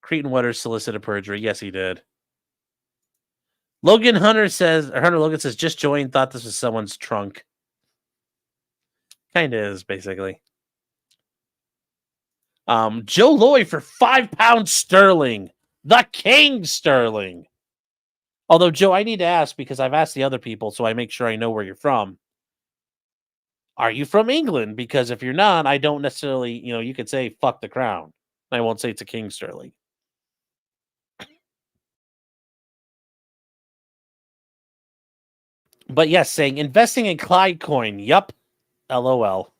A: Cretan Waters solicited perjury. Yes, he did. Hunter Logan says, just joined, thought this was someone's trunk. Kind of is, basically. Joe Loy for £5 sterling. The King Sterling. Although, Joe, I need to ask because I've asked the other people, so I make sure I know where you're from. Are you from England? Because if you're not, I don't necessarily, you could say fuck the crown. I won't say it's a King Sterling. But yes, saying investing in Clyde coin. Yup. LOL.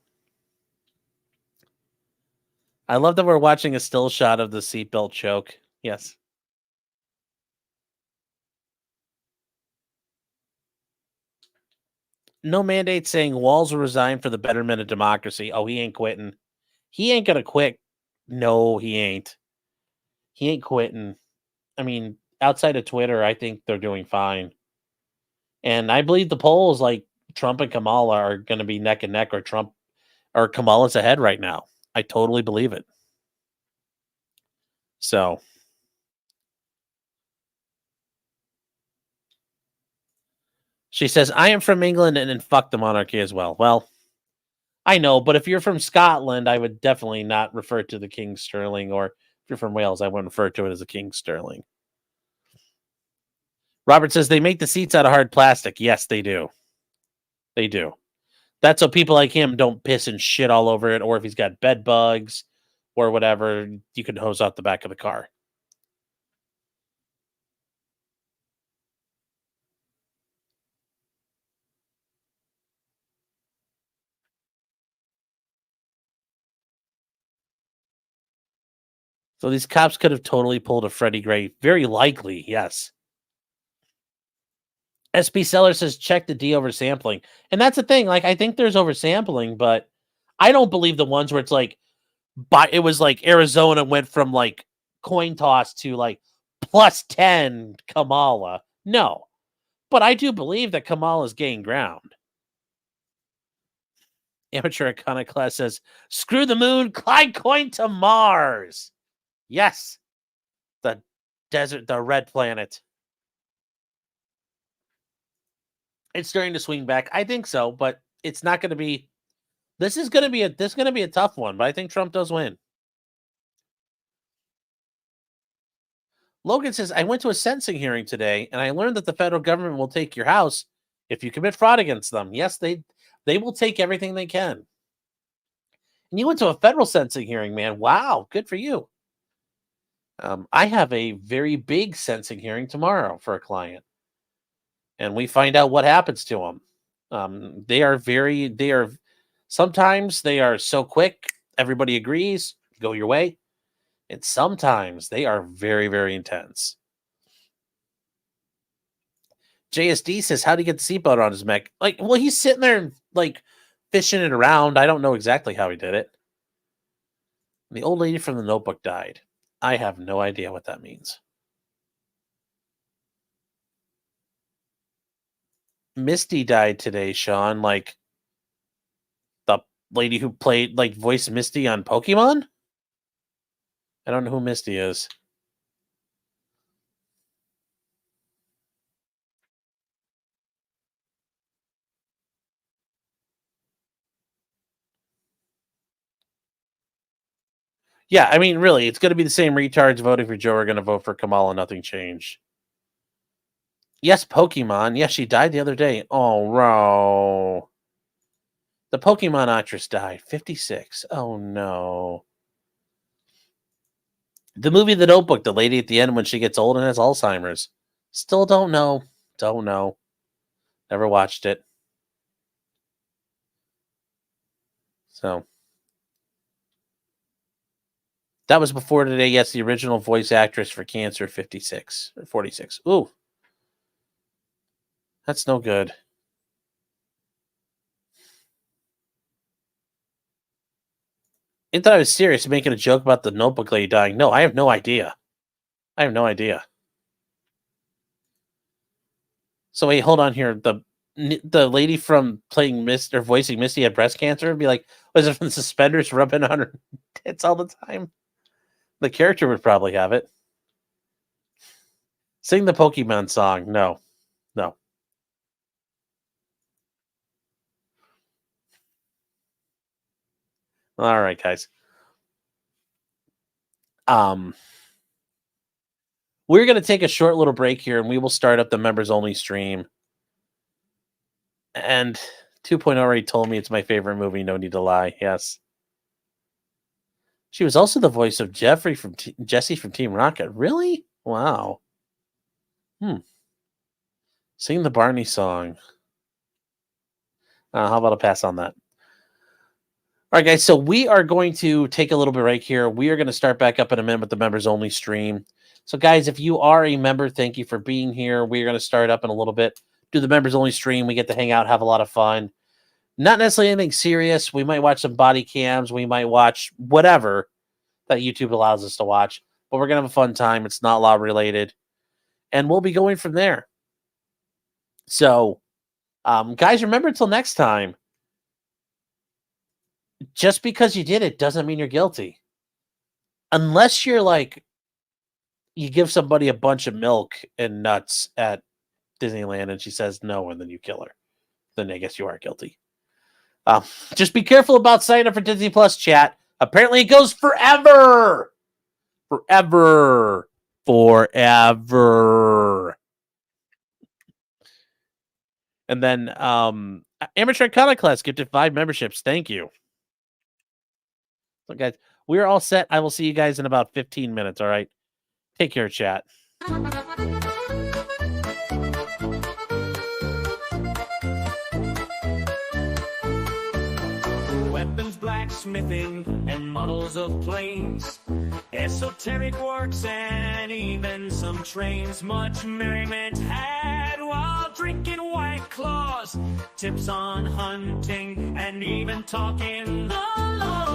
A: I love that we're watching a still shot of the seatbelt choke. Yes. No mandate saying Walls will resign for the betterment of democracy. Oh, he ain't quitting. He ain't gonna quit. No, he ain't. He ain't quitting. I mean, outside of Twitter, I think they're doing fine. And I believe the polls, like Trump and Kamala, are going to be neck and neck, or Trump or Kamala's ahead right now. I totally believe it. So, she says, I am from England and then fuck the monarchy as well. Well, I know, but if you're from Scotland, I would definitely not refer to the King Sterling, or if you're from Wales, I wouldn't refer to it as a King Sterling. Robert says they make the seats out of hard plastic. Yes, they do. They do. That's so people like him don't piss and shit all over it, or if he's got bed bugs or whatever, you can hose out the back of the car. So these cops could have totally pulled a Freddie Gray. Very likely, yes. SP Seller says check the D oversampling. And that's the thing. Like, I think there's oversampling, but I don't believe the ones where it's like, it was like Arizona went from like coin toss to like +10 Kamala. No. But I do believe that Kamala's gained ground. Amateur Iconoclast says, screw the moon, Clyde coin to Mars. Yes. The desert, the red planet. It's starting to swing back. I think so, but it's not going to be. This is going to be a tough one, but I think Trump does win. Logan says, I went to a sentencing hearing today, and I learned that the federal government will take your house if you commit fraud against them. Yes, they will take everything they can. And you went to a federal sentencing hearing, man. Wow, good for you. I have a very big sentencing hearing tomorrow for a client, and we find out what happens to them. Sometimes they are so quick, everybody agrees, go your way. And sometimes they are very, very intense. JSD says, how'd he get the seatbelt on his mech? Like, well, he's sitting there and like fishing it around. I don't know exactly how he did it. The old lady from the Notebook died. I have no idea what that means. Misty died today, Sean. Like the lady who played, like, voiced Misty on Pokemon? I don't know who Misty is. Yeah, I mean, really, it's going to be the same retards voting for Joe are going to vote for Kamala. Nothing changed. Yes, Pokemon. Yes, she died the other day. Oh, no. The Pokemon actress died. 56. Oh, no. The movie The Notebook, the lady at the end when she gets old and has Alzheimer's. Still don't know. Don't know. Never watched it. So. That was before today. Yes, the original voice actress for Cancer, 56 or 46. Ooh. That's no good. I thought I was serious, making a joke about the Notebook lady dying. No, I have no idea. I have no idea. So wait, hold on here. The lady from playing Misty or voicing Misty had breast cancer. It'd be like, was it from the suspenders rubbing on her tits all the time? The character would probably have it. Sing the Pokemon song. No. No. All right, guys. We're going to take a short little break here, and we will start up the members only stream. And 2.0 already told me it's my favorite movie. No need to lie. Yes. She was also the voice of Jesse from Team Rocket. Really? Wow. Sing the Barney song. How about a pass on that? All right, guys. So we are going to take a little bit right here. We are going to start back up in a minute with the members only stream. So, guys, if you are a member, thank you for being here. We're going to start up in a little bit. Do the members only stream. We get to hang out, have a lot of fun. Not necessarily anything serious. We might watch some body cams. We might watch whatever that YouTube allows us to watch. But we're going to have a fun time. It's not law related. And we'll be going from there. So, guys, remember until next time, just because you did it doesn't mean you're guilty. Unless you're like, you give somebody a bunch of milk and nuts at Disneyland and she says no, and then you kill her. Then I guess you are guilty. Just be careful about signing up for Disney Plus, chat. Apparently it goes forever. Forever. And then Amateur Iconoclast gifted 5 memberships. Thank you. So guys, we're all set. I will see you guys in about 15 minutes, all right? Take care, chat.
D: Weapons, blacksmithing, and models of planes, esoteric works, and even some trains. Much merriment had while drinking White Claws, tips on hunting, and even talking the law.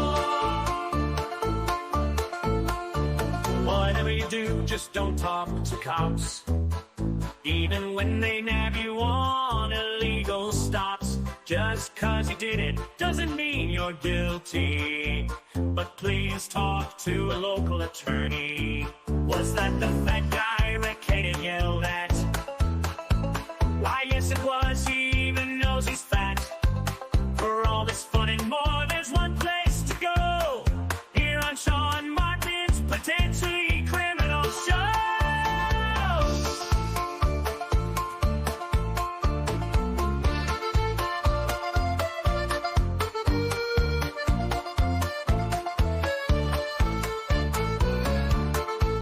D: Whatever you do, just don't talk to cops, even when they nab you on illegal stops. Just 'cause you did it doesn't mean you're guilty, but please talk to a local attorney. Was that the fat guy that Kaden yelled at? Why, yes it was.